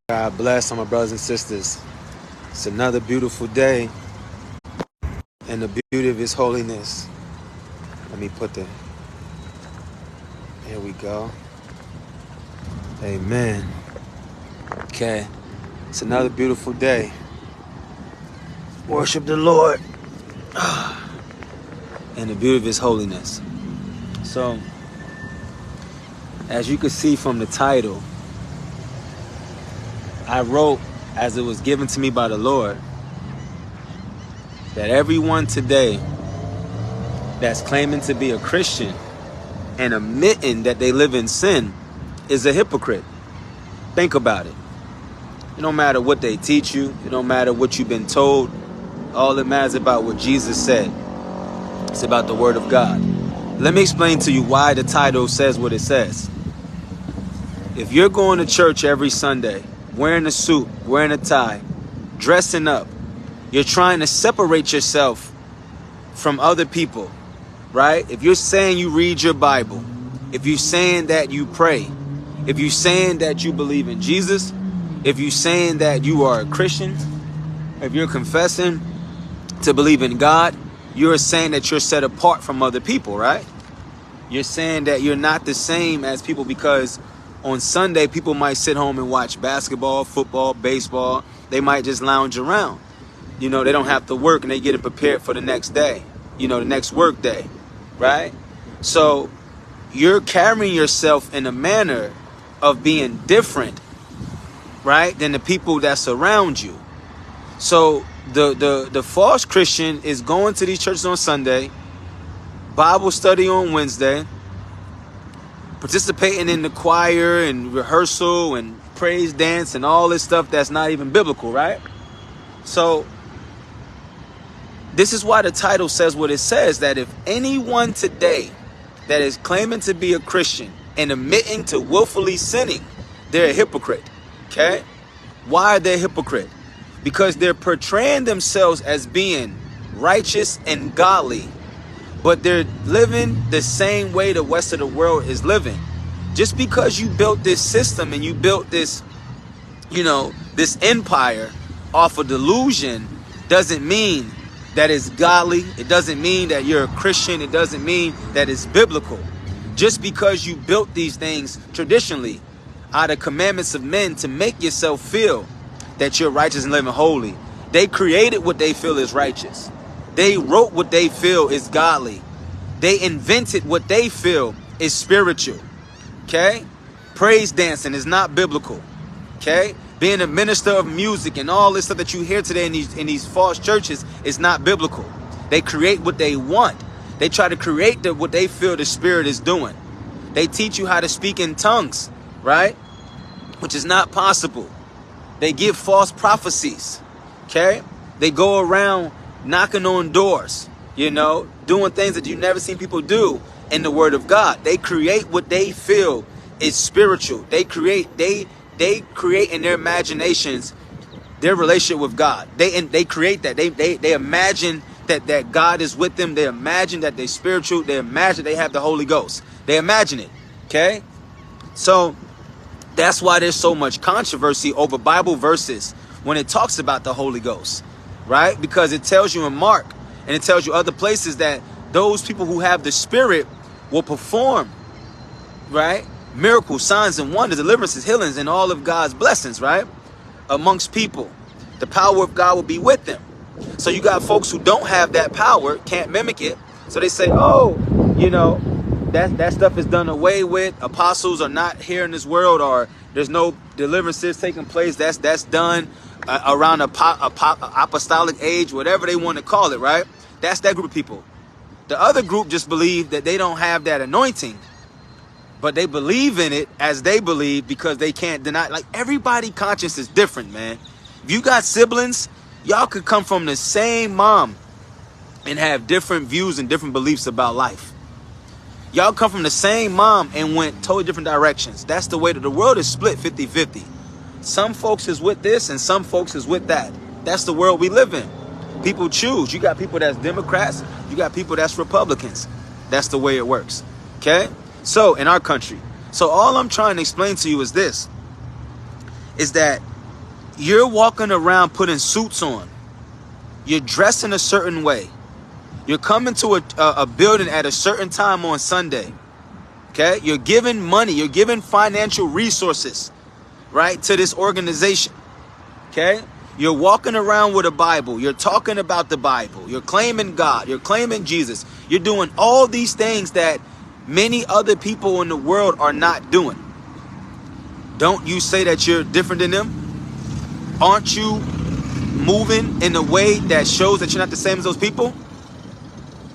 God bless all my brothers and sisters. It's another beautiful day and the beauty of his holiness. Let me put here we go. Amen. Okay. It's another beautiful day. Worship the Lord and the beauty of his holiness. So, as you can see from the title, I wrote, as it was given to me by the Lord, that everyone today that's claiming to be a Christian and admitting that they live in sin is a hypocrite. Think about it. It don't matter what they teach you. It don't matter what you've been told. All that matters about what Jesus said. It's about the word of God. Let me explain to you why the title says what it says. If you're going to church every Sunday, wearing a suit, wearing a tie, dressing up, you're trying to separate yourself from other people, right? If you're saying you read your Bible, if you're saying that you pray, if you're saying that you believe in Jesus, if you're saying that you are a Christian, if you're confessing to believe in God, you're saying that you're set apart from other people, right? You're saying that you're not the same as people because on Sunday, people might sit home and watch basketball, football, baseball. They might just lounge around. You know, they don't have to work and they get it prepared for the next day, the next work day, right? So you're carrying yourself in a manner of being different, right, than the people that surround you. So the false Christian is going to these churches on Sunday, Bible study on Wednesday, participating in the choir and rehearsal and praise dance and all this stuff that's not even biblical, right? So this is why the title says what it says, that if anyone today that is claiming to be a Christian and admitting to willfully sinning, they're a hypocrite, okay? Why are they a hypocrite? Because they're portraying themselves as being righteous and godly, but they're living the same way the rest of the world is living. Just because you built this system and you built this, this empire off of delusion doesn't mean that it's godly. It doesn't mean that you're a Christian. It doesn't mean that it's biblical. Just because you built these things traditionally out of commandments of men to make yourself feel that you're righteous and living holy. They created what they feel is righteous. They wrote what they feel is godly. They invented what they feel is spiritual. Okay? Praise dancing is not biblical. Okay? Being a minister of music and all this stuff that you hear today in these false churches is not biblical. They create what they want. They try to create what they feel the Spirit is doing. They teach you how to speak in tongues, right? Which is not possible. They give false prophecies. Okay? They go around knocking on doors, doing things that you've never seen people do in the Word of God. They create what they feel is spiritual. They create in their imaginations their relationship with God. They create that. They imagine that God is with them. They imagine that they're spiritual. They imagine they have the Holy Ghost. They imagine it. Okay? So that's why there's so much controversy over Bible verses when it talks about the Holy Ghost, right? Because it tells you in Mark and it tells you other places that those people who have the Spirit will perform, right? Miracles, signs, and wonders, deliverances, healings, and all of God's blessings, right? Amongst people. The power of God will be with them. So you got folks who don't have that power, can't mimic it. So they say, that stuff is done away with. Apostles are not here in this world, or there's no deliverances taking place. That's done around apostolic age, whatever they want to call it, right? That's that group of people. The other group just believe that they don't have that anointing, but they believe in it as they believe because they can't deny. Like, everybody's conscience is different, man. If you got siblings, y'all could come from the same mom and have different views and different beliefs about life. Y'all come from the same mom and went totally different directions. That's the way that the world is split 50-50. Some folks is with this and some folks is with that. That's the world we live in. People choose. You got people that's Democrats. You got people that's Republicans. That's the way it works. Okay? So, in our country. So, all I'm trying to explain to you is this. is that you're walking around putting suits on. You're dressing a certain way. You're coming to a building at a certain time on Sunday. Okay? You're giving money. You're giving financial resources, right, to this organization. Okay? You're walking around with a Bible. You're talking about the Bible. You're claiming God. You're claiming Jesus. You're doing all these things that many other people in the world are not doing. Don't you say that you're different than them? Aren't you moving in a way that shows that you're not the same as those people?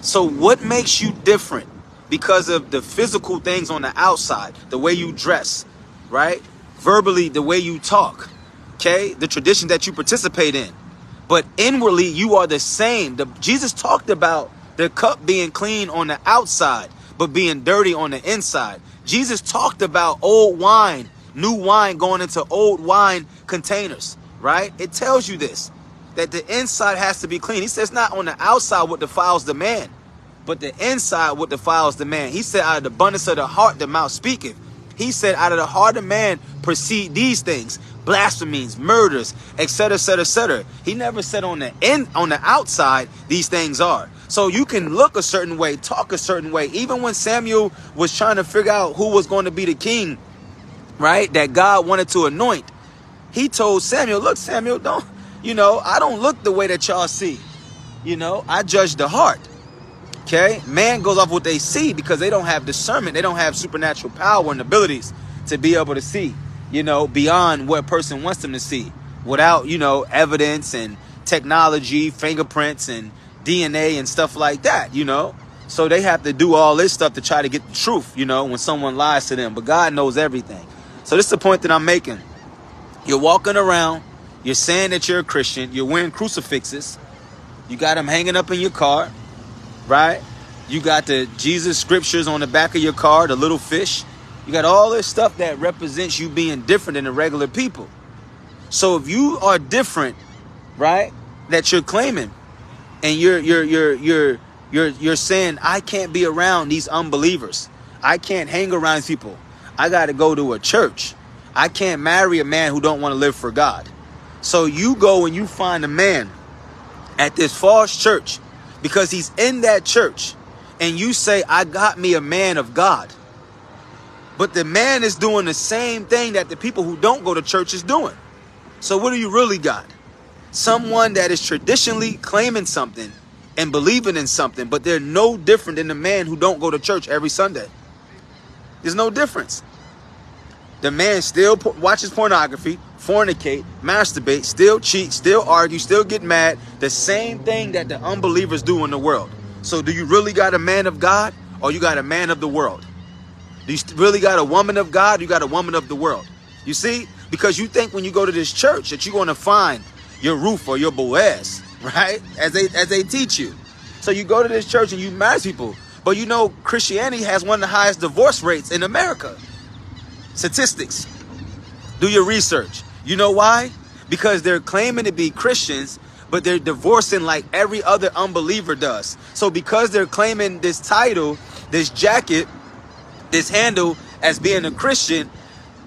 So what makes you different? Because of the physical things on the outside, the way you dress, right? Verbally, the way you talk, okay? The tradition that you participate in. But inwardly, you are the same. Jesus talked about the cup being clean on the outside, but being dirty on the inside. Jesus talked about old wine, new wine going into old wine containers, right? It tells you this, that the inside has to be clean. He says not on the outside what defiles the man, but the inside what defiles the man. He said out of the abundance of the heart the mouth speaketh. He said out of the heart of man proceed these things, blasphemies, murders, etc., etc., etc. He never said on the outside these things are. So you can look a certain way, talk a certain way. Even when Samuel was trying to figure out who was going to be the king, right, that God wanted to anoint, he told Samuel, look, Samuel, I don't look the way that y'all see. I judge the heart. Okay? Man goes off what they see because they don't have discernment. They don't have supernatural power and abilities to be able to see, beyond what a person wants them to see without, evidence and technology, fingerprints and DNA and stuff like that, So they have to do all this stuff to try to get the truth, when someone lies to them. But God knows everything. So this is the point that I'm making. You're walking around, you're saying that you're a Christian, you're wearing crucifixes, you got them hanging up in your car, right? You got the Jesus scriptures on the back of your car, the little fish. You got all this stuff that represents you being different than the regular people. So if you are different, right, that you're claiming, and you're saying, I can't be around these unbelievers. I can't hang around these people. I got to go to a church. I can't marry a man who don't want to live for God. So you go and you find a man at this false church because he's in that church, and you say, I got me a man of God. But the man is doing the same thing that the people who don't go to church is doing. So what do you really got? Someone that is traditionally claiming something and believing in something, but they're no different than the man who don't go to church every Sunday. There's no difference. The man still watches pornography, fornicate, masturbate, still cheat, still argue, still get mad. The same thing that the unbelievers do in the world. So do you really got a man of God, or you got a man of the world? Do you really got a woman of God, or you got a woman of the world? You see? Because you think when you go to this church that you're going to find your Ruth or your Boaz, right? As they teach you. So you go to this church and you marry people. But Christianity has one of the highest divorce rates in America. Statistics. Do your research. You know why? Because they're claiming to be Christians, but they're divorcing like every other unbeliever does. So because they're claiming this title, this jacket, this handle as being a Christian,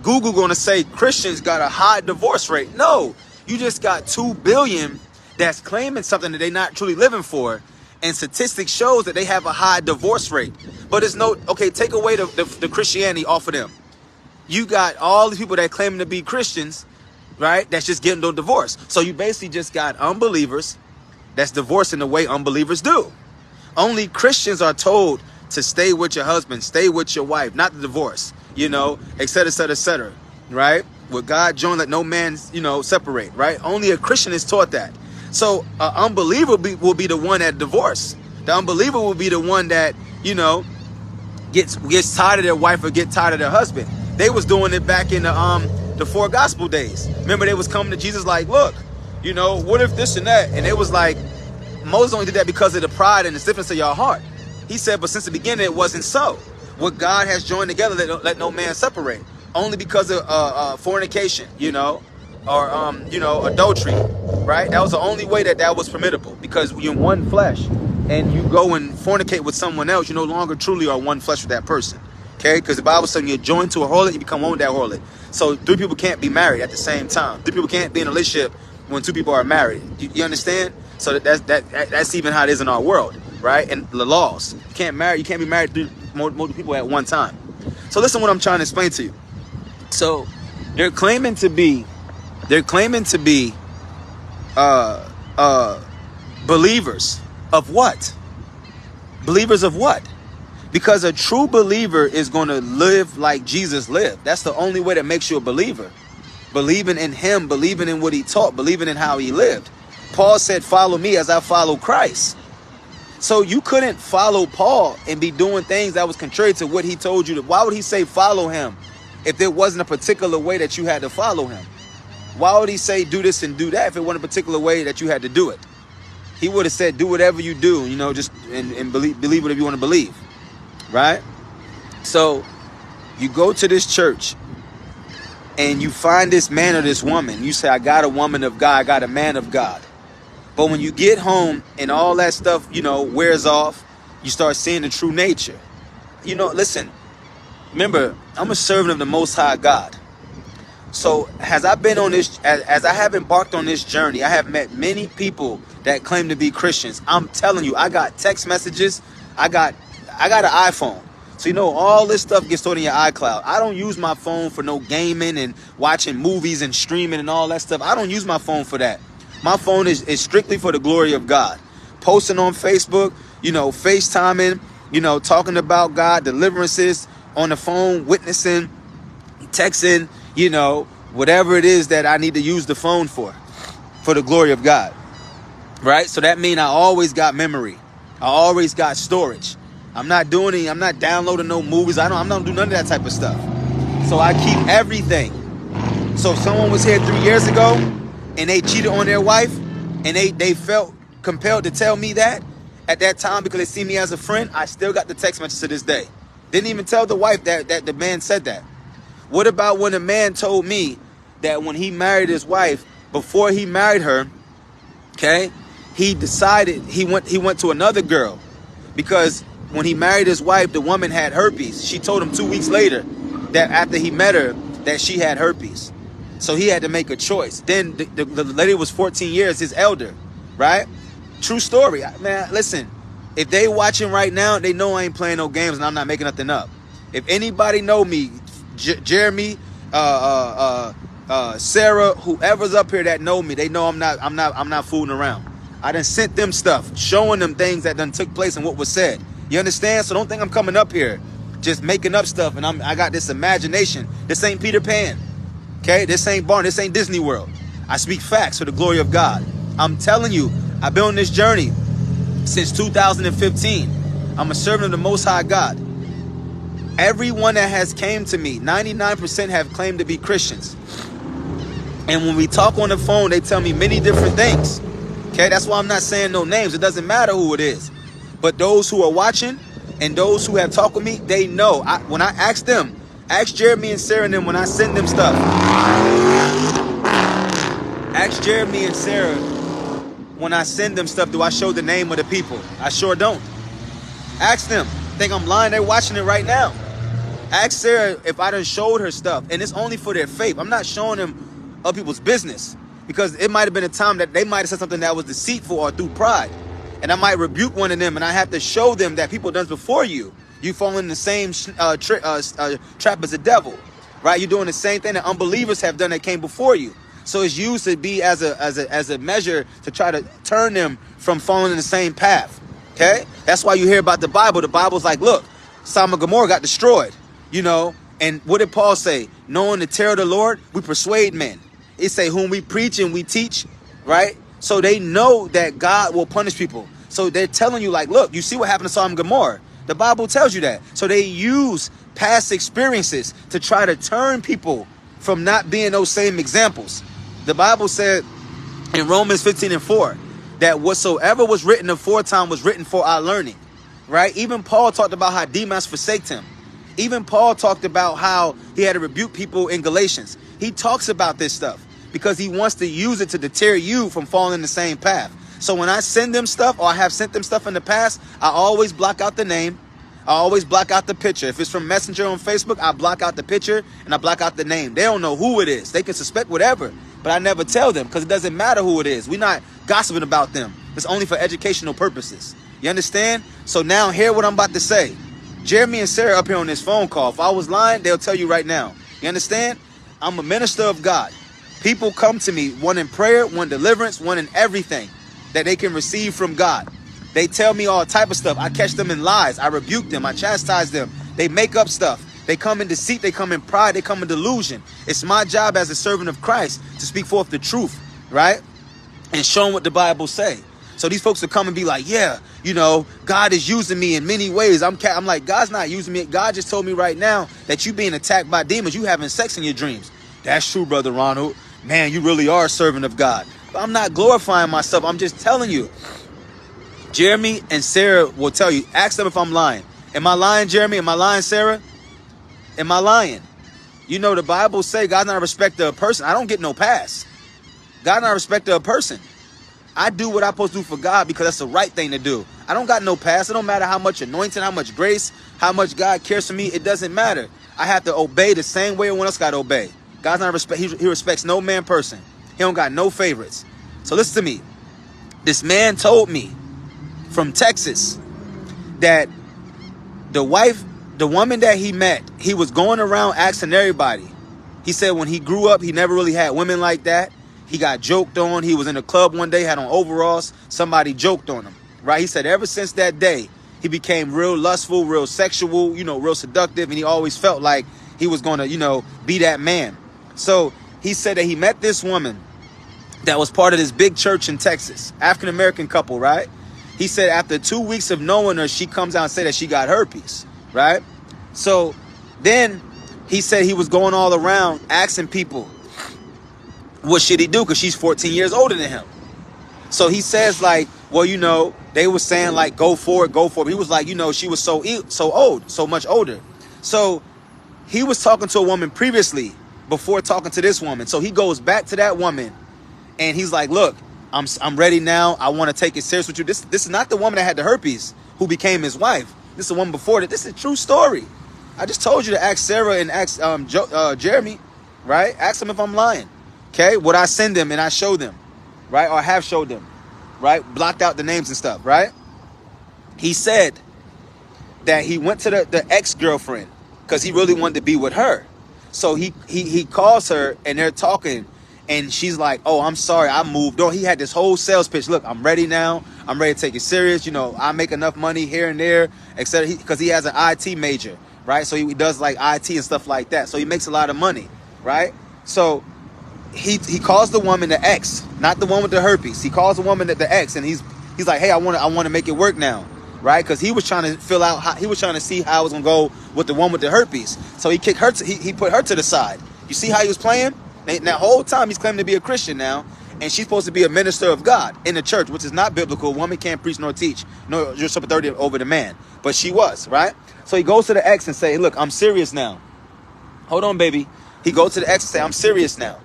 Google going to say Christians got a high divorce rate. No, you just got 2 billion that's claiming something that they're not truly living for. And statistics shows that they have a high divorce rate. But it's take away the Christianity off of them. You got all the people that claim to be Christians, right? That's just getting no divorce. So you basically just got unbelievers that's divorcing the way unbelievers do. Only Christians are told to stay with your husband, stay with your wife, not the divorce, et cetera, et cetera, et cetera, right? With God joined, let no man, separate, right? Only a Christian is taught that. So an unbeliever will be the one that divorce. The unbeliever will be the one that, gets tired of their wife or get tired of their husband. They was doing it back in the 4 gospel days. Remember, they was coming to Jesus like, look, what if this and that? And it was like, Moses only did that because of the pride and the stiffness of your heart. He said, but since the beginning, it wasn't so. What God has joined together, let no man separate. Only because of fornication, or, adultery, right? That was the only way that was permissible, because you're in one flesh and you go and fornicate with someone else, you no longer truly are one flesh with that person. Okay, because the Bible says you're joined to a harlot, you become one with that harlot. So 3 people can't be married at the same time. 3 people can't be in a relationship when 2 people are married. You understand? So that's even how it is in our world, right? And the laws. You can't be married to multiple people at one time. So listen what I'm trying to explain to you. So they're claiming to be believers of what? Believers of what? Because a true believer is going to live like Jesus lived. That's the only way that makes you a believer. Believing in him, believing in what he taught, believing in how he lived. Paul said, follow me as I follow Christ. So you couldn't follow Paul and be doing things that was contrary to what he told you to. Why would he say follow him if there wasn't a particular way that you had to follow him? Why would he say do this and do that if it wasn't a particular way that you had to do it? He would have said do whatever you do, just and believe whatever you want to believe. Right? So you go to this church and you find this man or this woman. You say, I got a woman of God, I got a man of God. But when you get home and all that stuff, wears off, you start seeing the true nature. Listen, remember, I'm a servant of the Most High God. So as I have embarked on this journey, I have met many people that claim to be Christians. I'm telling you, I got text messages. I got an iPhone. So all this stuff gets stored in your iCloud. I don't use my phone for no gaming and watching movies and streaming and all that stuff. I don't use my phone for that. My phone is strictly for the glory of God. Posting on Facebook, FaceTiming, talking about God, deliverances on the phone, witnessing, texting, whatever it is that I need to use the phone for the glory of God. Right? So that means I always got memory. I always got storage. I'm not downloading no movies. I'm not doing none of that type of stuff. So I keep everything. So if someone was here 3 years ago and they cheated on their wife and they felt compelled to tell me that at that time because they see me as a friend, I still got the text message to this day. Didn't even tell the wife that the man said that. What about when a man told me that when he married his wife, before he married her, okay, he decided he went to another girl because when he married his wife, the woman had herpes. She told him 2 weeks later that after he met her that she had herpes. So he had to make a choice. Then the lady was 14 years, his elder, right? True story. Man, listen, if they watching right now, they know I ain't playing no games and I'm not making nothing up. If anybody know me, Jeremy, Sarah, whoever's up here that know me, they know I'm not fooling around. I done sent them stuff, showing them things that done took place and what was said. You understand? So don't think I'm coming up here just making up stuff and I got this imagination. This ain't Peter Pan. Okay? This ain't Barney. This ain't Disney World. I speak facts for the glory of God. I'm telling you, I've been on this journey since 2015. I'm a servant of the Most High God. Everyone that has came to me, 99% have claimed to be Christians. And when we talk on the phone, they tell me many different things. Okay? That's why I'm not saying no names. It doesn't matter who it is. But those who are watching and those who have talked with me, they know. When I ask them, ask Jeremy and Sarah and them when I send them stuff. Ask Jeremy and Sarah when I send them stuff, do I show the name of the people? I sure don't. Ask them. Think I'm lying? They're watching it right now. Ask Sarah if I done showed her stuff. And it's only for their faith. I'm not showing them other people's business. Because it might have been a time that they might have said something that was deceitful or through pride. And I might rebuke one of them, and I have to show them that people done before you. You fall in the same trap as the devil, right? You're doing the same thing that unbelievers have done that came before you. So it's used to be as a measure to try to turn them from falling in the same path. Okay, that's why you hear about the Bible. The Bible's like, look, Sodom and Gomorrah got destroyed, And what did Paul say? Knowing the terror of the Lord, we persuade men. It say whom we preach and we teach, right? So they know that God will punish people. So they're telling you like, look, you see what happened to Sodom and Gomorrah. The Bible tells you that. So they use past experiences to try to turn people from not being those same examples. The Bible said in Romans 15:4 that whatsoever was written aforetime was written for our learning, right? Even Paul talked about how Demas forsaked him. Even Paul talked about how he had to rebuke people in Galatians. He talks about this stuff because he wants to use it to deter you from falling in the same path. So when I send them stuff or I have sent them stuff in the past, I always block out the name. I always block out the picture. If it's from Messenger on Facebook, I block out the picture and I block out the name. They don't know who it is. They can suspect whatever, but I never tell them because it doesn't matter who it is. We're not gossiping about them. It's only for educational purposes. You understand? So now hear what I'm about to say. Jeremy and Sarah up here on this phone call. If I was lying, they'll tell you right now. You understand? I'm a minister of God. People come to me, one in prayer, one deliverance, one in everything that they can receive from God. They tell me all type of stuff. I catch them in lies. I rebuke them. I chastise them. They make up stuff. They come in deceit. They come in pride. They come in delusion. It's my job as a servant of Christ to speak forth the truth, right? And show them what the Bible say. So these folks will come and be like, yeah, you know, God is using me in many ways. I'm like, God's not using me. God just told me right now that you being attacked by demons. You having sex in your dreams. That's true, Brother Ronald. Man, you really are a servant of God. But I'm not glorifying myself. I'm just telling you. Jeremy and Sarah will tell you. Ask them if I'm lying. Am I lying, Jeremy? Am I lying, Sarah? Am I lying? You know, the Bible say God's not a respecter of person. I don't get no pass. God's not a respecter of person. I do what I'm supposed to do for God because that's the right thing to do. I don't got no pass. It don't matter how much anointing, how much grace, how much God cares for me. It doesn't matter. I have to obey the same way everyone else got to obey. God's not respect. He respects no man person. He don't got no favorites. So listen to me. This man told me from Texas that the woman that he met, he was going around asking everybody. He said when he grew up, he never really had women like that. He got joked on. He was in a club one day, had on overalls. Somebody joked on him, right? He said ever since that day, he became real lustful, real sexual, you know, real seductive. And he always felt like he was going to, you know, be that man. So he said that he met this woman that was part of this big church in Texas, African-American couple, right? He said after 2 weeks of knowing her, she comes out and said that she got herpes, right? So then he said he was going all around asking people, what should he do? Because she's 14 years older than him. So he says like, well, you know, they were saying like, go for it, go for it. He was like, you know, she was so old, so much older. So he was talking to a woman previously before talking to this woman. So he goes back to that woman and he's like, look, I'm ready now. I want to take it serious with you. This is not the woman that had the herpes who became his wife. This is the woman before that. This is a true story. I just told you to ask Sarah and ask Jeremy, right? Ask them if I'm lying. Okay, would I send them and I show them, right? Or have showed them, right? Blocked out the names and stuff, right? He said that he went to the ex-girlfriend because he really wanted to be with her. So he calls her and they're talking and she's like, oh, I'm sorry, I moved on. He had this whole sales pitch. Look, I'm ready now. I'm ready to take it serious. You know, I make enough money here and there, etc. Because he has an IT major, right? So he does like IT and stuff like that. So he makes a lot of money, right? So he calls the woman the ex, not the one with the herpes. He calls the woman the ex, and he's like, hey, I want to make it work now, right? Because he was trying to he was trying to see how it was gonna go with the one with the herpes. So he kicked her. He put her to the side. You see how he was playing? And that whole time he's claiming to be a Christian now, and she's supposed to be a minister of God in the church, which is not biblical. A woman can't preach nor teach, no usurp authority over the man. But she was, right? So he goes to the ex and say, hey, look, I'm serious now. Hold on, baby. He goes to the ex and say, I'm serious now.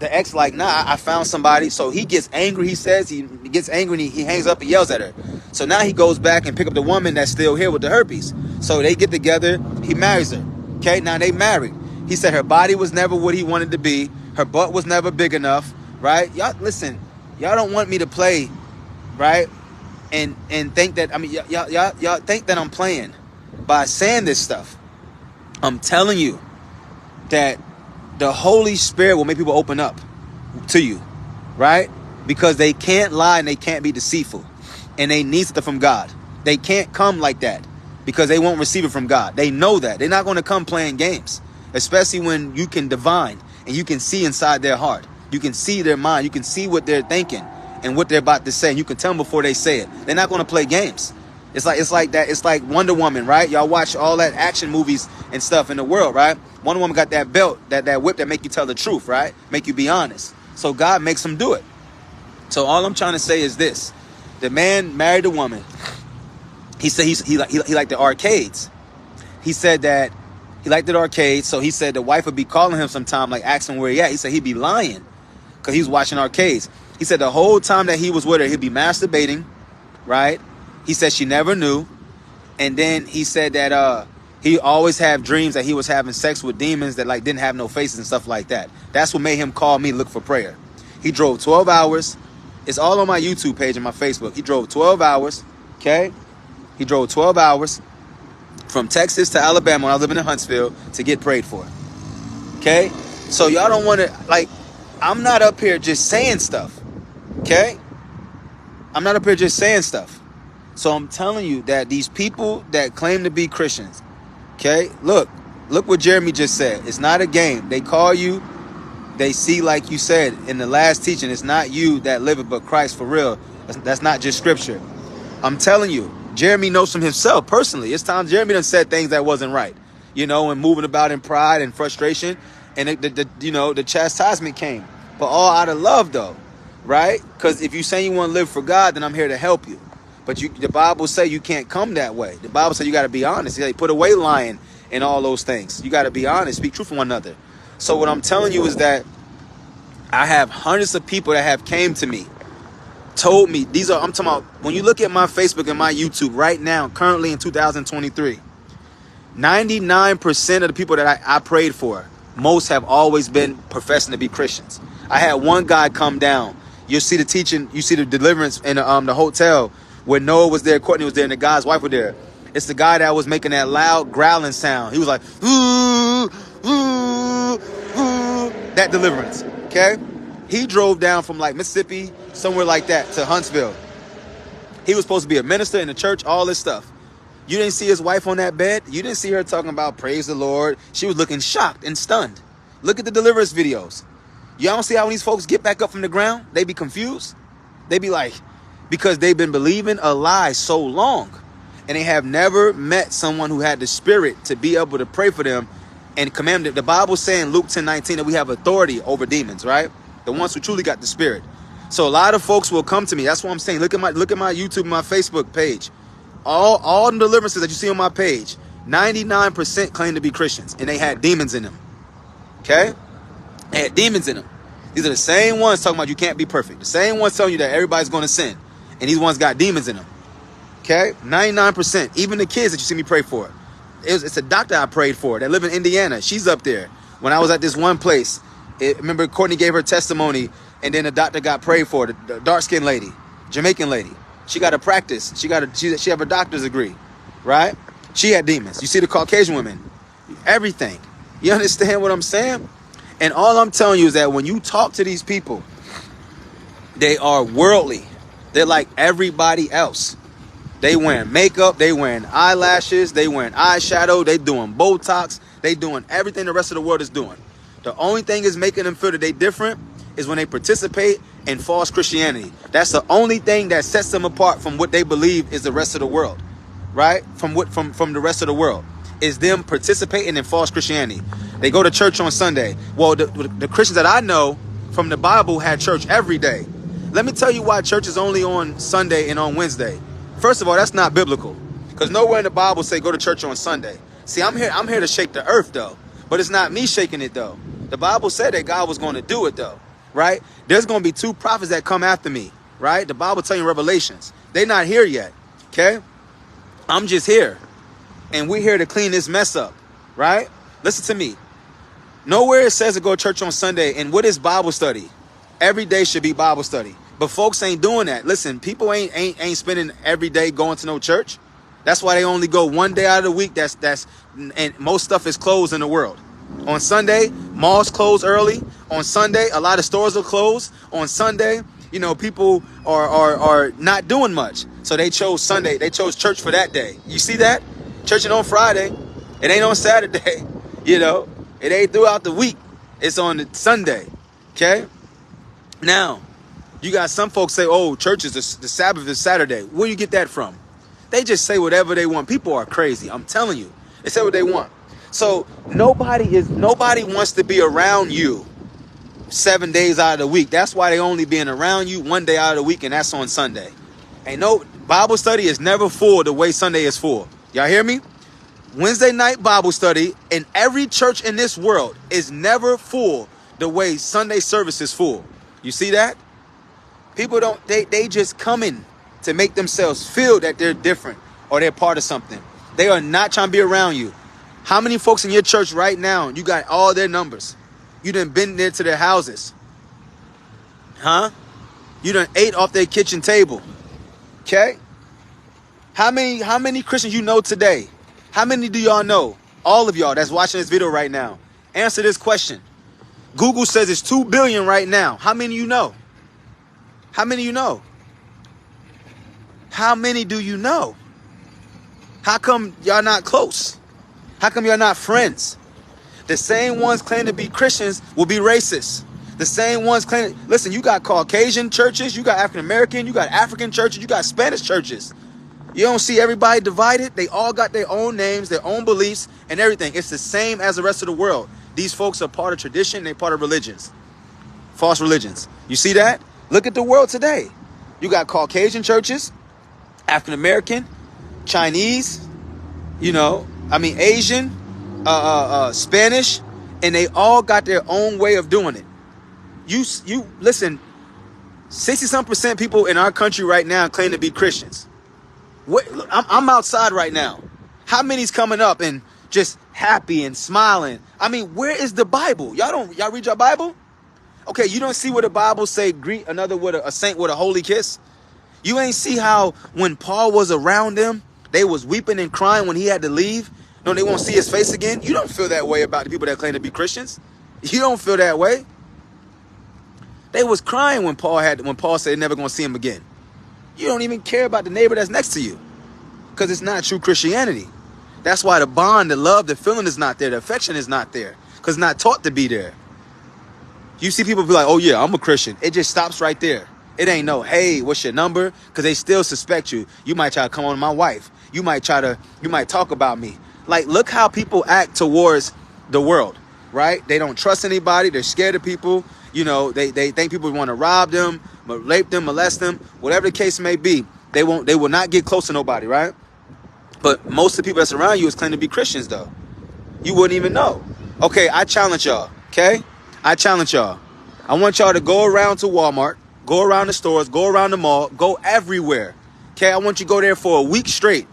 The ex like, nah, I found somebody. So he gets angry. He says he gets angry and he hangs up and yells at her. So now he goes back and pick up the woman that's still here with the herpes. So they get together. He marries her. Okay, now they married. He said her body was never what he wanted to be. Her butt was never big enough, right? Y'all, listen, y'all don't want me to play, right? And think that, I mean, y'all think that I'm playing by saying this stuff. I'm telling you that the Holy Spirit will make people open up to you, right? Because they can't lie and they can't be deceitful. And they need something from God. They can't come like that because they won't receive it from God. They know that. They're not going to come playing games, especially when you can divine and you can see inside their heart. You can see their mind. You can see what they're thinking and what they're about to say. And you can tell them before they say it. They're not going to play games. It's like that. It's like Wonder Woman, right? Y'all watch all that action movies and stuff in the world, right? Wonder Woman got that belt, that whip that make you tell the truth, right? Make you be honest. So God makes them do it. So all I'm trying to say is this. The man married a woman. He said he liked the arcades. He said that he liked the arcades. So he said the wife would be calling him sometime, like asking where he at. He said he'd be lying because he was watching arcades. He said the whole time that he was with her, he'd be masturbating, right? He said she never knew. And then he said that he always had dreams that he was having sex with demons that like didn't have no faces and stuff like that. That's what made him call me, look for prayer. He drove 12 hours. It's all on my YouTube page and my Facebook. He drove 12 hours. Okay. He drove 12 hours from Texas to Alabama when I was living in Huntsville to get prayed for. Okay. So y'all don't want to, like, I'm not up here just saying stuff. Okay. I'm not up here just saying stuff. So I'm telling you that these people that claim to be Christians, okay, look what Jeremy just said. It's not a game. They call you, they see, like you said in the last teaching, it's not you that live it, but Christ for real. That's not just scripture. I'm telling you, Jeremy knows from himself personally. It's times Jeremy done said things that wasn't right, you know, and moving about in pride and frustration. And the chastisement came, but all out of love though, right? Because if you say you want to live for God, then I'm here to help you. But the Bible say you can't come that way. The Bible say you got to be honest. They put away lying and all those things. You got to be honest, speak truth to one another. So what I'm telling you is that I have hundreds of people that have came to me, told me, I'm talking about, when you look at my Facebook and my YouTube right now, currently in 2023, 99% of the people that I prayed for, most have always been professing to be Christians. I had one guy come down. You'll see the teaching, you see the deliverance in the hotel where Noah was there, Courtney was there, and the guy's wife was there. It's the guy that was making that loud growling sound. He was like, ooh, ooh, ooh, that deliverance, okay? He drove down from like Mississippi, somewhere like that, to Huntsville. He was supposed to be a minister in the church, all this stuff. You didn't see his wife on that bed. You didn't see her talking about praise the Lord. She was looking shocked and stunned. Look at the deliverance videos. Y'all don't see how when these folks get back up from the ground, they be confused. They be like, because they've been believing a lie so long. And they have never met someone who had the spirit to be able to pray for them and command them. The Bible saying Luke 10:19 that we have authority over demons, right? The ones who truly got the spirit. So a lot of folks will come to me. That's what I'm saying. Look at my YouTube and my Facebook page. All the deliverances that you see on my page, 99% claim to be Christians, and they had demons in them. Okay? They had demons in them. These are the same ones talking about you can't be perfect. The same ones telling you that everybody's going to sin. And these ones got demons in them. Okay? 99%. Even the kids that you see me pray for. It's a doctor I prayed for that live in Indiana. She's up there. When I was at this one place, remember Courtney gave her testimony, and then the doctor got prayed for, the dark-skinned lady, Jamaican lady. She got to practice. She have a doctor's degree, right? She had demons. You see the Caucasian women, everything. You understand what I'm saying? And all I'm telling you is that when you talk to these people, they are worldly. They're like everybody else. They wearing makeup. They wearing eyelashes. They wearing eyeshadow. They doing Botox. They doing everything the rest of the world is doing. The only thing is making them feel that they different is when they participate in false Christianity. That's the only thing that sets them apart from what they believe is the rest of the world, right? From the rest of the world is them participating in false Christianity. They go to church on Sunday. Well, the Christians that I know from the Bible had church every day. Let me tell you why church is only on Sunday and on Wednesday. First of all, that's not biblical, because nowhere in the Bible say go to church on Sunday. See, I'm here to shake the earth though, but it's not me shaking it though. The Bible said that God was going to do it though, right? There's going to be 2 prophets that come after me, right? The Bible telling you Revelations. They're not here yet, okay? I'm just here, and we're here to clean this mess up, right? Listen to me. Nowhere it says to go to church on Sunday. And what is Bible study? Every day should be Bible study. But folks ain't doing that. Listen, people ain't spending every day going to no church. That's why they only go one day out of the week. And most stuff is closed in the world. On Sunday, malls close early. On Sunday, a lot of stores are closed. On Sunday, you know, people are not doing much. So they chose Sunday. They chose church for that day. You see that? Church ain't on Friday. It ain't on Saturday. You know, it ain't throughout the week. It's on Sunday. Okay? Now, you got some folks say, oh, church is the Sabbath is Saturday. Where do you get that from? They just say whatever they want. People are crazy. I'm telling you. They say what they want. So nobody wants to be around you 7 days out of the week. That's why they only being around you 1 day out of the week, and that's on Sunday. Ain't no Bible study is never full the way Sunday is full. Y'all hear me? Wednesday night Bible study in every church in this world is never full the way Sunday service is full. You see that? People they just come in to make themselves feel that they're different or they're part of something. They are not trying to be around you. How many folks in your church right now, you got all their numbers? You done been there to their houses. Huh? You done ate off their kitchen table. Okay? How many Christians you know today? How many do y'all know? All of y'all that's watching this video right now. Answer this question. Google says it's 2 billion right now. How many you know? How many you know? How many do you know? How come y'all not close? How come y'all not friends? The same ones claim to be Christians will be racist. The same ones claim, listen, you got Caucasian churches, you got African American, you got African churches, you got Spanish churches. You don't see everybody divided. They all got their own names, their own beliefs, and everything. It's the same as the rest of the world. These folks are part of tradition. They're part of religions. False religions. You see that? Look at the world today. You got Caucasian churches, African American, Chinese, Asian, Spanish, and they all got their own way of doing it. You listen, 60-some% people in our country right now claim to be Christians. I'm outside right now. How many's coming up and just happy and smiling? I mean, where is the Bible? Y'all read your Bible? Okay, you don't see where the Bible say greet another with a saint with a holy kiss? You ain't see how when Paul was around them, they was weeping and crying when he had to leave? No, they won't see his face again? You don't feel that way about the people that claim to be Christians. You don't feel that way. They was crying when Paul said they're never going to see him again. You don't even care about the neighbor that's next to you because it's not true Christianity. That's why the bond, the love, the feeling is not there. The affection is not there because it's not taught to be there. You see people be like, oh yeah, I'm a Christian. It just stops right there. It ain't no, hey, what's your number? Because they still suspect you. You might try to come on my wife. You might talk about me. Like, look how people act towards the world, right? They don't trust anybody. They're scared of people. They think people want to rob them, rape them, molest them, whatever the case may be. They will not get close to nobody, right? But most of the people that's around you is claiming to be Christians, though. You wouldn't even know. Okay, I challenge y'all, okay? I challenge y'all. I want y'all to go around to Walmart, go around the stores, go around the mall, go everywhere, okay? I want you to go there for a week straight.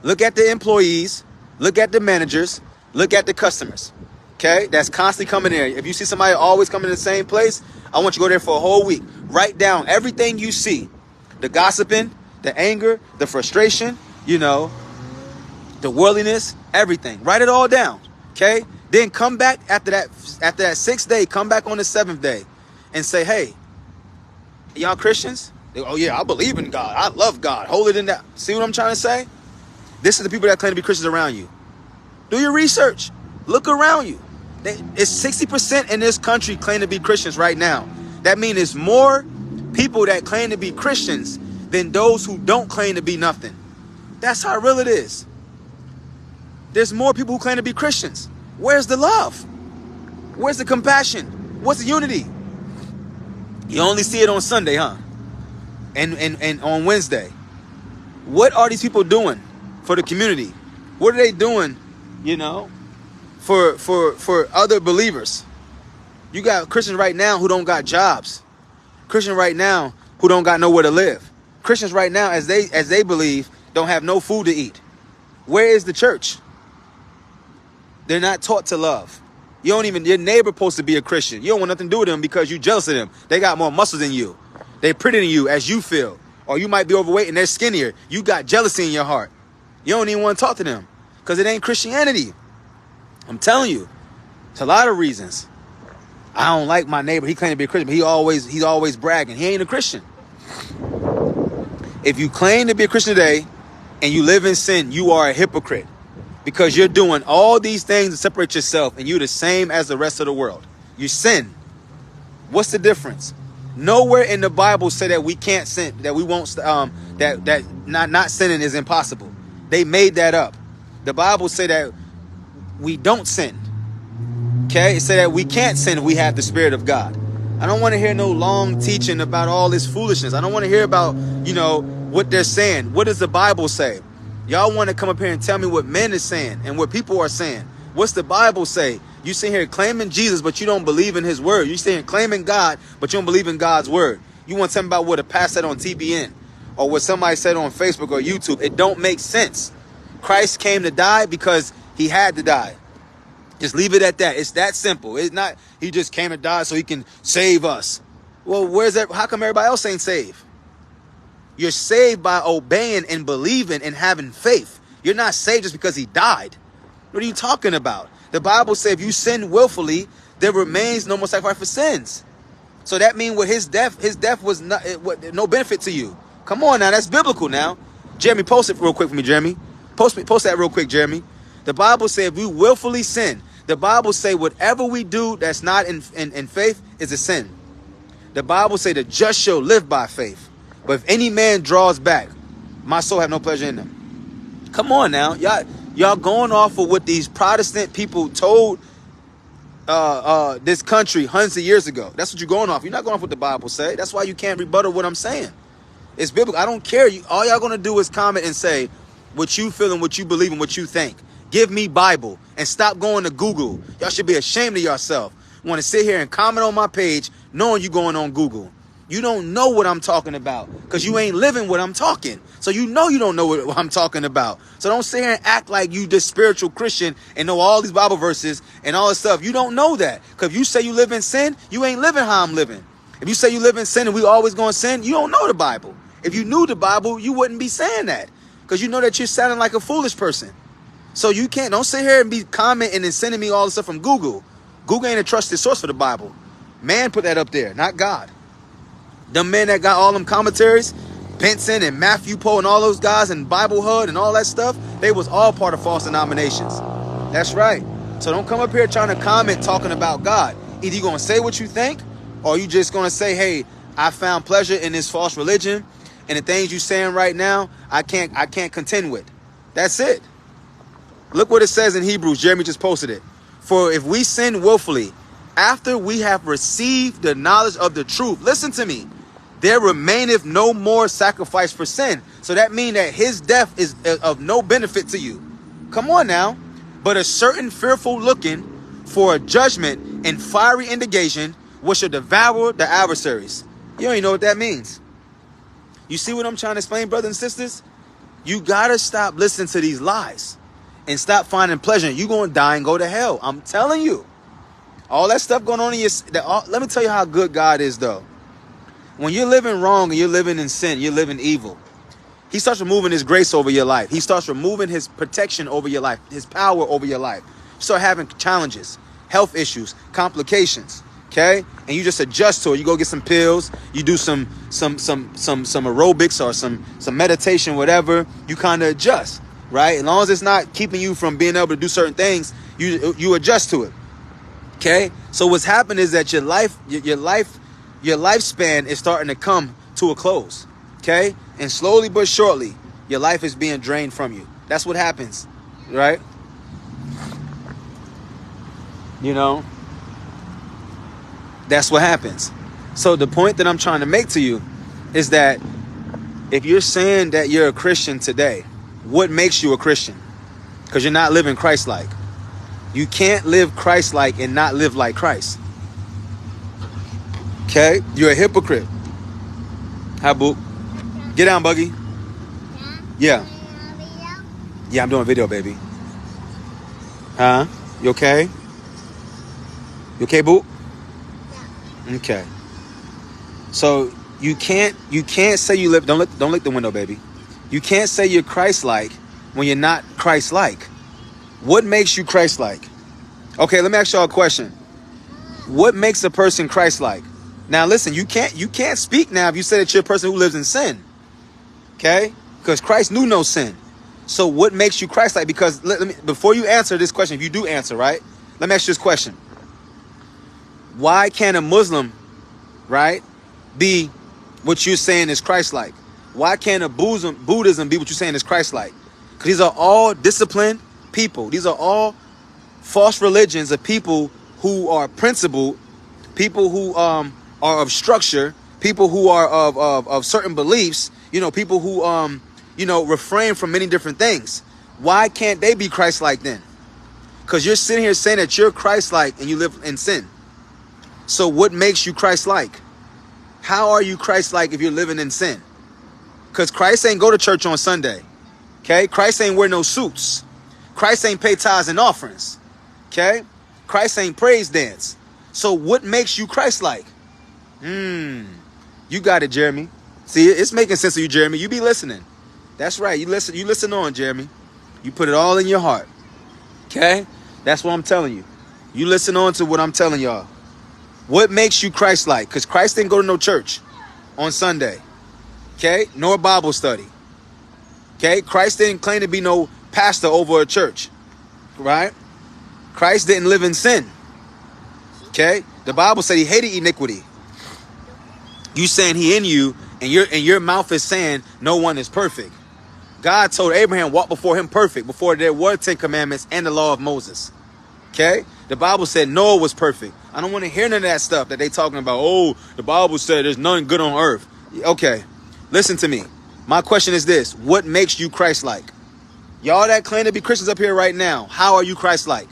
Look at the employees, look at the managers, look at the customers, okay? That's constantly coming in. If you see somebody always coming in the same place, I want you to go there for a whole week. Write down everything you see. The gossiping, the anger, the frustration, the worldliness, everything. Write it all down, okay? Then come back after that 6th day, come back on the 7th day and say, hey, y'all Christians? Oh yeah, I believe in God. I love God. Hold it in that. See what I'm trying to say? This is the people that claim to be Christians around you. Do your research. Look around you. It's 60% in this country claim to be Christians right now. That means it's more people that claim to be Christians than those who don't claim to be nothing. That's how real it is. There's more people who claim to be Christians. Where's the love? Where's the compassion? What's the unity? You only see it on Sunday, huh? And on Wednesday. What are these people doing for the community? What are they doing, for other believers? You got Christians right now who don't got jobs. Christians right now who don't got nowhere to live. Christians right now, as they believe, don't have no food to eat. Where is the church? They're not taught to love. Your neighbor supposed to be a Christian. You don't want nothing to do with them because you're jealous of them. They got more muscles than you. They're prettier than you as you feel. Or you might be overweight and they're skinnier. You got jealousy in your heart. You don't even want to talk to them because it ain't Christianity. I'm telling you, it's a lot of reasons. I don't like my neighbor. He claims to be a Christian, but he's always bragging. He ain't a Christian. If you claim to be a Christian today and you live in sin, you are a hypocrite because you're doing all these things to separate yourself and you're the same as the rest of the world. You sin. What's the difference? Nowhere in the Bible say that we can't sin, that we won't, that not sinning is impossible. They made that up. The Bible say that we don't sin. Okay? It say that we can't sin if we have the Spirit of God. I don't want to hear no long teaching about all this foolishness. I don't want to hear about, what they're saying. What does the Bible say? Y'all want to come up here and tell me what men is saying and what people are saying. What's the Bible say? You sit here claiming Jesus, but you don't believe in his word. You sit here claiming God, but you don't believe in God's word. You want to tell me about what a pastor said on TBN or what somebody said on Facebook or YouTube. It don't make sense. Christ came to die because he had to die. Just leave it at that. It's that simple. It's not he just came to die so he can save us. Well, where's that? How come everybody else ain't saved? You're saved by obeying and believing and having faith. You're not saved just because he died. What are you talking about? The Bible says if you sin willfully, there remains no more sacrifice for sins. So that means with his death was no benefit to you. Come on now, that's biblical now. Jeremy, post it real quick for me, Jeremy. Post that real quick, Jeremy. The Bible says if we willfully sin, the Bible say whatever we do that's not in faith is a sin. The Bible say the just shall live by faith. But if any man draws back, my soul have no pleasure in them. Come on now. Y'all going off of what these Protestant people told this country hundreds of years ago. That's what you're going off. You're not going off what the Bible say. That's why you can't rebuttal what I'm saying. It's biblical. I don't care. All y'all going to do is comment and say what you feel and what you believe and what you think. Give me Bible and stop going to Google. Y'all should be ashamed of yourself. Want to sit here and comment on my page knowing you going on Google. You don't know what I'm talking about because you ain't living what I'm talking. So you don't know what I'm talking about. So don't sit here and act like you this spiritual Christian and know all these Bible verses and all this stuff. You don't know that. Because if you say you live in sin, you ain't living how I'm living. If you say you live in sin and we always going to sin, you don't know the Bible. If you knew the Bible, you wouldn't be saying that. Because you know that you're sounding like a foolish person. So you don't sit here and be commenting and sending me all the stuff from Google. Google ain't a trusted source for the Bible. Man put that up there, not God. The men that got all them commentaries, Benson and Matthew Poe and all those guys and Bible Hud and all that stuff, they was all part of false denominations. That's right. So don't come up here trying to comment talking about God. Either you're going to say what you think or you just going to say, hey, I found pleasure in this false religion and the things you're saying right now, I can't contend with. That's it. Look what it says in Hebrews. Jeremy just posted it. For if we sin willfully, after we have received the knowledge of the truth, listen to me, there remaineth no more sacrifice for sin. So that means that his death is of no benefit to you. Come on now. But a certain fearful looking for a judgment and fiery indignation which shall devour the adversaries. You don't even know what that means. You see what I'm trying to explain, brothers and sisters? You got to stop listening to these lies and stop finding pleasure. You're going to die and go to hell. I'm telling you. All that stuff going on in your... let me tell you how good God is, though. When you're living wrong and you're living in sin, you're living evil, he starts removing his grace over your life. He starts removing his protection over your life, his power over your life. You start having challenges, health issues, complications, okay? And you just adjust to it. You go get some pills, you do some aerobics or some meditation, whatever. You kind of adjust, right? As long as it's not keeping you from being able to do certain things, you adjust to it. Okay? So what's happened is that your lifespan is starting to come to a close. Okay? And slowly but surely, your life is being drained from you. That's what happens. Right? You know? That's what happens. So the point that I'm trying to make to you is that if you're saying that you're a Christian today, what makes you a Christian? Because you're not living Christ-like. You can't live Christ-like and not live like Christ. Okay? You're a hypocrite. Hi, Boop. Get down, Buggy. Yeah. Yeah, I'm doing a video, baby. Huh? You okay? You okay, Boop? Yeah. Okay. So you can't say you live. Don't lick the window, baby. You can't say you're Christ-like when you're not Christ-like. What makes you Christ-like? Okay, let me ask y'all a question. What makes a person Christ-like? Now, listen, you can't speak now if you say that you're a person who lives in sin. Okay? Because Christ knew no sin. So what makes you Christ-like? Because before you answer this question, if you do answer, right? Let me ask you this question. Why can't a Muslim, right, be what you're saying is Christ-like? Why can't a Buddhism be what you're saying is Christ-like? Because these are all disciplined people. These are all false religions of people who are principled, people who are of structure, people who are of certain beliefs, people who refrain from many different things. Why can't they be Christ-like then? Because you're sitting here saying that you're Christ-like and you live in sin. So what makes you Christ-like? How are you Christ-like if you're living in sin? Because Christ ain't go to church on Sunday. Okay? Christ ain't wear no suits. Christ ain't pay tithes and offerings. Okay? Christ ain't praise dance. So what makes you Christ-like? You got it, Jeremy. See, it's making sense to you, Jeremy. You be listening. That's right. You listen on, Jeremy. You put it all in your heart. Okay? That's what I'm telling you. You listen on to what I'm telling y'all. What makes you Christ-like? Because Christ didn't go to no church on Sunday. Okay? Nor Bible study. Okay? Christ didn't claim to be no pastor over a church. Right? Christ didn't live in sin. Okay? The Bible said he hated iniquity. You saying he in you, and your mouth is saying no one is perfect. God told Abraham, walk before him perfect, before there were 10 commandments and the law of Moses. Okay? The Bible said Noah was perfect. I don't want to hear none of that stuff that they talking about. Oh, the Bible said there's none good on earth. Okay. Listen to me. My question is this. What makes you Christ-like? Y'all that claim to be Christians up here right now, how are you Christ-like?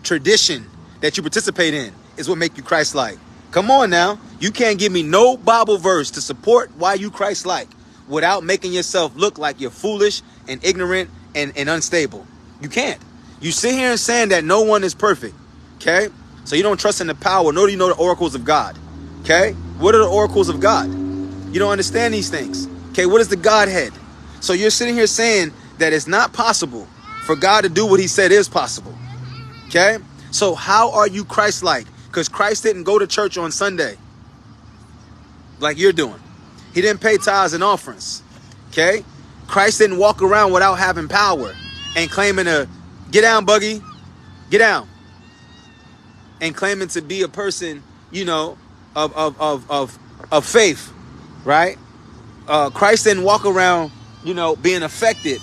Tradition that you participate in is what make you Christ-like. Come on now. You can't give me no Bible verse to support why you Christ-like without making yourself look like you're foolish and ignorant and unstable. You can't. You sit here and saying that no one is perfect. Okay? So you don't trust in the power, nor do you know the oracles of God. Okay? What are the oracles of God? You don't understand these things. Okay? What is the Godhead? So you're sitting here saying that it's not possible for God to do what he said is possible. Okay? So how are you Christ-like? Because Christ didn't go to church on Sunday like you're doing. He didn't pay tithes and offerings. Okay? Christ didn't walk around without having power and claiming to get down, buggy, get down, and claiming to be a person, you know, of faith, right? Christ didn't walk around, you know, being affected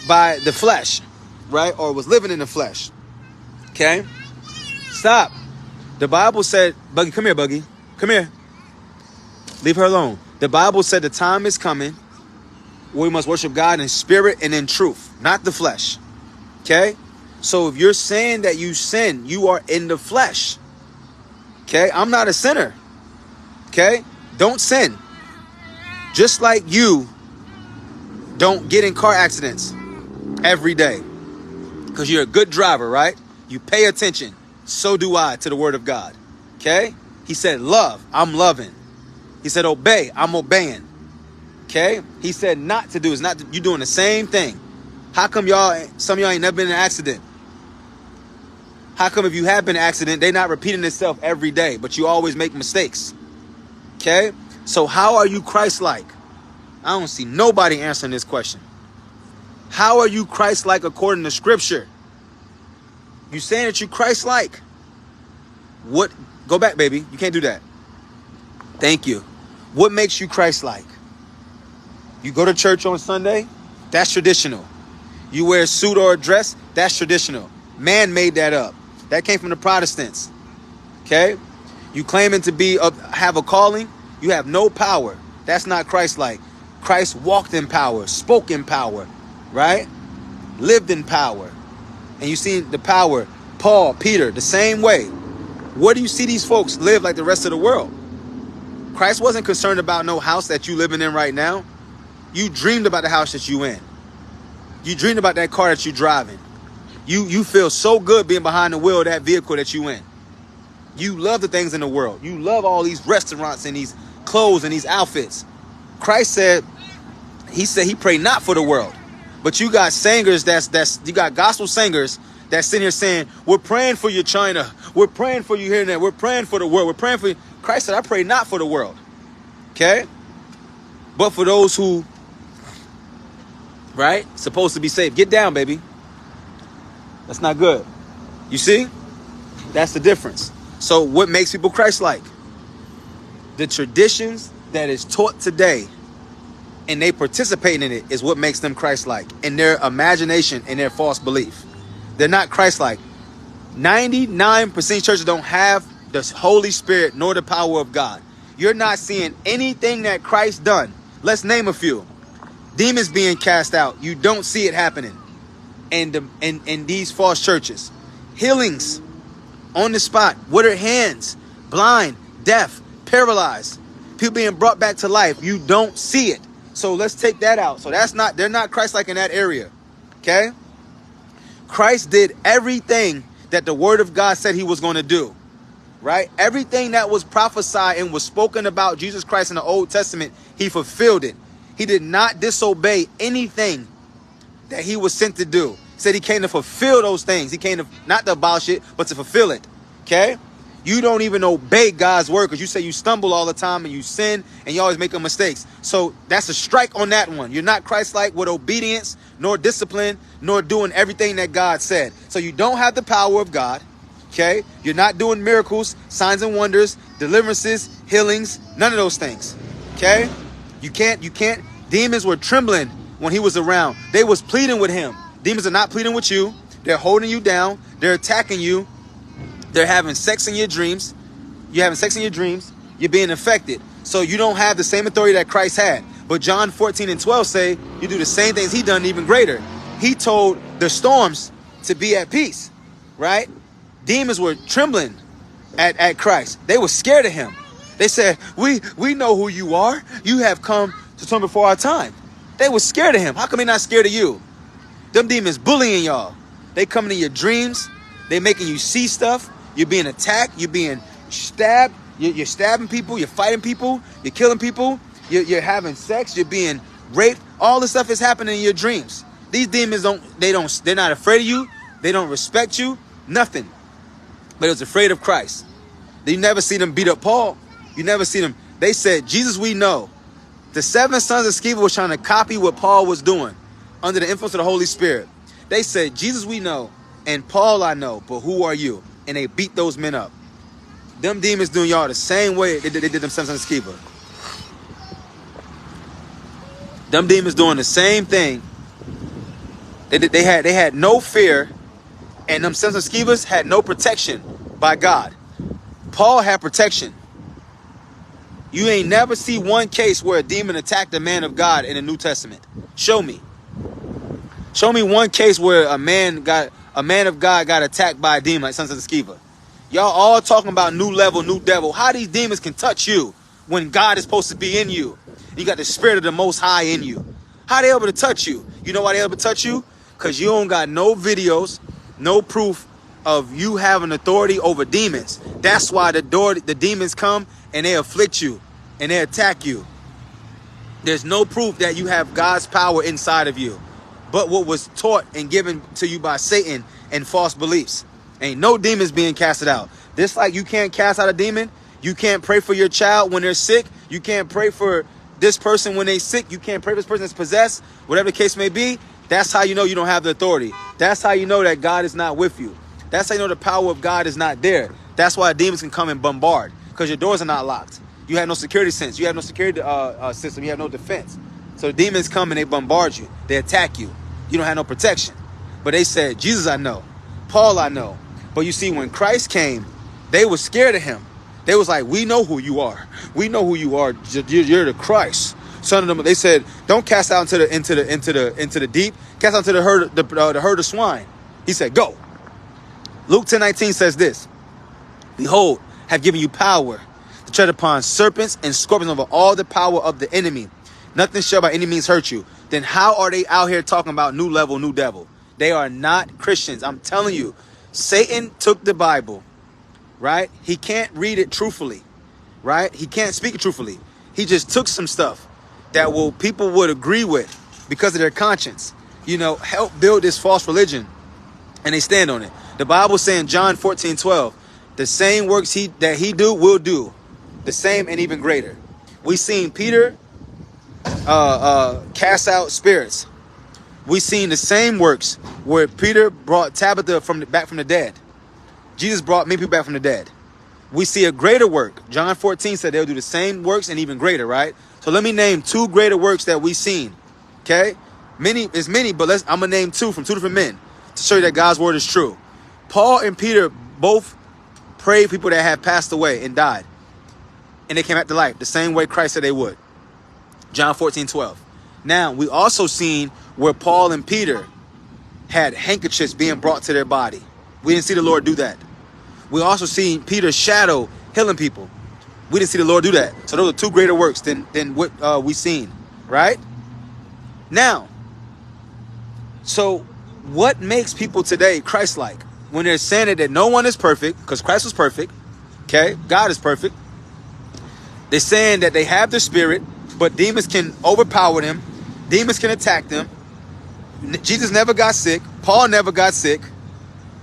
by the flesh, right? Or was living in the flesh. Okay? Stop. The Bible said, Buggy, come here, Buggy. Come here. Leave her alone. The Bible said the time is coming where we must worship God in spirit and in truth, not the flesh. Okay? So if you're saying that you sin, you are in the flesh. Okay? I'm not a sinner. Okay? Don't sin. Just like you don't get in car accidents every day because you're a good driver, right? You pay attention. So do I to the word of God. Okay? He said love. I'm loving. He said obey. I'm obeying. Okay? He said not to do is not to, you doing the same thing. How come some of y'all ain't never been in an accident? How come if you have been in an accident, they not repeating itself every day, but you always make mistakes? Okay? So how are you Christ-like? I don't see nobody answering this question. How are you Christ-like according to Scripture? You saying that you Christ-like. What? Go back, baby. You can't do that. Thank you. What makes you Christ-like? You go to church on Sunday? That's traditional. You wear a suit or a dress? That's traditional. Man made that up. That came from the Protestants. Okay? You claiming to have a calling? You have no power. That's not Christ-like. Christ walked in power, spoke in power, right? Lived in power. And you see the power, Paul, Peter, the same way. Where do you see these folks live like the rest of the world? Christ wasn't concerned about no house that you living in right now. You dreamed about the house that you in. You dreamed about that car that you driving. You feel so good being behind the wheel of that vehicle that you in. You love the things in the world. You love all these restaurants and these clothes and these outfits. Christ said, he prayed not for the world. But you got singers you got gospel singers that sit here saying, we're praying for you, China. We're praying for you here and there. We're praying for the world. We're praying for you. Christ said, I pray not for the world. Okay? But for those who, right, supposed to be saved. Get down, baby. That's not good. You see? That's the difference. So what makes people Christ-like? The traditions that is taught today and they participate in it is what makes them Christ-like. In their imagination and their false belief. They're not Christ-like. 99% of churches don't have the Holy Spirit nor the power of God. You're not seeing anything that Christ done. Let's name a few. Demons being cast out. You don't see it happening in these false churches. Healings on the spot. Withered hands. Blind. Deaf. Paralyzed. People being brought back to life. You don't see it. So let's take that out. So they're not Christ-like in that area. Okay? Christ did everything that the word of God said he was going to do. Right? Everything that was prophesied and was spoken about Jesus Christ in the Old Testament, he fulfilled it. He did not disobey anything that he was sent to do. He said he came to fulfill those things. He came to not to abolish it, but to fulfill it. Okay? You don't even obey God's word because you say you stumble all the time and you sin and you always make mistakes. So that's a strike on that one. You're not Christ-like with obedience, nor discipline, nor doing everything that God said. So you don't have the power of God. Okay? You're not doing miracles, signs and wonders, deliverances, healings, none of those things. Okay? You can't. Demons were trembling when he was around. They was pleading with him. Demons are not pleading with you. They're holding you down. They're attacking you. They're having sex in your dreams. You're having sex in your dreams. You're being affected. So you don't have the same authority that Christ had. But John 14:12 say you do the same things he done, even greater. He told the storms to be at peace. Right? Demons were trembling at Christ. They were scared of him. They said, we know who you are. You have come to turn before our time. They were scared of him. How come they not scared of you? Them demons bullying y'all. They coming in your dreams. They making you see stuff. You're being attacked. You're being stabbed. You're stabbing people. You're fighting people. You're killing people. You're having sex. You're being raped. All this stuff is happening in your dreams. These demons they're not afraid of you. They don't respect you. Nothing. But it was afraid of Christ. You never see them beat up Paul. You never see them. They said, Jesus, we know. The 7 sons of Sceva was trying to copy what Paul was doing under the influence of the Holy Spirit. They said, Jesus, we know. And Paul, I know. But who are you? And they beat those men up. Them demons doing y'all the same way they did them 7 sons of Sceva. Them demons doing the same thing. They had no fear. And them sons of Scevas had no protection by God. Paul had protection. You ain't never see one case where a demon attacked a man of God in the New Testament. Show me. Show me one case where a man of God got attacked by a demon like sons of Sceva. Y'all all talking about new level, new devil. How these demons can touch you when God is supposed to be in you? You got the spirit of the Most High in you. How they able to touch you? You know why they able to touch you? Because you don't got no videos, no proof of you having authority over demons. That's why the demons come and they afflict you and they attack you. There's no proof that you have God's power inside of you, but what was taught and given to you by Satan and false beliefs. Ain't no demons being casted out. Just like you can't cast out a demon, you can't pray for your child when they're sick. You can't pray for this person when they're sick. You can't pray for this person that's possessed. Whatever the case may be, that's how you know you don't have the authority. That's how you know that God is not with you. That's how you know the power of God is not there. That's why demons can come and bombard, because your doors are not locked. You have no security sense. You have no security system. You have no defense. So the demons come and they bombard you. They attack you. You don't have no protection. But they said, Jesus, I know. Paul, I know. But you see, when Christ came, they were scared of him. They was like, we know who you are. We know who you are. You're the Christ. Son of them. They said, don't cast out into the deep. Cast out into the herd of swine. He said, go. Luke 10:19 says this. Behold, have given you power to tread upon serpents and scorpions over all the power of the enemy. Nothing shall by any means hurt you. Then how are they out here talking about new level, new devil? They are not Christians. I'm telling you, Satan took the Bible, right? He can't read it truthfully, right? He can't speak it truthfully. He just took some stuff that people would agree with because of their conscience, help build this false religion, and they stand on it. The Bible saying John 14:12, the same works that he do will do, the same and even greater. We seen Peter cast out spirits. We seen the same works where Peter brought Tabitha back from the dead. Jesus brought many people back from the dead. We see a greater work. John 14 said they'll do the same works and even greater, right? So let me name 2 greater works that we seen. Okay? Many, but I'm going to name 2 from 2 different men to show you that God's word is true. Paul and Peter both prayed people that had passed away and died. And they came back to life the same way Christ said they would. John 14:12. Now, we also seen where Paul and Peter had handkerchiefs being brought to their body. We didn't see the Lord do that. We also seen Peter's shadow healing people. We didn't see the Lord do that. So those are 2 greater works than what we seen. right? Now, so what makes people today Christ-like? When they're saying that no one is perfect, because Christ was perfect, okay? God is perfect. They're saying that they have the Spirit, but demons can overpower them. Demons can attack them. Jesus never got sick. Paul never got sick,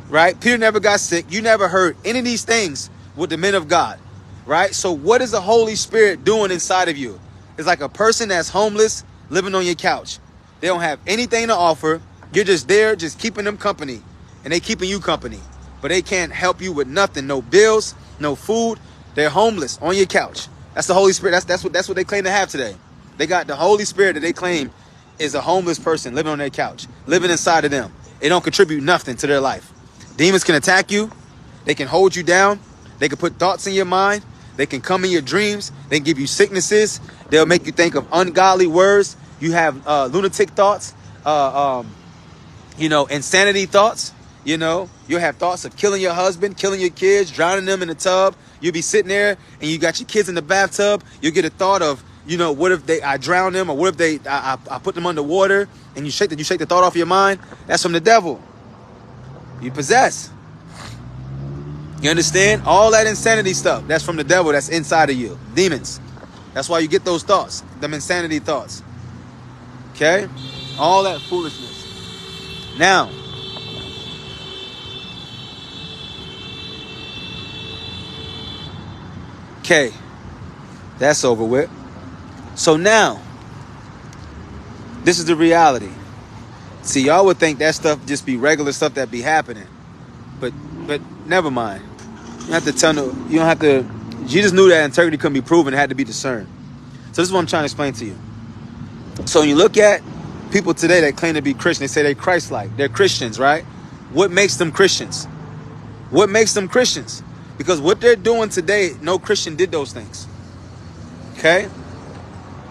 right? Peter never got sick. You never heard any of these things with the men of God, right? So what is the Holy Spirit doing inside of you? It's like a person that's homeless living on your couch. They don't have anything to offer. You're just there, just keeping them company, and they keeping you company, but they can't help you with nothing. No bills, no food. They're homeless on your couch. That's the Holy Spirit. That's what they claim to have today. They got the Holy Spirit that they claim is a homeless person living on their couch, living inside of them. It don't contribute nothing to their life. Demons can attack you. They can hold you down. They can put thoughts in your mind. They can come in your dreams. They can give you sicknesses. They'll make you think of ungodly words. You have lunatic thoughts, insanity thoughts. You'll have thoughts of killing your husband, killing your kids, drowning them in the tub. You'll be sitting there and you got your kids in the bathtub. You'll get a thought of, what if I drown them, or what if I put them underwater, and you shake the thought off your mind. That's from the devil. You possess. You understand? All that insanity stuff, that's from the devil. That's inside of you. Demons. That's why you get those thoughts, them insanity thoughts. Okay? All that foolishness. Now, okay, that's over with. So now, this is the reality. See, y'all would think that stuff just be regular stuff that be happening, but never mind. You have to tell no. You don't have to. Jesus knew that integrity couldn't be proven; it had to be discerned. So this is what I'm trying to explain to you. So when you look at people today that claim to be Christian, they say they're Christ-like. They're Christians, right? What makes them Christians? What makes them Christians? Because what they're doing today, no Christian did those things. Okay?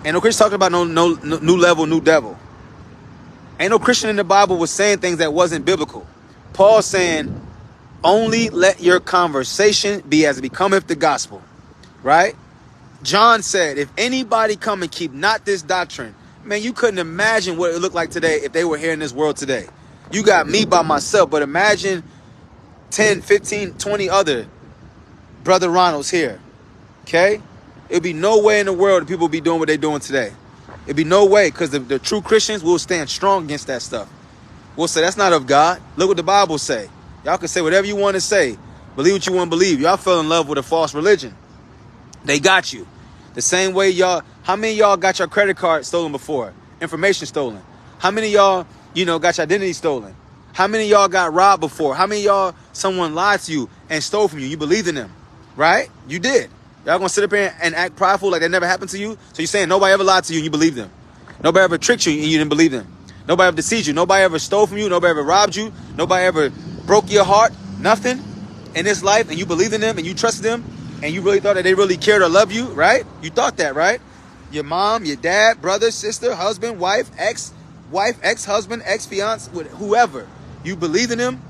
Ain't no Christian talking about no new level, new devil. Ain't no Christian in the Bible was saying things that wasn't biblical. Paul's saying, only let your conversation be as it becometh the gospel. Right? John said, if anybody come and keep not this doctrine, man, you couldn't imagine what it looked like today if they were here in this world today. You got me by myself, but imagine 10, 15, 20 other Brother Ronalds here. Okay? It'd be no way in the world that people would be doing what they're doing today. It'd be no way, because the true Christians will stand strong against that stuff. We'll say, that's not of God. Look what the Bible say. Y'all can say whatever you want to say. Believe what you want to believe. Y'all fell in love with a false religion. They got you. The same way y'all, how many of y'all got your credit card stolen before? Information stolen. How many of y'all, got your identity stolen? How many of y'all got robbed before? How many of y'all, someone lied to you and stole from you? You believed in them, right? You did. Y'all gonna sit up here and act prideful like that never happened to you? So you're saying nobody ever lied to you and you believe them. Nobody ever tricked you and you didn't believe them. Nobody ever deceived you. Nobody ever stole from you. Nobody ever robbed you. Nobody ever broke your heart. Nothing in this life, and you believed in them and you trusted them and you really thought that they really cared or loved you, right? You thought that, right? Your mom, your dad, brother, sister, husband, wife, ex-husband, ex-fiance, whoever. You believed in them,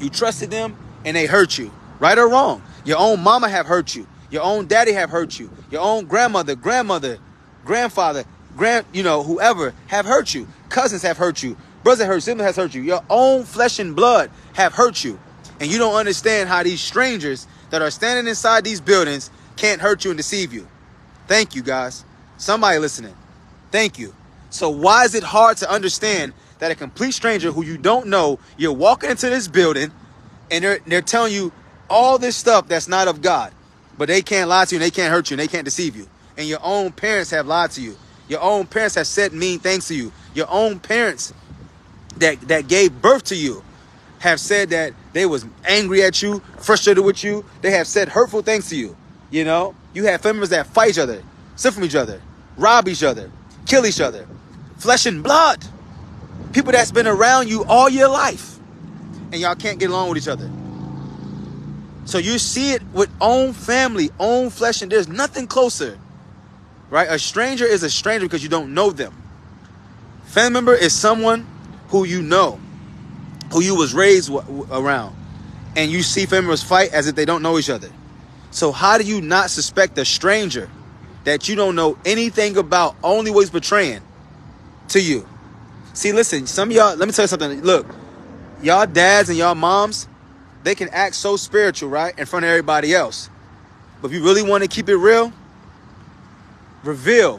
you trusted them, and they hurt you. Right or wrong? Your own mama have hurt you. Your own daddy have hurt you. Your own grandmother, grandfather, whoever have hurt you. Cousins have hurt you. Brother hurt, sibling has hurt you. Your own flesh and blood have hurt you. And you don't understand how these strangers that are standing inside these buildings can't hurt you and deceive you. Thank you, guys. Somebody listening. Thank you. So why is it hard to understand that a complete stranger who you don't know, you're walking into this building and they're telling you all this stuff that's not of God, but they can't lie to you and they can't hurt you and they can't deceive you. And your own parents have lied to you. Your own parents have said mean things to you. Your own parents that gave birth to you have said that they was angry at you, frustrated with you. They have said hurtful things to you. You have family members that fight each other, steal from each other, rob each other, kill each other. Flesh and blood. People that's been around you all your life. And y'all can't get along with each other. So you see it with own family, own flesh, and there's nothing closer. Right? A stranger is a stranger because you don't know them. Family member is someone who you know, who you was raised around. And you see family members fight as if they don't know each other. So how do you not suspect a stranger that you don't know anything about, only what he's portraying to you. See, listen, some of y'all, let me tell you something. Look, y'all dads and y'all moms, they can act so spiritual, right, in front of everybody else. But if you really want to keep it real, reveal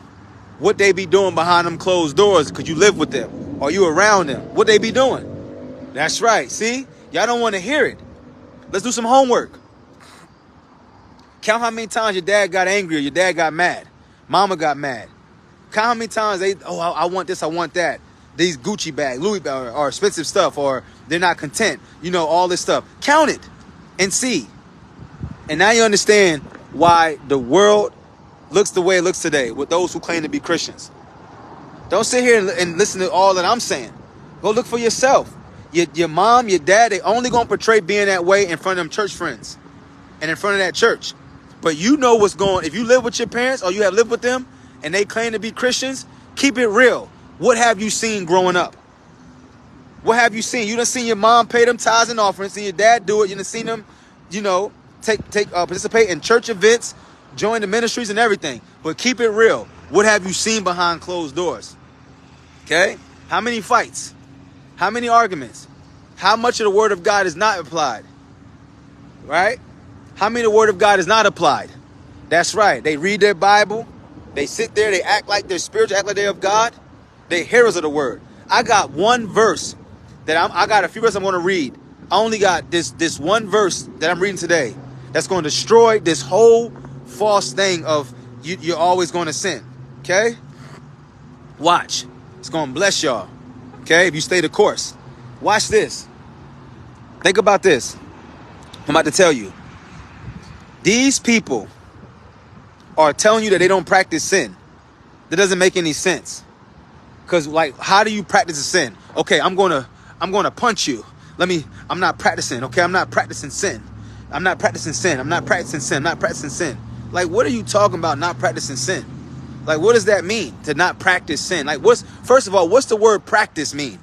what they be doing behind them closed doors, because you live with them or you around them. What they be doing. That's right. See, y'all don't want to hear it. Let's do some homework. Count how many times your dad got angry or your dad got mad. Mama got mad. Count how many times I want this, I want that. These Gucci bags, Louis bags, or expensive stuff, or they're not content. You know, all this stuff. Count it and see. And now you understand why the world looks the way it looks today with those who claim to be Christians. Don't sit here and listen to all that I'm saying. Go look for yourself. Your mom, your dad, they only going to portray being that way in front of them church friends and in front of that church. But you know what's going on. If you live with your parents or you have lived with them and they claim to be Christians, keep it real. What have you seen growing up? What have you seen? You done seen your mom pay them tithes and offerings, seen your dad do it. You done seen them, you know, participate in church events, join the ministries and everything. But keep it real. What have you seen behind closed doors? Okay? How many fights? How many arguments? How much of the word of God is not applied? Right? How many of the word of God is not applied? That's right. They read their Bible. They sit there. They act like they're spiritual, act like they're of God. They're hearers of the word. I got one verse that I got a few verses I'm going to read. I only got this one verse that I'm reading today that's going to destroy this whole false thing of you're always going to sin. Okay? Watch. It's going to bless y'all. Okay? If you stay the course. Watch this. Think about this. I'm about to tell you. These people are telling you that they don't practice sin. That doesn't make any sense. Because, like, how do you practice a sin? Okay, I'm gonna punch you. I'm not practicing, okay? I'm not practicing sin. I'm not practicing sin. I'm not practicing sin. I'm not practicing sin. Like, what are you talking about not practicing sin? Like, what does that mean, to not practice sin? Like, first of all, what's the word practice mean?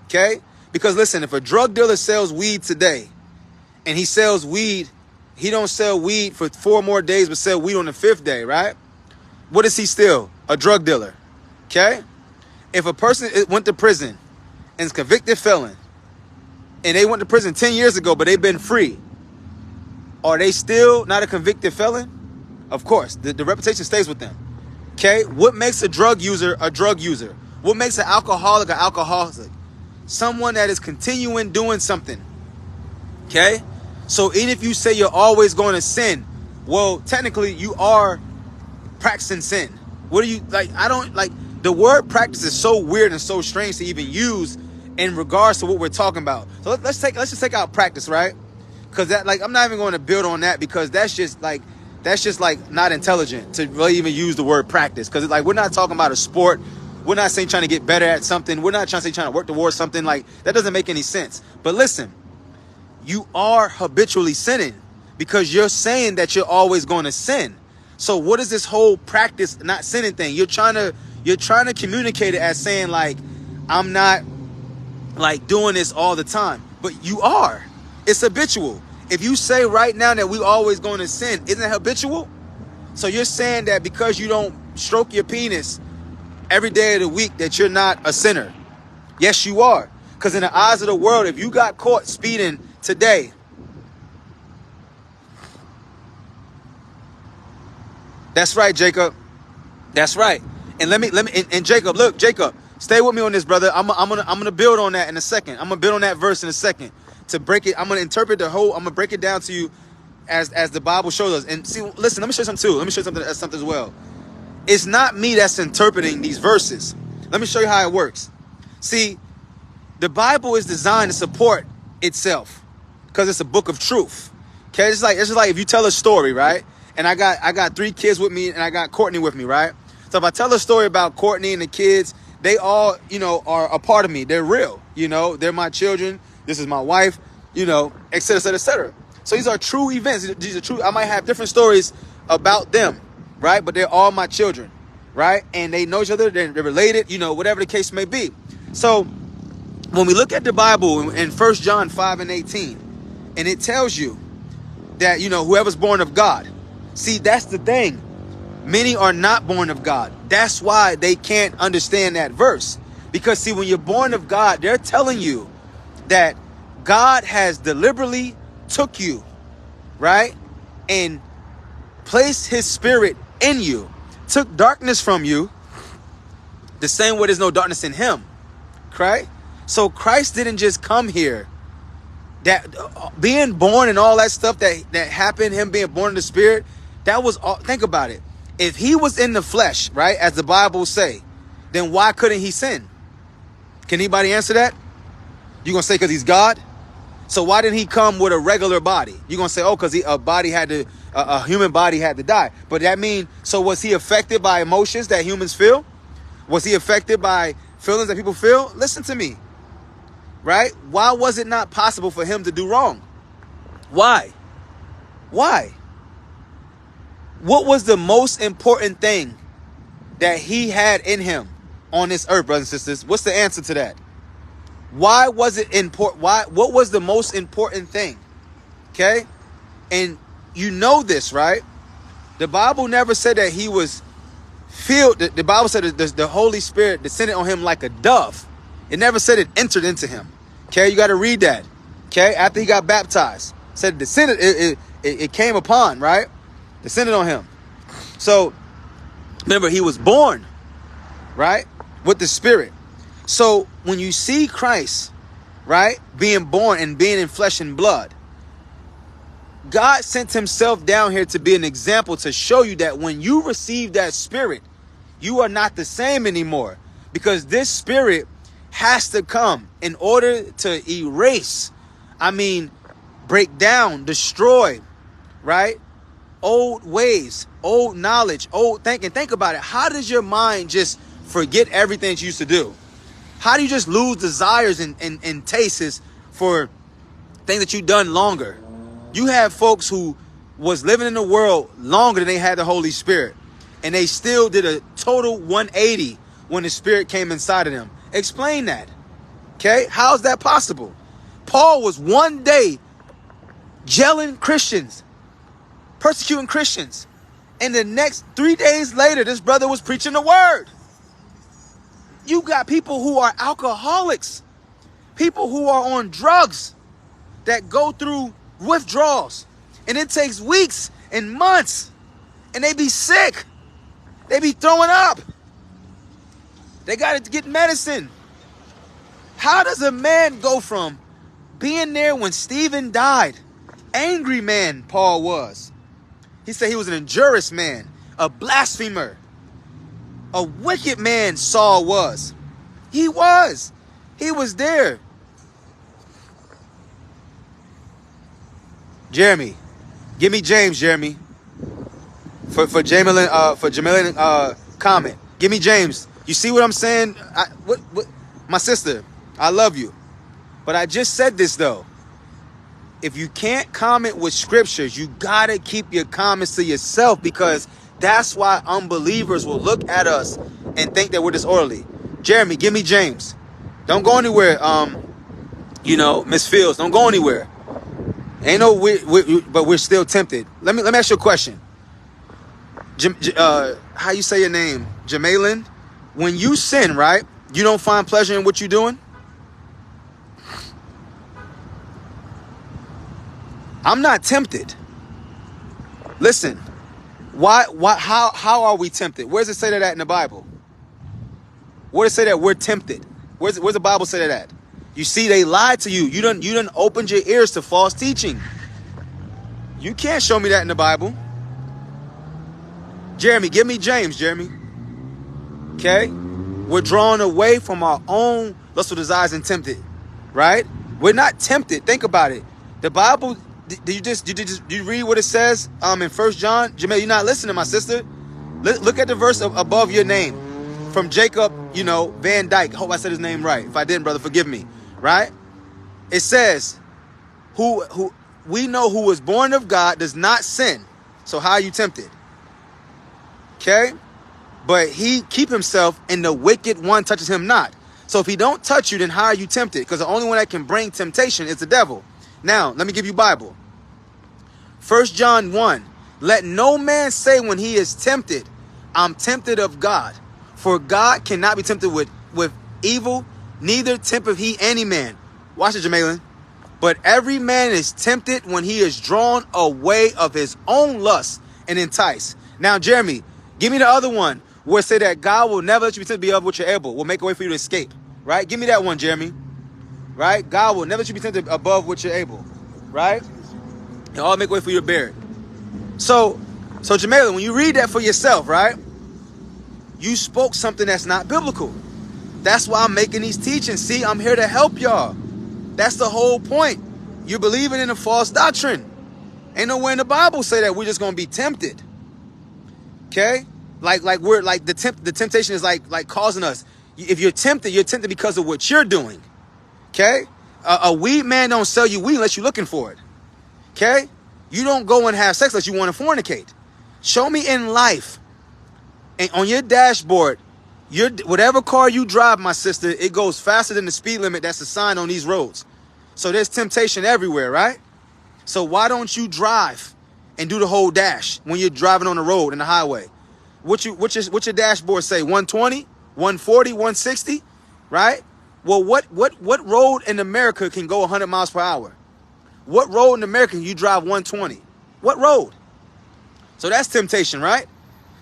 Okay? Because, listen, if a drug dealer sells weed today, and he sells weed, he don't sell weed for 4 more days, but sell weed on the 5th day, right? What is he still? A drug dealer. Okay? If a person went to prison and is convicted felon, and they went to prison 10 years ago, but they've been free, are they still not a convicted felon? Of course, the reputation stays with them. Okay? What makes a drug user a drug user? What makes an alcoholic an alcoholic? Someone that is continuing doing something. Okay? So even if you say you're always going to sin, well, technically you are practicing sin. What do you, like, I don't, like, the word practice is so weird and so strange to even use in regards to what we're talking about. So let's just take out practice, right? Because that, like, I'm not even going to build on that, because that's just like not intelligent to really even use the word practice. Because it's like, we're not talking about a sport. We're not saying trying to get better at something. We're not trying to work towards something. Like, that doesn't make any sense. But listen, you are habitually sinning because you're saying that you're always going to sin. So what is this whole practice not sinning thing? You're trying to communicate it as saying, like, I'm not, like, doing this all the time. But you are. It's habitual. If you say right now that we always going to sin, isn't it habitual? So you're saying that because you don't stroke your penis every day of the week that you're not a sinner. Yes, you are. Because in the eyes of the world, if you got caught speeding today, that's right, Jacob. That's right. And let me and Jacob, look, Jacob, stay with me on this, brother. I'm gonna build on that in a second. I'm gonna build on that verse in a second to break it. I'm gonna interpret the whole. I'm gonna break it down to you as the Bible shows us. And see, listen, let me show you something too. Let me show you something as well. It's not me that's interpreting these verses. Let me show you how it works. See, the Bible is designed to support itself because it's a book of truth. Okay, it's just like if you tell a story, right? And I got 3 kids with me, and I got Courtney with me, right? So if I tell a story about Courtney and the kids, they all, are a part of me. They're real, they're my children. This is my wife, et cetera, et cetera, et cetera. So these are true events. These are true. I might have different stories about them, right? But they're all my children, right? And they know each other. They're related, whatever the case may be. So when we look at the Bible in 1 John 5:18, and it tells you that, whoever's born of God. See, that's the thing. Many are not born of God. That's why they can't understand that verse. Because see, when you're born of God, they're telling you that God has deliberately took you, right? And placed his spirit in you, took darkness from you, the same way there's no darkness in him, right? So Christ didn't just come here. That being born and all that stuff that happened, him being born in the spirit, that was all. Think about it. If he was in the flesh, right, as the Bible say, then why couldn't he sin? Can anybody answer that? You gonna say because he's God? So why didn't he come with a regular body? You're gonna say, oh, because a human body had to die. But that means, so was he affected by emotions that humans feel? Was he affected by feelings that people feel? Listen to me, right? Why was it not possible for him to do wrong? Why? Why? What was the most important thing that he had in him on this earth, brothers and sisters? What's the answer to that? Why was it important? What was the most important thing? Okay? And you know this, right? The Bible never said that he was filled. The Bible said that the Holy Spirit descended on him like a dove. It never said it entered into him. Okay? You got to read that. Okay? After he got baptized. It said it descended, it came upon, right? Descended on him. So, remember, he was born, right? With the Spirit. So, when you see Christ, right, being born and being in flesh and blood, God sent himself down here to be an example to show you that when you receive that Spirit, you are not the same anymore. Because this Spirit has to come in order to erase, break down, destroy, right? Old ways, old knowledge, old thinking. Think about it. How does your mind just forget everything you used to do? How do you just lose desires and tastes for things that you've done longer? You have folks who was living in the world longer than they had the Holy Spirit, and they still did a total 180 when the Spirit came inside of them. Explain that. Okay? How is that possible? Paul was one day jailing Christians, persecuting Christians, and the next 3 days later, this brother was preaching the word. You got people who are alcoholics, people who are on drugs that go through withdrawals, and it takes weeks and months, and they be sick, they be throwing up, they got to get medicine. How does a man go from being there when Stephen died, angry man Paul was, he said he was an injurious man, a blasphemer, a wicked man Saul was. He was there. Jeremy, give me James, Jeremy. For Jamelin comment. Give me James. You see what I'm saying? My sister, I love you. But I just said this though. If you can't comment with scriptures, you gotta keep your comments to yourself, because that's why unbelievers will look at us and think that we're disorderly. Jeremy, give me James. Don't go anywhere. Miss Fields, don't go anywhere. Ain't no but we're still tempted. Let me ask you a question. How you say your name? Jamalin? When you sin, right? You don't find pleasure in what you're doing? I'm not tempted. Listen. How are we tempted? Where does it say that in the Bible? Where does it say that we're tempted? Where's the Bible say that at? You see, they lied to you. You done opened your ears to false teaching. You can't show me that in the Bible. Jeremy, give me James, Jeremy. Okay? We're drawn away from our own lustful desires and tempted. Right? We're not tempted. Think about it. The Bible, did you read what it says in 1 John? Jamel, you're not listening, my sister. Look at the verse above your name. From Jacob, Van Dyke. Hope I said his name right. If I didn't, brother, forgive me. Right? It says, who we know who was born of God does not sin. So how are you tempted? Okay? But he keep himself, and the wicked one touches him not. So if he don't touch you, then how are you tempted? Because the only one that can bring temptation is the devil. Now, let me give you Bible. 1 John 1. Let no man say when he is tempted I'm tempted of God. For God cannot be tempted with evil, neither tempteth he any man. Watch it, Jamalin. But every man is tempted when he is drawn away of his own lust and enticed. Now, Jeremy, give me the other one where it say that God will never let you be tempted above what you're able. Will make a way for you to escape. Right? Give me that one, Jeremy. Right? God will never let you be tempted above what you're able. Right? He'll all make a way for you to bear it. So Jamalin, when you read that for yourself, right? You spoke something that's not biblical. That's why I'm making these teachings. See, I'm here to help y'all. That's the whole point. You're believing in a false doctrine. Ain't nowhere in the Bible say that we're just gonna be tempted. Okay? Like we're like the temptation is like causing us. If you're tempted because of what you're doing. Okay? A weed man don't sell you weed unless you're looking for it. Okay? You don't go and have sex unless you want to fornicate. Show me in life and on your dashboard, whatever car you drive, my sister, it goes faster than the speed limit that's assigned on these roads. So there's temptation everywhere, right? So why don't you drive and do the whole dash when you're driving on the road and the highway? What's your dashboard say? 120, 140, 160, right? Well, what road in America can go 100 miles per hour? What road in America can you drive 120? What road? So that's temptation, right?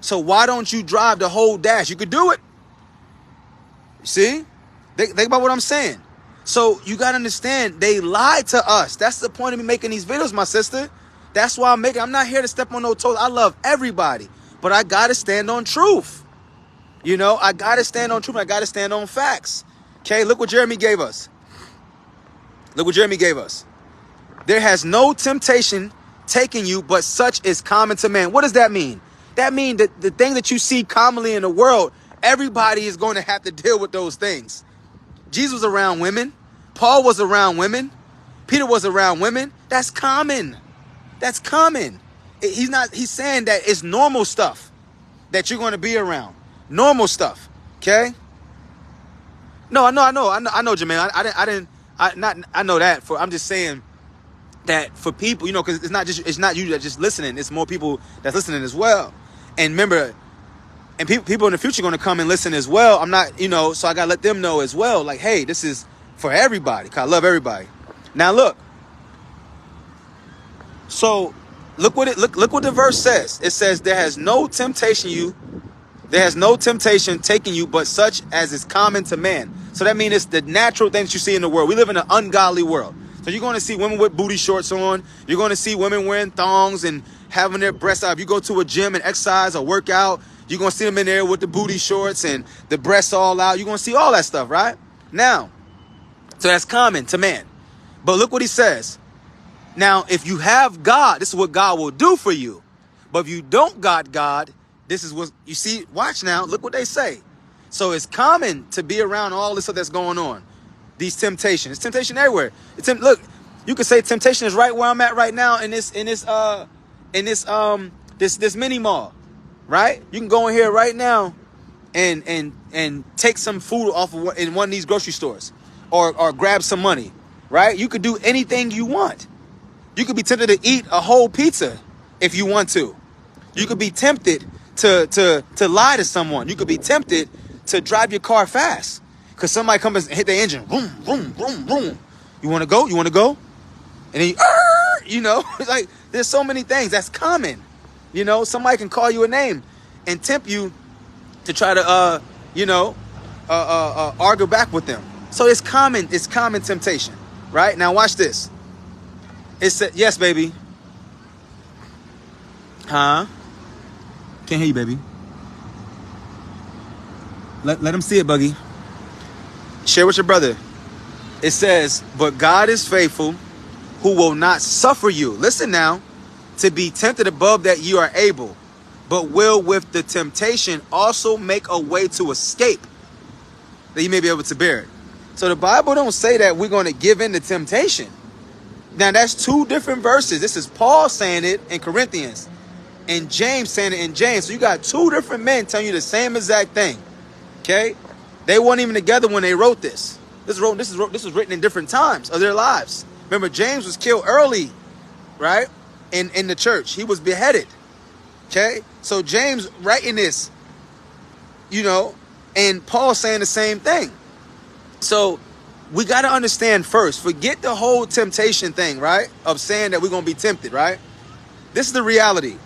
So why don't you drive the whole dash? You could do it. See? Think about what I'm saying. So you got to understand, they lied to us. That's the point of me making these videos, my sister. That's why I'm not here to step on no toes. I love everybody, but I got to stand on truth. You know, I got to stand on truth. I got to stand on facts. Okay, look what Jeremy gave us. Look what Jeremy gave us. There has no temptation taken you, but such is common to man. What does that mean? That means that the thing that you see commonly in the world, everybody is going to have to deal with those things. Jesus was around women. Paul was around women. Peter was around women. That's common. That's common. He's saying that it's normal stuff that you're going to be around. Normal stuff. Okay? No, I know, Jermaine. I know that. I'm just saying that for people, you know, because it's not you that just listening. It's more people that's listening as well. And remember, and people in the future are going to come and listen as well. I'm not, you know, so I got to let them know as well. Like, hey, this is for everybody. 'Cause I love everybody. Now look. So look what the verse says. It says there has no temptation taking you, but such as is common to man. So that means it's the natural things you see in the world. We live in an ungodly world. So you're going to see women with booty shorts on. You're going to see women wearing thongs and having their breasts out. If you go to a gym and exercise or work out, you're going to see them in there with the booty shorts and the breasts all out. You're going to see all that stuff, right? Now, so that's common to man. But look what he says. Now, if you have God, this is what God will do for you. But if you don't got God, this is what you see. Watch now. Look what they say. So it's common to be around all this stuff that's going on. These temptations. It's temptation everywhere. Look, you could say temptation is right where I'm at right now in this mini mall, right? You can go in here right now and take some food off of in one of these grocery stores, or grab some money, right? You could do anything you want. You could be tempted to eat a whole pizza if you want to. You could be tempted to lie to someone. You could be tempted to drive your car fast because somebody comes and hit the engine. Vroom, vroom, vroom, vroom. You want to go? You want to go? And then you know, it's like there's so many things that's common. You know, somebody can call you a name and tempt you to try to, argue back with them. So it's common. It's common temptation, right? Now watch this. It said, yes, baby. Huh? Can't hear you, baby. Let him see it, Buggy. Share with your brother. It says, but God is faithful, who will not suffer you. Listen now. To be tempted above that you are able, but will with the temptation also make a way to escape, that you may be able to bear it. So the Bible don't say that we're going to give in to temptation. Now that's two different verses. This is Paul saying it in Corinthians, and James saying it in James. So you got two different men telling you the same exact thing. Okay, they weren't even together when they wrote this. This was written in different times of their lives. Remember, James was killed early, right? In the church, he was beheaded. Okay, so James writing this you know, and Paul's saying the same thing. So we got to understand first, forget the whole temptation thing, right? Of saying that we're going to be tempted, right? This is the reality.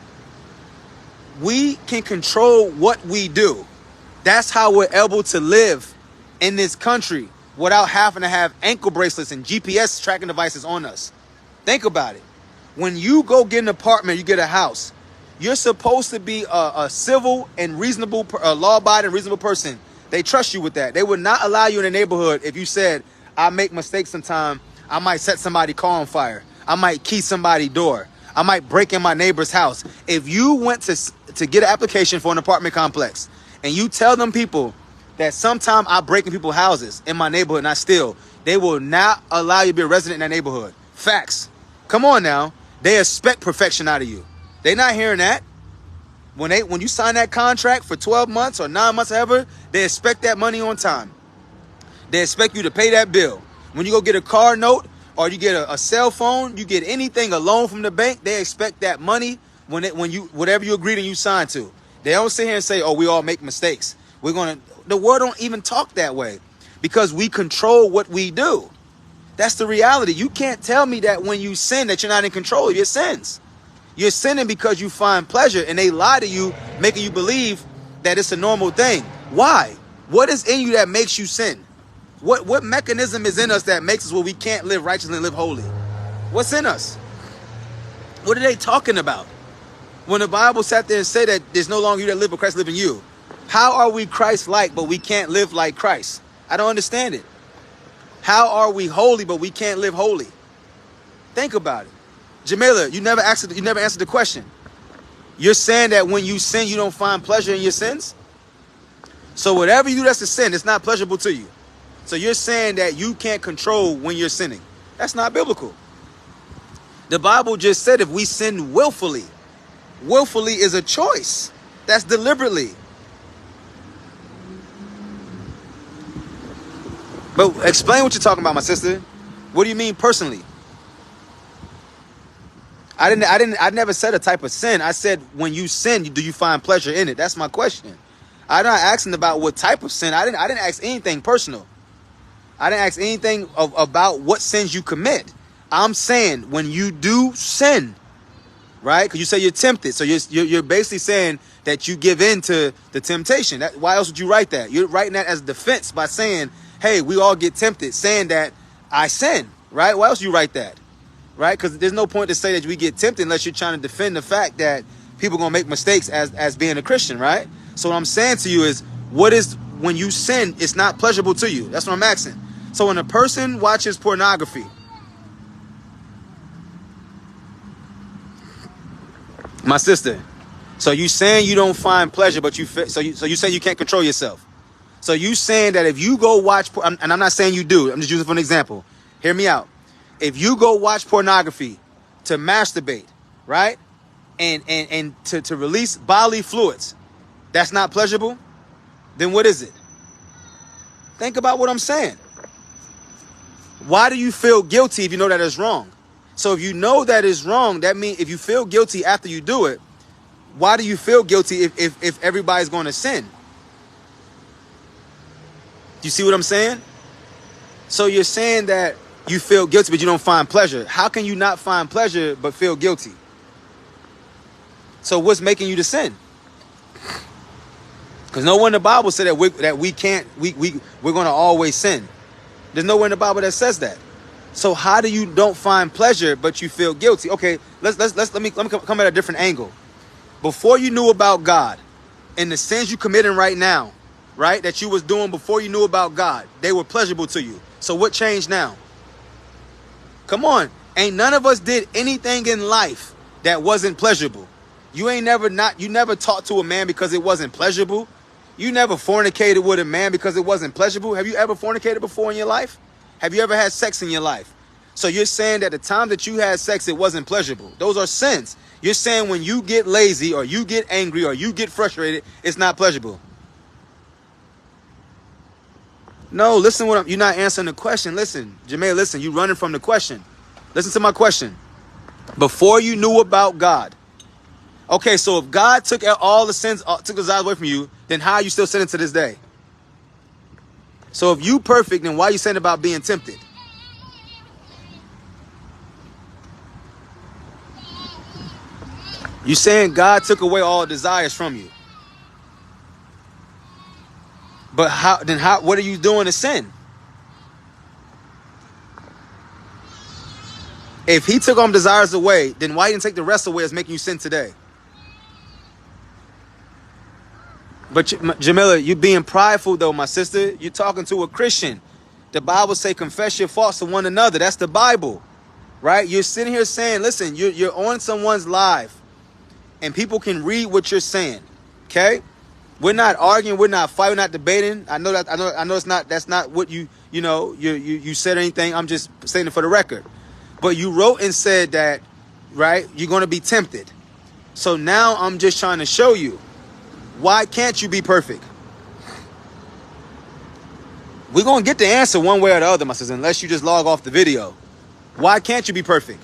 We can control what we do. That's how we're able to live in this country without having to have ankle bracelets and GPS tracking devices on us. Think about it. When you go get an apartment, you get a house, you're supposed to be a civil and reasonable, law-abiding, reasonable person. They trust you with that. They would not allow you in the neighborhood if you said, I make mistakes sometime. I might set somebody's car on fire. I might key somebody's door. I might break in my neighbor's house. If you went to get an application for an apartment complex and you tell them people that sometime I break in people's houses in my neighborhood and I steal, they will not allow you to be a resident in that neighborhood. Facts. Come on now. They expect perfection out of you. They're not hearing that. When you sign that contract for 12 months or 9 months, however, they expect that money on time. They expect you to pay that bill. When you go get a car note or you get a cell phone, you get anything, a loan from the bank, they expect that money whatever you agreed and you signed to. They don't sit here and say, oh, we all make mistakes. The world don't even talk that way because we control what we do. That's the reality. You can't tell me that when you sin that you're not in control of your sins. You're sinning because you find pleasure and they lie to you, making you believe that it's a normal thing. Why? What is in you that makes you sin? What mechanism is in us that makes us where we can't live righteously and live holy? What's in us? What are they talking about? When the Bible sat there and said that there's no longer you that live, but Christ live in you. How are we Christ-like, but we can't live like Christ? I don't understand it. How are we holy, but we can't live holy? Think about it. Jamila, you never answered the question. You're saying that when you sin, you don't find pleasure in your sins? So whatever you do that's a sin, it's not pleasurable to you. So you're saying that you can't control when you're sinning. That's not biblical. The Bible just said if we sin willfully. Willfully is a choice. That's deliberately. But explain what you're talking about, my sister. What do you mean personally? I never said a type of sin. I said when you sin, do you find pleasure in it? That's my question. I'm not asking about what type of sin. I didn't ask anything personal. I didn't ask anything about what sins you commit. I'm saying when you do sin, right? Because you say you're tempted. So you're basically saying that you give in to the temptation. Why else would you write that? You're writing that as defense by saying, hey, we all get tempted, saying that I sin, right? Why else would you write that? Right? Because there's no point to say that we get tempted unless you're trying to defend the fact that people are going to make mistakes as being a Christian, right? So what I'm saying to you is, when you sin, it's not pleasurable to you. That's what I'm asking. So when a person watches pornography, my sister, so you saying you don't find pleasure, but you say you can't control yourself. So you saying that if you go watch, and I'm not saying you do, I'm just using it for an example. Hear me out. If you go watch pornography to masturbate, right, and to release bodily fluids, that's not pleasurable, then what is it? Think about what I'm saying. Why do you feel guilty if you know that it's wrong? So if you know that it's wrong, that means if you feel guilty after you do it, why do you feel guilty if everybody's going to sin? Do you see what I'm saying? So you're saying that you feel guilty, but you don't find pleasure. How can you not find pleasure but feel guilty? So what's making you to sin? Because nowhere in the Bible said that we're going to always sin. There's nowhere in the Bible that says that. So how do you don't find pleasure but you feel guilty? Okay, let me come at a different angle. Before you knew about God and the sins you committing right now, right, that you was doing before you knew about God, they were pleasurable to you. So what changed now? Come on. Ain't none of us did anything in life that wasn't pleasurable. You never talked to a man because it wasn't pleasurable. You never fornicated with a man because it wasn't pleasurable. Have you ever fornicated before in your life? Have you ever had sex in your life? So you're saying that the time that you had sex, it wasn't pleasurable. Those are sins. You're saying when you get lazy or you get angry or you get frustrated, it's not pleasurable. No, listen, you're not answering the question. Listen, Jermaine, listen, you're running from the question. Listen to my question. Before you knew about God, Okay, so if God took all the sins, took the desires away from you, then how are you still sinning to this day? So if you perfect, then why are you saying about being tempted? You saying God took away all desires from you. But what are you doing to sin? If he took all desires away, then why didn't take the rest away as making you sin today? But Jamila, you being prideful though, my sister. You're talking to a Christian. The Bible say confess your faults to one another. That's the Bible, right? You're sitting here saying, listen, you're on someone's live, and people can read what you're saying. Okay, we're not arguing, we're not fighting, we're not debating. I know it's not. That's not what you said or anything. I'm just saying it for the record. But you wrote and said that, right? You're going to be tempted. So now I'm just trying to show you. Why can't you be perfect? We're going to get the answer one way or the other, my sister, unless you just log off the video. Why can't you be perfect?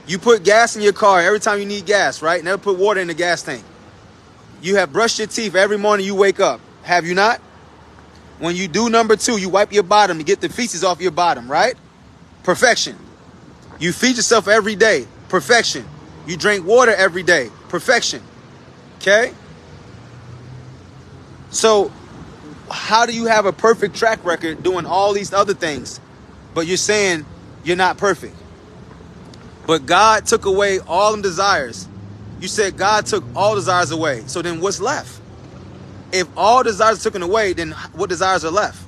You put gas in your car every time you need gas, right? Never put water in the gas tank. You have brushed your teeth every morning you wake up. Have you not? When you do number 2, you wipe your bottom to get the feces off your bottom, right? Perfection. You feed yourself every day. Perfection. You drink water every day. Perfection. Okay? So, how do you have a perfect track record doing all these other things, but you're saying you're not perfect? But God took away all them desires. You said God took all desires away. So then what's left? If all desires are taken away, then what desires are left?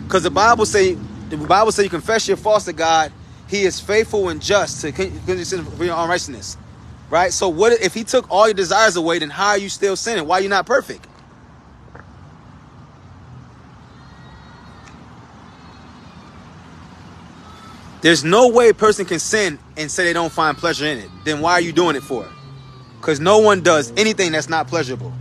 Because the Bible say you confess your faults to God, he is faithful and just to cleanse you sin for your unrighteousness. Right? So what if he took all your desires away, then how are you still sinning? Why are you not perfect? There's no way a person can sin and say they don't find pleasure in it. Then why are you doing it for? Because no one does anything that's not pleasurable.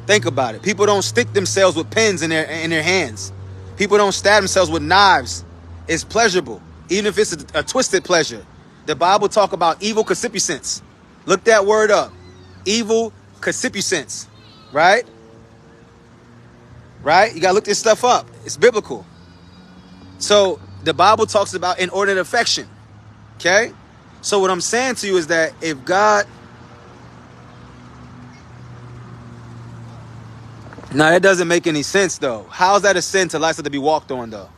Think about it. People don't stick themselves with pens in their hands. People don't stab themselves with knives. It's pleasurable, even if it's a twisted pleasure. The Bible talk about evil concupiscence. Look that word up. Evil concupiscence. Right? Right? You got to look this stuff up. It's biblical. So the Bible talks about inordinate affection. Okay? So what I'm saying to you is that if God... Now, that doesn't make any sense, though. How is that a sin to lifestyle to be walked on, though?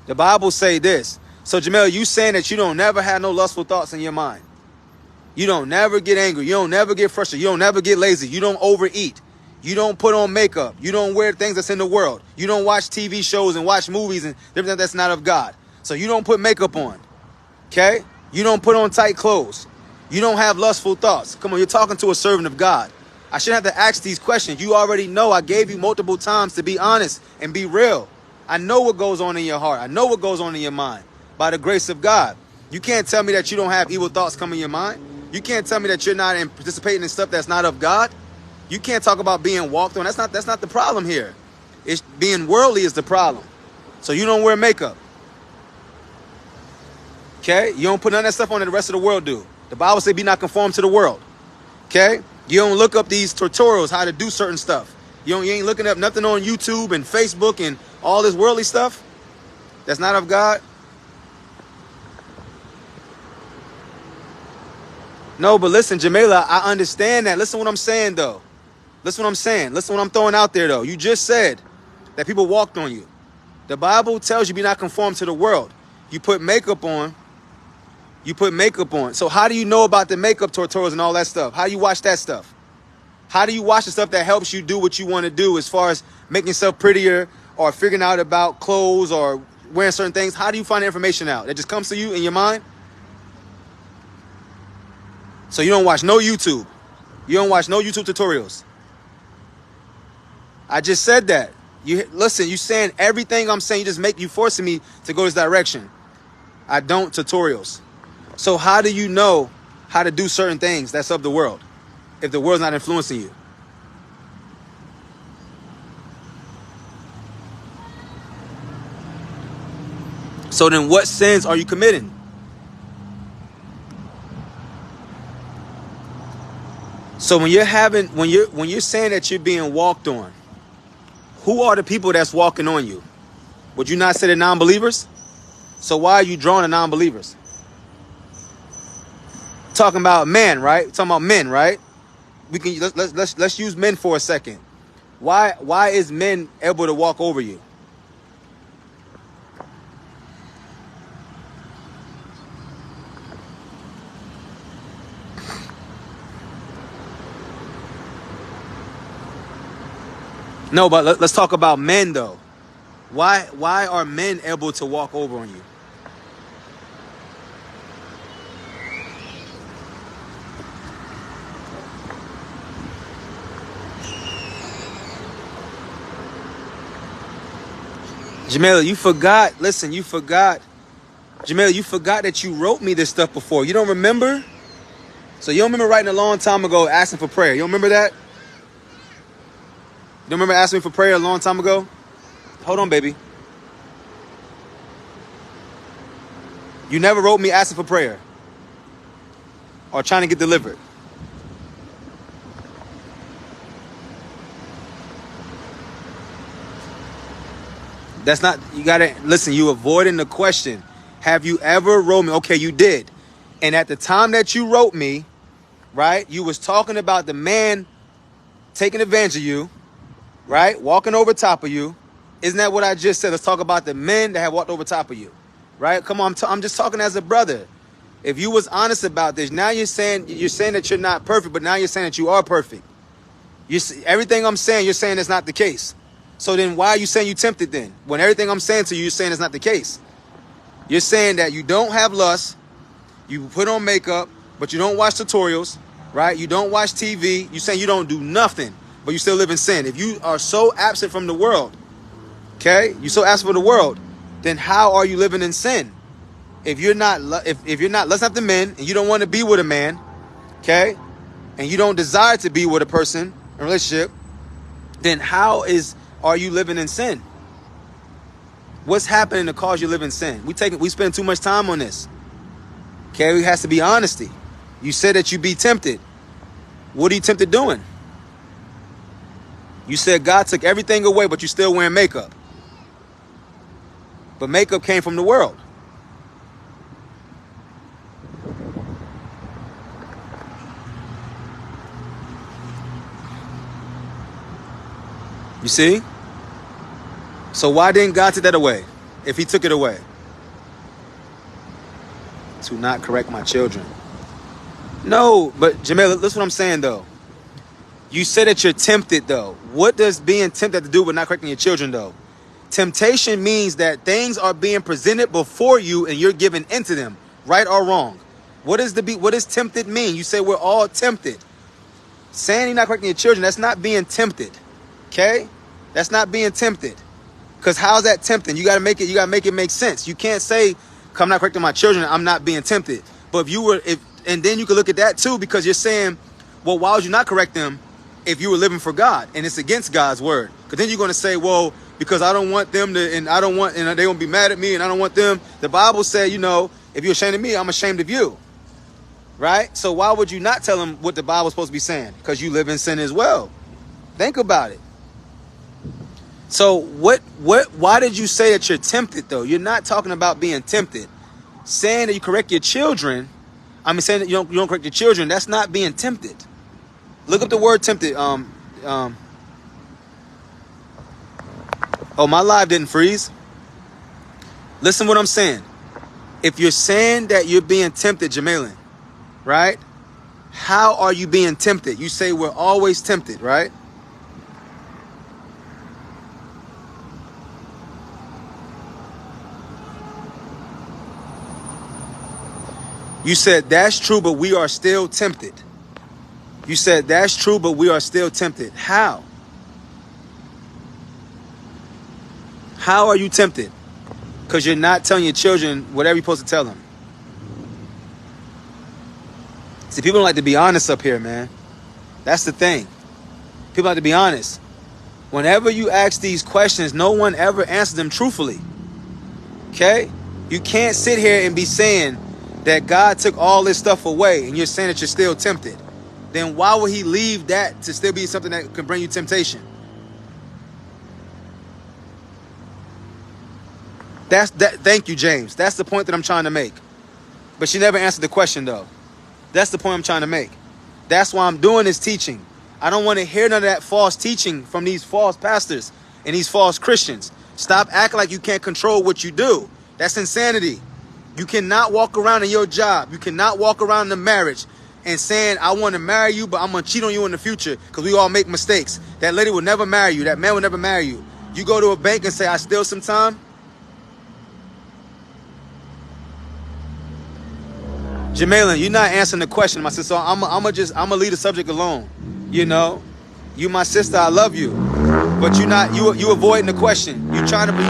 The Bible say this. So, Jamel, you saying that you don't never have no lustful thoughts in your mind. You don't never get angry. You don't never get frustrated. You don't never get lazy. You don't overeat. You don't put on makeup. You don't wear things that's in the world. You don't watch TV shows and watch movies and everything that's not of God. So you don't put makeup on. Okay? You don't put on tight clothes. You don't have lustful thoughts. Come on, you're talking to a servant of God. I shouldn't have to ask these questions. You already know. I gave you multiple times to be honest and be real. I know what goes on in your heart. I know what goes on in your mind by the grace of God. You can't tell me that you don't have evil thoughts come in your mind. You can't tell me that you're not participating in stuff that's not of God. You can't talk about being walked on. That's not the problem here. It's being worldly is the problem. So you don't wear makeup. Okay? You don't put none of that stuff on that the rest of the world do. The Bible says be not conformed to the world. Okay? You don't look up these tutorials, how to do certain stuff. You ain't looking up nothing on YouTube and Facebook and all this worldly stuff that's not of God. No, but listen, Jamila, I understand that. Listen what I'm saying, though. Listen what I'm saying. Listen what I'm throwing out there, though. You just said that people walked on you. The Bible tells you be not conformed to the world. You put makeup on. You put makeup on. So how do you know about the makeup tutorials and all that stuff? How do you watch that stuff? How do you watch the stuff that helps you do what you want to do as far as making yourself prettier or figuring out about clothes or wearing certain things? How do you find the information out? It just comes to you in your mind? So you don't watch no YouTube. You don't watch no YouTube tutorials. I just said that. Listen, you saying everything I'm saying, you forcing me to go this direction. I don't tutorials. So how do you know how to do certain things that's of the world if the world's not influencing you? So then what sins are you committing? So when you're saying that you're being walked on, who are the people that's walking on you? Would you not say the non-believers? So why are you drawing the non-believers? Talking about men, right? Talking about men, right? Let's use men for a second. Why is men able to walk over you? No, but let's talk about men though. Why are men able to walk over on you? Jamila, you forgot. Listen, you forgot. Jamila, you forgot that you wrote me this stuff before. You don't remember? So you don't remember writing a long time ago asking for prayer. You don't remember that? You don't remember asking me for prayer a long time ago? Hold on, baby. You never wrote me asking for prayer or trying to get delivered. That's not, you gotta, listen, you avoiding the question. Have you ever wrote me? Okay, you did. And at the time that you wrote me, right, you was talking about the man taking advantage of you, right, walking over top of you. Isn't that what I just said? Let's talk about the men that have walked over top of you, right? Come on, I'm just talking as a brother. If you was honest about this, now you're saying that you're not perfect, but now you're saying that you are perfect. Everything I'm saying, you're saying it's not the case. So then why are you saying you tempted then? When everything I'm saying to you, you're saying it's not the case. You're saying that you don't have lust, you put on makeup, but you don't watch tutorials, right? You don't watch TV. You're saying you don't do nothing, but you still live in sin. If you are so absent from the world, okay, you're so absent from the world, then how are you living in sin? If you're not lusting after men and you don't want to be with a man, okay, and you don't desire to be with a person in a relationship, then are you living in sin? What's happening to cause you live in sin? We spend too much time on this. Okay, it has to be honesty. You said that you be tempted. What are you tempted doing? You said God took everything away, but you're still wearing makeup. But makeup came from the world. You see? So why didn't God take that away if he took it away? To not correct my children. No, but Jamila, listen what I'm saying though. You said that you're tempted though. What does being tempted have to do with not correcting your children though? Temptation means that things are being presented before you and you're giving into them, right or wrong. What does tempted mean? You say we're all tempted. Saying you're not correcting your children, that's not being tempted. Okay? That's not being tempted. Because how's that tempting? You gotta make it make sense. You can't say, I'm not correcting my children, I'm not being tempted. But and then you can look at that too, because you're saying, well, why would you not correct them if you were living for God and it's against God's word? Because then you're gonna say, well, because I don't want them to, and they're gonna be mad at me and I don't want them. The Bible said, if you're ashamed of me, I'm ashamed of you. Right? So why would you not tell them what the Bible's supposed to be saying? Because you live in sin as well. Think about it. So why did you say that you're tempted though? You're not talking about being tempted. Saying that you correct your children, saying that you don't correct your children, that's not being tempted. Look up the word tempted. Oh, my live didn't freeze. Listen what I'm saying. If you're saying that you're being tempted, Jamalin, right? How are you being tempted? You say we're always tempted, right? You said that's true, but we are still tempted. You said that's true, but we are still tempted. How? How are you tempted? Because you're not telling your children whatever you're supposed to tell them. See, people don't like to be honest up here, man. That's the thing. People like to be honest. Whenever you ask these questions, no one ever answers them truthfully. Okay? You can't sit here and be saying that God took all this stuff away and you're saying that you're still tempted. then why would he leave that to still be something that can bring you temptation? Thank you, James. That's the point that I'm trying to make. But she never answered the question, though. That's the point I'm trying to make. That's why I'm doing this teaching. I don't want to hear none of that false teaching from these false pastors and these false Christians. Stop acting like you can't control what you do. That's insanity. You cannot walk around in your job. You cannot walk around in a marriage and saying, I want to marry you, but I'm going to cheat on you in the future because we all make mistakes. That lady will never marry you. That man will never marry you. You go to a bank and say, I steal some time. Jamalin, you're not answering the question, my sister. So I'm gonna leave the subject alone. You know, you my sister, I love you, but you avoiding the question. You trying to be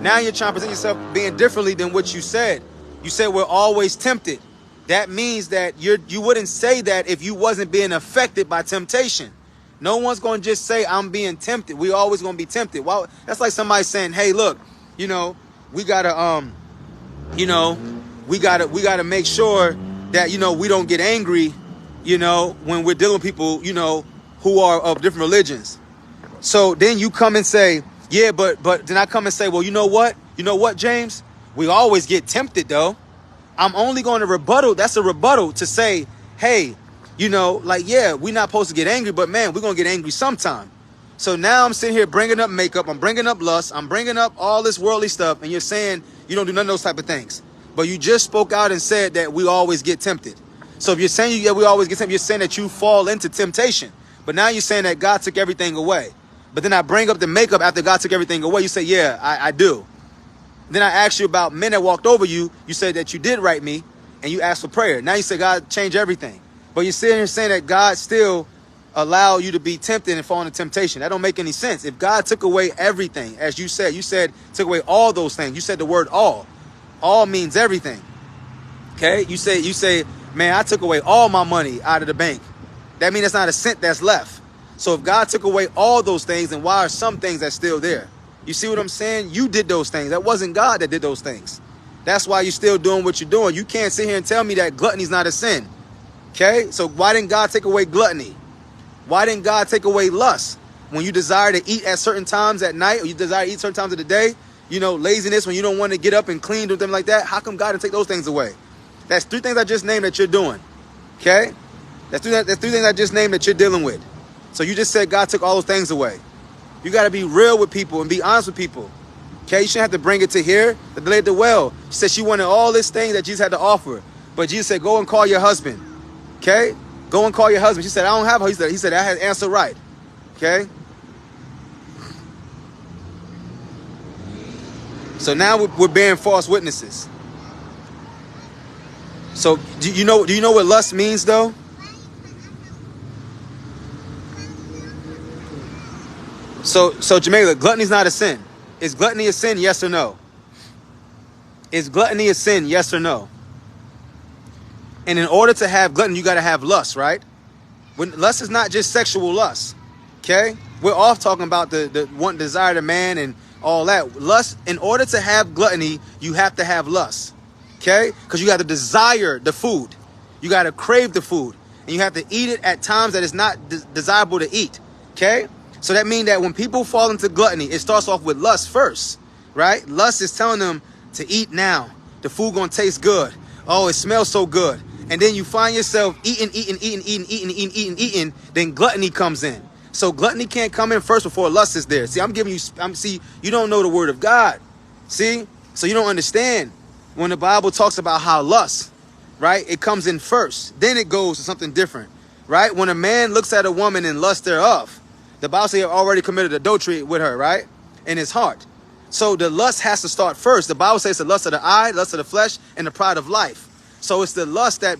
now you're trying to present yourself being differently than what you said. You said we're always tempted. That means that you wouldn't say that if you wasn't being affected by temptation. No one's gonna just say I'm being tempted. We always gonna be tempted. Well, that's like somebody saying, hey, look, you know, we gotta we gotta make sure that, you know, we don't get angry, you know, when we're dealing with people, you know, who are of different religions. So then you come and say, yeah, but then I come and say, well, you know what, James, we always get tempted though. I'm only going to rebuttal. That's a rebuttal to say, hey, you know, like, yeah, we're not supposed to get angry, but man, we're going to get angry sometime. So now I'm sitting here bringing up makeup. I'm bringing up lust. I'm bringing up all this worldly stuff. And you're saying you don't do none of those type of things. But you just spoke out and said that we always get tempted. So if you're saying we always get tempted, you're saying that you fall into temptation. But now you're saying that God took everything away. But then I bring up the makeup after God took everything away. You say, yeah, I do. Then I asked you about men that walked over you. You said that you did right me, and you asked for prayer. Now you say God changed everything. But you're sitting here saying that God still allowed you to be tempted and fall into temptation. That don't make any sense. If God took away everything, as you said took away all those things. You said the word all. All means everything. Okay? You say, man, I took away all my money out of the bank. That means there's not a cent that's left. So if God took away all those things, then why are some things that's still there? You see what I'm saying? You did those things. That wasn't God that did those things. That's why you're still doing what you're doing. You can't sit here and tell me that gluttony is not a sin. Okay? So why didn't God take away gluttony? Why didn't God take away lust? When you desire to eat at certain times at night, or you desire to eat certain times of the day, you know, laziness, when you don't want to get up and clean, do things like that, how come God didn't take those things away? That's three things I just named that you're doing. Okay? That's three things I just named that you're dealing with. So you just said God took all those things away. You got to be real with people and be honest with people. Okay? You shouldn't have to bring it to here. The lady at the well, she said she wanted all this thing that Jesus had to offer. But Jesus said, go and call your husband. Okay? Go and call your husband. She said, I don't have a husband. He said, I had answered right. Okay? So now we're bearing false witnesses. So do you know what lust means though? So Jamaica, gluttony is not a sin. Is gluttony a sin? Yes or no? Is gluttony a sin? Yes or no? And in order to have gluttony, you got to have lust, right? When lust is not just sexual lust. Okay? We're off talking about the one desire to man and all that. Lust, in order to have gluttony, you have to have lust. Okay? Because you got to desire the food. You got to crave the food. And you have to eat it at times that is not desirable to eat. Okay? So that means that when people fall into gluttony, it starts off with lust first. Right? Lust is telling them to eat now. The food going to taste good. Oh, it smells so good. And then you find yourself eating. Then gluttony comes in. So gluttony can't come in first before lust is there. See, see, you don't know the word of God. See? So you don't understand when the Bible talks about how lust, right? It comes in first. Then it goes to something different, right? When a man looks at a woman and lusts thereof, the Bible says he already committed adultery with her, right? In his heart. So the lust has to start first. The Bible says the lust of the eye, lust of the flesh, and the pride of life. So it's the lust that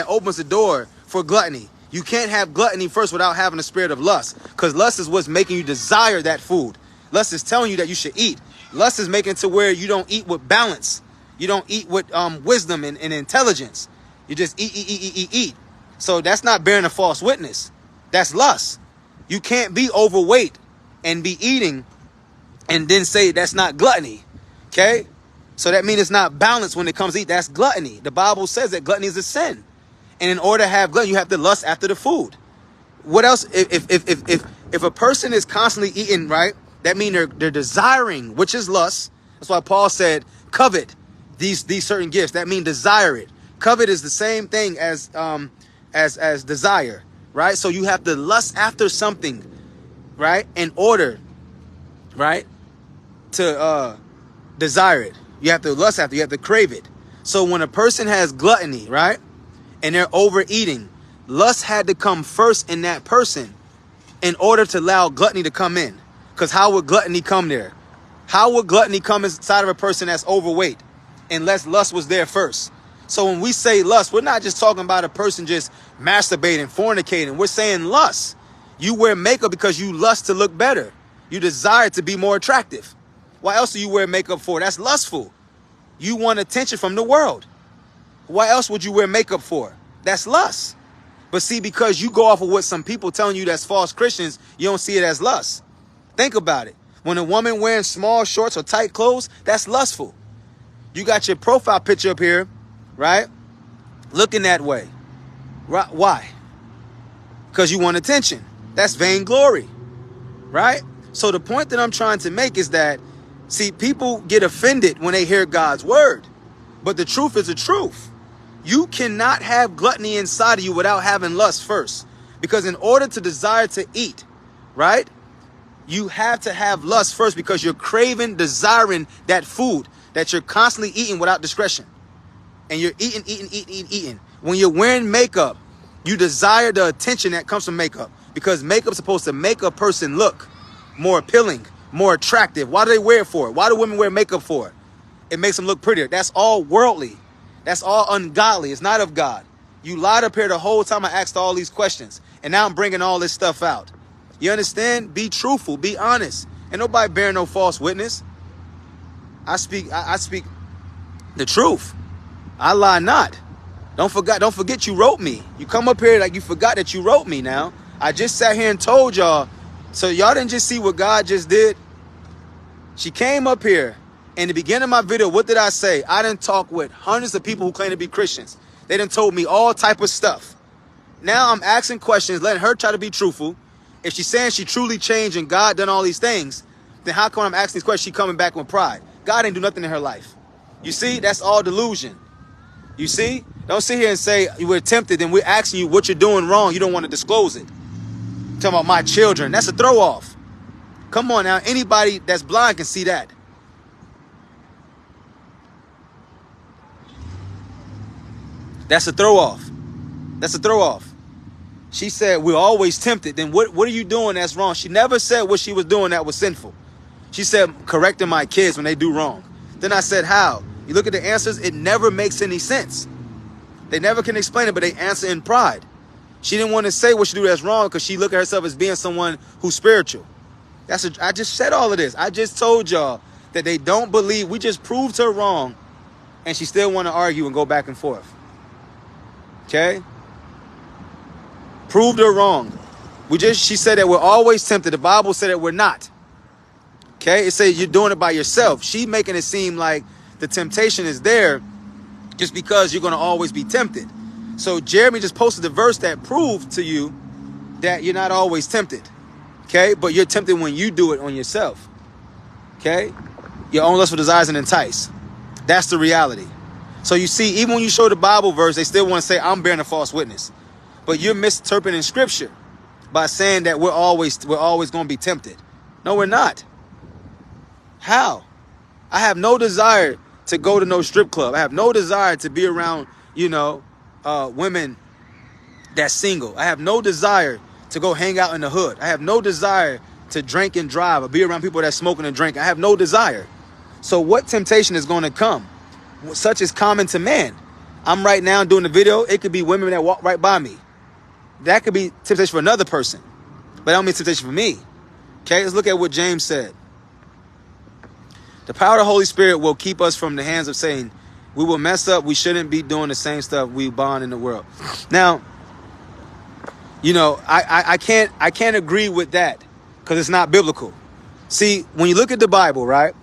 opens the door for gluttony. You can't have gluttony first without having a spirit of lust, because lust is what's making you desire that food. Lust is telling you that you should eat. Lust is making it to where you don't eat with balance. You don't eat with wisdom and intelligence. You just eat. So that's not bearing a false witness. That's lust. You can't be overweight and be eating and then say that's not gluttony. Okay? So that means it's not balanced when it comes to eat. That's gluttony. The Bible says that gluttony is a sin. And in order to have gluttony, you have to lust after the food. What else? If a person is constantly eating, right, that means they're desiring, which is lust. That's why Paul said, covet these certain gifts. That means desire it. Covet is the same thing as desire, right? So you have to lust after something, right, in order, right, to desire it. You have to lust after, you have to crave it. So when a person has gluttony, right, and they're overeating, lust had to come first in that person in order to allow gluttony to come in. Because how would gluttony come there? How would gluttony come inside of a person that's overweight unless lust was there first? So when we say lust, we're not just talking about a person just masturbating, fornicating. We're saying lust. You wear makeup because you lust to look better. You desire to be more attractive. Why else do you wear makeup for? That's lustful. You want attention from the world. Why else would you wear makeup for? That's lust. But see, because you go off of what some people telling you that's false Christians, you don't see it as lust. Think about it. When a woman wearing small shorts or tight clothes, that's lustful. You got your profile picture up here, right? Looking that way. Right? Why? Because you want attention. That's vainglory, right? So the point that I'm trying to make is that, see, people get offended when they hear God's word. But the truth is the truth. You cannot have gluttony inside of you without having lust first. Because in order to desire to eat, right, you have to have lust first, because you're craving, desiring that food that you're constantly eating without discretion. And you're eating. When you're wearing makeup, you desire the attention that comes from makeup, because makeup's supposed to make a person look more appealing, more attractive. Why do they wear it for? Why do women wear makeup for? It makes them look prettier. That's all worldly. That's all ungodly. It's not of God. You lied up here the whole time I asked all these questions, and now I'm bringing all this stuff out. You understand? Be truthful. Be honest. Ain't nobody bearing no false witness. I speak the truth. I lie not. Don't forget you wrote me. You come up here like you forgot that you wrote me now. I just sat here and told y'all. So y'all didn't just see what God just did. She came up here. In the beginning of my video, what did I say? I done talk with hundreds of people who claim to be Christians. They done told me all type of stuff. Now I'm asking questions, letting her try to be truthful. If she's saying she truly changed and God done all these things, then how come I'm asking these questions? She coming back with pride. God ain't do nothing in her life. You see, that's all delusion. You see? Don't sit here and say you were tempted and we're asking you what you're doing wrong. You don't want to disclose it. Talking about my children. That's a throw off. Come on now. Anybody that's blind can see that. That's a throw off. That's a throw off. She said, we're always tempted. Then what are you doing that's wrong? She never said what she was doing that was sinful. She said, correcting my kids when they do wrong. Then I said, how? You look at the answers, it never makes any sense. They never can explain it, but they answer in pride. She didn't want to say what she do that's wrong because she looked at herself as being someone who's spiritual. I just said all of this. I just told y'all that they don't believe. We just proved her wrong, and she still want to argue and go back and forth. Okay? Proved her wrong. She said that we're always tempted. The Bible said that we're not. Okay? It says you're doing it by yourself. She making it seem like the temptation is there just because you're going to always be tempted. So Jeremy just posted the verse that proved to you that you're not always tempted. Okay? But you're tempted when you do it on yourself. Okay? Your own lustful desires and entice. That's the reality. So you see, even when you show the Bible verse, they still want to say, I'm bearing a false witness. But you're misinterpreting scripture by saying that we're always going to be tempted. No, we're not. How? I have no desire to go to no strip club. I have no desire to be around, women that's single. I have no desire to go hang out in the hood. I have no desire to drink and drive or be around people that smoking and drink. I have no desire. So what temptation is going to come? Such is common to man. I'm right now doing the video. It could be women that walk right by me. That could be temptation for another person. But that don't mean temptation for me. Okay, let's look at what James said. The power of the Holy Spirit will keep us from the hands of Satan. We will mess up. We shouldn't be doing the same stuff we bond in the world. Now, I can't agree with that because it's not biblical. See, when you look at the Bible, right?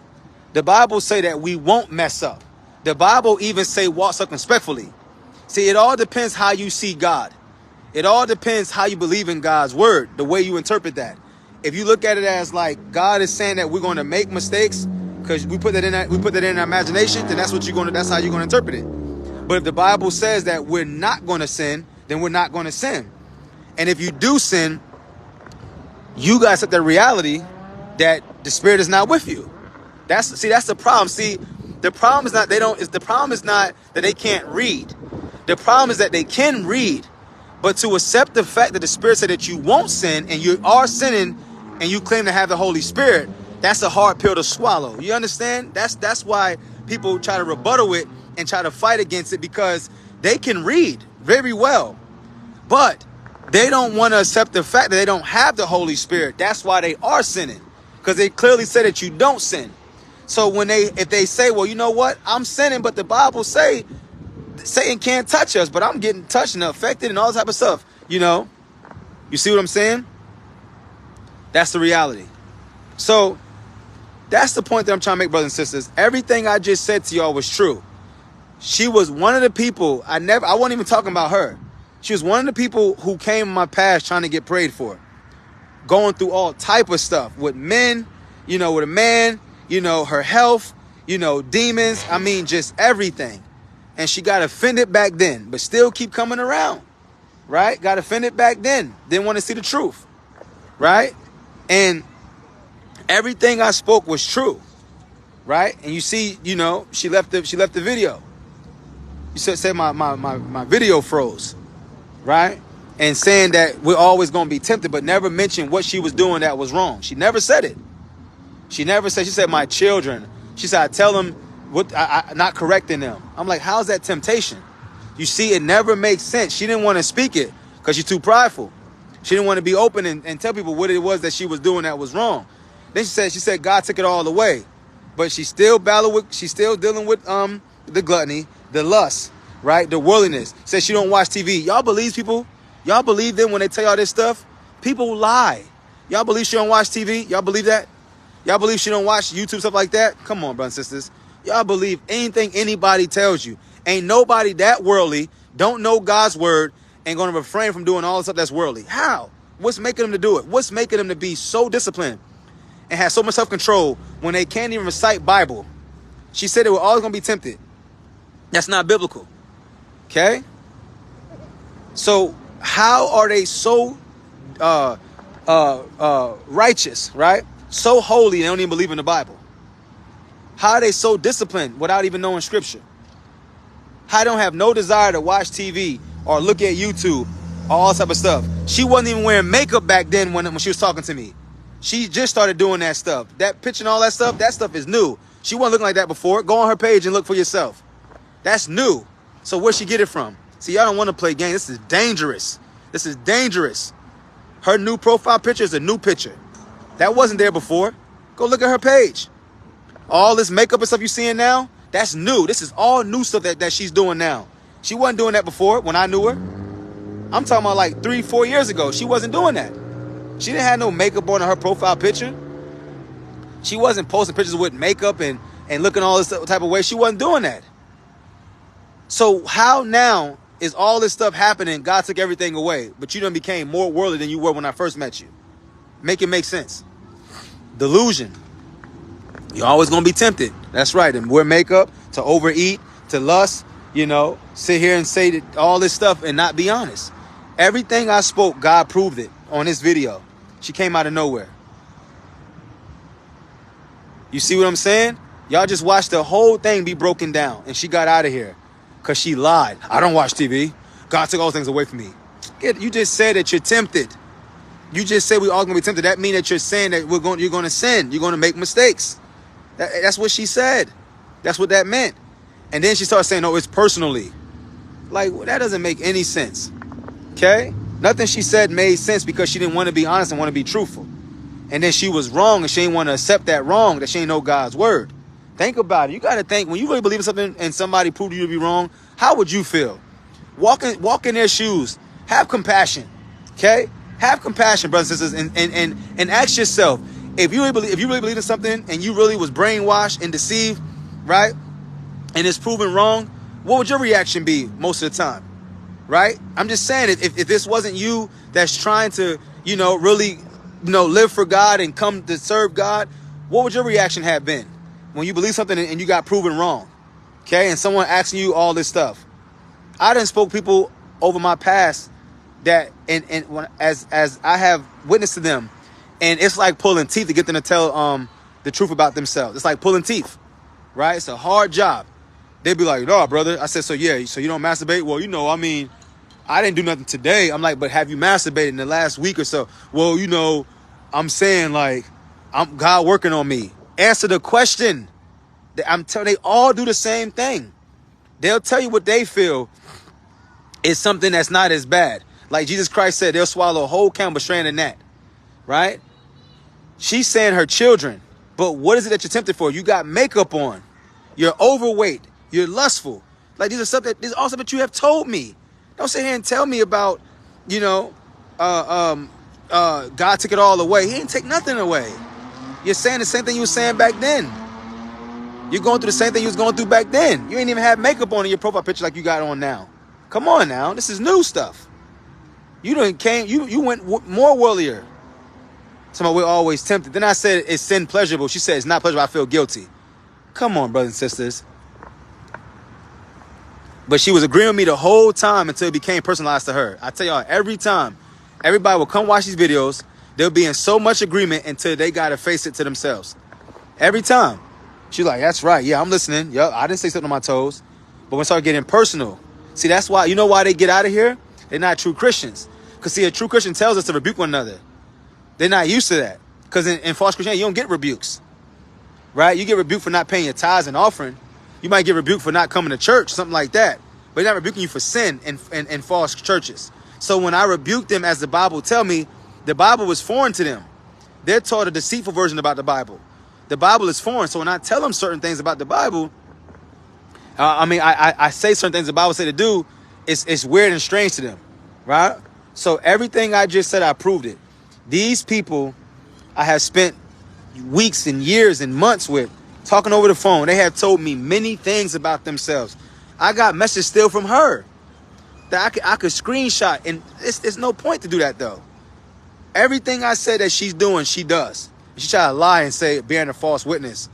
The Bible say that we won't mess up. The Bible even say walk circumspectly. See, it all depends how you see God. It all depends how you believe in God's word, the way you interpret that. If you look at it as like God is saying that we're going to make mistakes because we put that in our imagination, then that's how you're going to interpret it. But if the Bible says that we're not going to sin, then we're not going to sin. And if you do sin, you guys accept the reality that the Spirit is not with you. That's the problem. See, the problem is not that they can't read. The problem is that they can read, but to accept the fact that the Spirit said that you won't sin and you are sinning and you claim to have the Holy Spirit, that's a hard pill to swallow. You understand? That's why people try to rebuttal it and try to fight against it, because they can read very well, but they don't want to accept the fact that they don't have the Holy Spirit. That's why they are sinning, because they clearly say that you don't sin. So if they say, well, you know what, I'm sinning, but the Bible say Satan can't touch us, but I'm getting touched and affected and all this type of stuff. You see what I'm saying? That's the reality. So that's the point that I'm trying to make, brothers and sisters. Everything I just said to y'all was true. She was one of the people I wasn't even talking about her. She was one of the people who came in my past trying to get prayed for, going through all type of stuff with men, with a man, her health, demons. I mean, just everything. And she got offended back then, but still keep coming around, right? Got offended back then. Didn't want to see the truth, right? And everything I spoke was true, right? And you see, she left the video. You said my video froze, right? And saying that we're always going to be tempted, but never mentioned what she was doing that was wrong. She never said it. She said my children. She said, I tell them what I not correcting them. I'm like, how's that temptation? You see, it never makes sense. She didn't want to speak it because she's too prideful. She didn't want to be open and tell people what it was that she was doing that was wrong. Then she said God took it all away, but she's still dealing with the gluttony, the lust, right? The worldliness. Says she don't watch TV. Y'all believe people? Y'all believe them when they tell y'all this stuff? People lie. Y'all believe she don't watch TV? Y'all believe that? Y'all believe she don't watch YouTube, stuff like that? Come on, brothers and sisters. Y'all believe anything anybody tells you. Ain't nobody that worldly, don't know God's word, and going to refrain from doing all the stuff that's worldly. How? What's making them to do it? What's making them to be so disciplined and have so much self-control when they can't even recite Bible? She said they were always going to be tempted. That's not biblical. Okay? So how are they so righteous, right? So holy, they don't even believe in the Bible. How are they so disciplined without even knowing scripture? How they don't have no desire to watch TV or look at YouTube, all type of stuff. She wasn't even wearing makeup back then when she was talking to me. She just started doing that stuff. That picture and all that stuff is new. She wasn't looking like that before. Go on her page and look for yourself. That's new. So where'd she get it from? See, y'all don't want to play games. This is dangerous. This is dangerous. Her new profile picture is a new picture. That wasn't there before. Go look at her page. All this makeup and stuff you're seeing now, that's new. This is all new stuff that she's doing now. She wasn't doing that before when I knew her. I'm talking about like 3-4 years ago. She wasn't doing that. She didn't have no makeup on her profile picture. She wasn't posting pictures with makeup and looking all this type of way. She wasn't doing that. So how now is all this stuff happening? God took everything away, but you done became more worldly than you were when I first met you. Make it make sense. Delusion. You're always going to be tempted. That's right. And wear makeup, to overeat, to lust, sit here and say that all this stuff and not be honest. Everything I spoke, God proved it on this video. She came out of nowhere. You see what I'm saying? Y'all just watched the whole thing be broken down and she got out of here because she lied. I don't watch TV. God took all things away from me. You just said that you're tempted. You just said we all going to be tempted. That means that you're saying that you're going to sin. You're going to make mistakes. That's what she said. That's what that meant. And then she started saying, no, it's personally. Like, well, that doesn't make any sense. Okay? Nothing she said made sense because she didn't want to be honest and want to be truthful. And then she was wrong and she didn't want to accept that wrong, that she didn't know God's word. Think about it. You got to think, when you really believe in something and somebody proved you to be wrong, how would you feel? Walk in their shoes. Have compassion. Okay? Have compassion, brothers and sisters, and ask yourself, if you really believe in something and you really was brainwashed and deceived, right? And it's proven wrong, what would your reaction be most of the time? Right? I'm just saying, if this wasn't you that's trying to, really, live for God and come to serve God, what would your reaction have been when you believe something and you got proven wrong? Okay? And someone asking you all this stuff. I done spoke people over my past that, as I have witnessed to them, and it's like pulling teeth to get them to tell the truth about themselves. It's like pulling teeth, right? It's a hard job. They'd be like, no, brother. I said, so yeah, so you don't masturbate? Well, I didn't do nothing today. I'm like, but have you masturbated in the last week or so? Well, I'm saying, like, I'm God working on me. Answer the question. I'm telling, they all do the same thing. They'll tell you what they feel is something that's not as bad. Like Jesus Christ said, they'll swallow a whole camel straight in the net, right? She's saying her children, but what is it that you're tempted for? You got makeup on. You're overweight. You're lustful. Like, these are all stuff that you have told me. Don't sit here and tell me about, God took it all away. He didn't take nothing away. You're saying the same thing you were saying back then. You're going through the same thing you was going through back then. You ain't even have makeup on in your profile picture like you got on now. Come on now. This is new stuff. You went more worldlier. Somehow we're always tempted. Then I said, is sin pleasurable? She said, it's not pleasurable. I feel guilty. Come on, brothers and sisters. But she was agreeing with me the whole time until it became personalized to her. I tell y'all, every time, everybody will come watch these videos. They'll be in so much agreement until they got to face it to themselves. Every time. She's like, that's right. Yeah, I'm listening. Yup, I didn't say something on my toes. But when it started getting personal, see, that's why, why they get out of here? They're not true Christians. Because, see, a true Christian tells us to rebuke one another. They're not used to that. Because in false Christianity, you don't get rebukes. Right? You get rebuked for not paying your tithes and offering. You might get rebuked for not coming to church, something like that. But they're not rebuking you for sin in false churches. So when I rebuke them, as the Bible tell me, the Bible is foreign to them. They're taught a deceitful version about the Bible. The Bible is foreign. So when I tell them certain things about the Bible, I say certain things the Bible say to do, it's weird and strange to them. Right? So everything I just said, I proved it. These people I have spent weeks and years and months with, talking over the phone. They have told me many things about themselves. I got messages still from her that I could screenshot, and there's no point to do that though. Everything I said that she's doing, she does. She try to lie and say bearing a false witness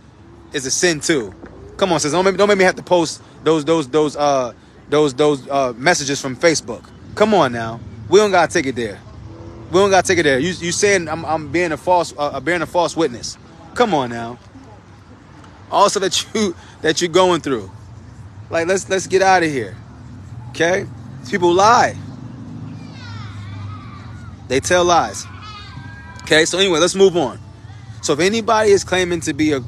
is a sin too. Come on, sis, don't make me have to post those messages from Facebook. Come on now, we don't gotta take it there. We don't gotta take it there. You saying I'm being a false witness? Come on now. Also that you're going through. Like, let's get out of here. Okay? These people lie. They tell lies. Okay, so anyway, let's move on. So if anybody is claiming to be a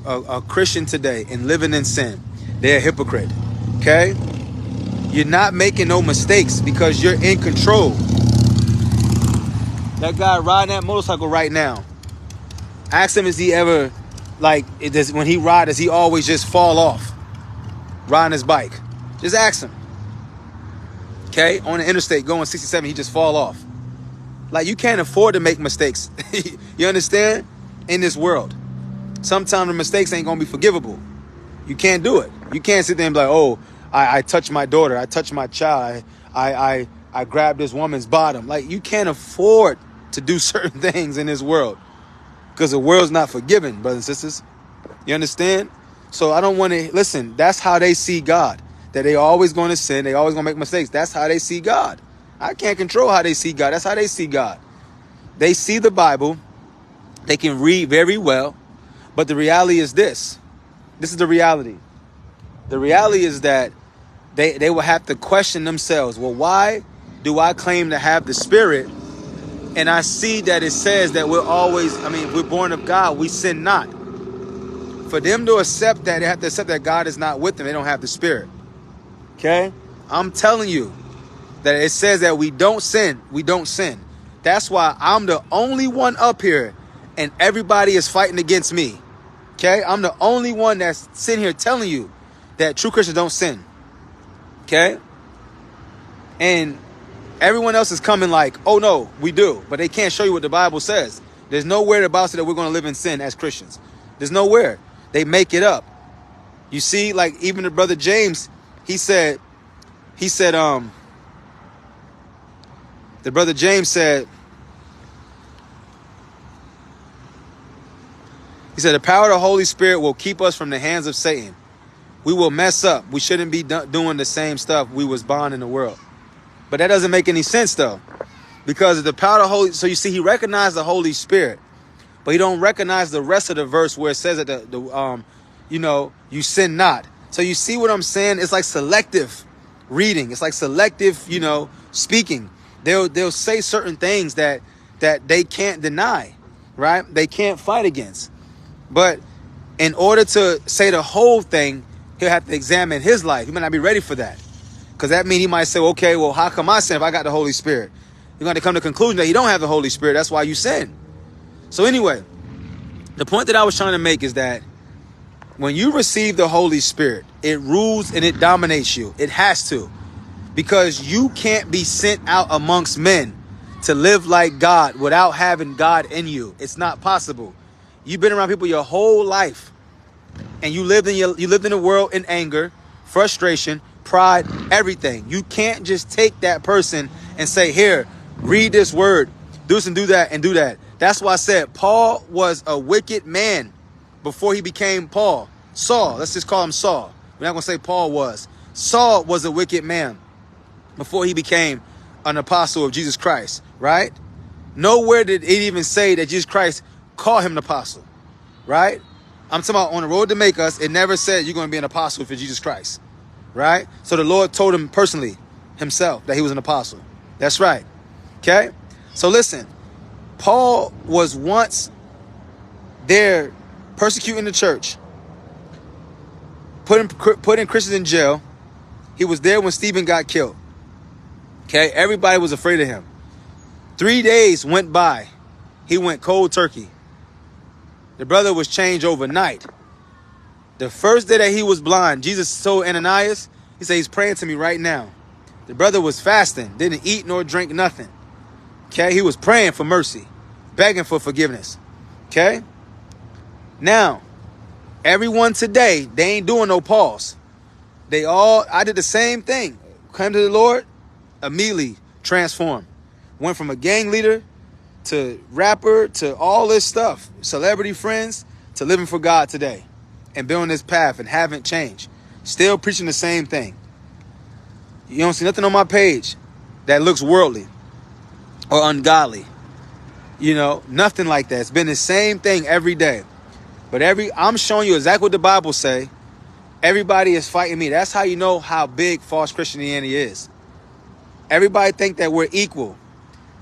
Christian today and living in sin, they're a hypocrite. Okay? You're not making no mistakes because you're in control. That guy riding that motorcycle right now, ask him, is he ever, when he rides, does he always just fall off riding his bike? Just ask him. Okay? On the interstate going 67, he just fall off. Like, you can't afford to make mistakes. You understand? In this world. Sometimes the mistakes ain't going to be forgivable. You can't do it. You can't sit there and be like, oh, I touched my daughter. I touched my child. I grabbed this woman's bottom. Like, you can't afford to do certain things in this world because the world's not forgiving, brothers and sisters. You understand? So I don't want to, listen, that's how they see God. That they always going to sin. They always going to make mistakes. That's how they see God. I can't control how they see God. That's how they see God. They see the Bible. They can read very well. But the reality is this. This is the reality. The reality is that they will have to question themselves. Well, why do I claim to have the Spirit? And I see that it says that we're born of God. We sin not. For them to accept that, they have to accept that God is not with them. They don't have the Spirit. Okay? I'm telling you that it says that we don't sin. We don't sin. That's why I'm the only one up here and everybody is fighting against me. Okay? I'm the only one that's sitting here telling you that true Christians don't sin. Okay? And everyone else is coming like, oh no, we do. But they can't show you what the Bible says. There's nowhere the Bible says that we're going to live in sin as Christians. There's nowhere. They make it up. You see, like even the brother James, he said, he said, the brother James said, he said, the power of the Holy Spirit will keep us from the hands of Satan. We will mess up. We shouldn't be doing the same stuff we was bound in the world. But that doesn't make any sense, though. Because of the power of the Holy... So you see, he recognized the Holy Spirit. But he don't recognize the rest of the verse where it says that, you sin not. So you see what I'm saying? It's like selective reading. It's like selective, speaking. They'll say certain things that they can't deny, right? They can't fight against. But in order to say the whole thing, he'll have to examine his life. He might not be ready for that. Because that means he might say, okay, well, how come I sin if I got the Holy Spirit? You're going to come to the conclusion that you don't have the Holy Spirit. That's why you sin. So anyway, the point that I was trying to make is that when you receive the Holy Spirit, it rules and it dominates you. It has to. Because you can't be sent out amongst men to live like God without having God in you. It's not possible. You've been around people your whole life. And you lived in the world in anger, frustration, pride, everything. You can't just take that person and say, here, read this word, do this and do that and do that. That's why I said Paul was a wicked man before he became Paul. Saul, let's just call him Saul. We're not going to say Paul was. Saul was a wicked man before he became an apostle of Jesus Christ, right? Nowhere did it even say that Jesus Christ called him an apostle, right? I'm talking about on the road to make us, it never said you're going to be an apostle for Jesus Christ, right? So the Lord told him personally himself that he was an apostle. That's right. Okay? So listen, Paul was once there persecuting the church, putting Christians in jail. He was there when Stephen got killed. Okay? Everybody was afraid of him. 3 days went by. He went cold turkey. The brother was changed overnight. The first day that he was blind, Jesus told Ananias, he said, he's praying to me right now. The brother was fasting, didn't eat nor drink nothing. Okay, he was praying for mercy, begging for forgiveness. Okay, now, everyone today, they ain't doing no pause. I did the same thing. Came to the Lord, immediately transformed. Went from a gang leader to rapper, to all this stuff, celebrity friends, to living for God today and building this path and haven't changed. Still preaching the same thing. You don't see nothing on my page that looks worldly or ungodly. Nothing like that. It's been the same thing every day. But I'm showing you exactly what the Bible say. Everybody is fighting me. That's how you know how big false Christianity is. Everybody think that we're equal.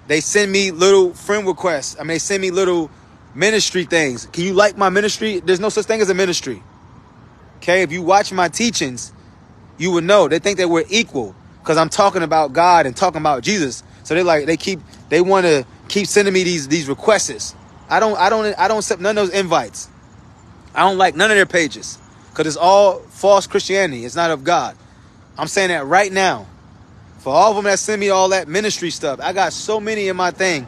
They send me little friend requests. They send me little ministry things. Can you like my ministry? There's no such thing as a ministry. Okay, if you watch my teachings, you would know. They think that we're equal because I'm talking about God and talking about Jesus. So they want to keep sending me these requests. I don't accept none of those invites. I don't like none of their pages because it's all false Christianity. It's not of God. I'm saying that right now. For all of them that send me all that ministry stuff, I got so many in my thing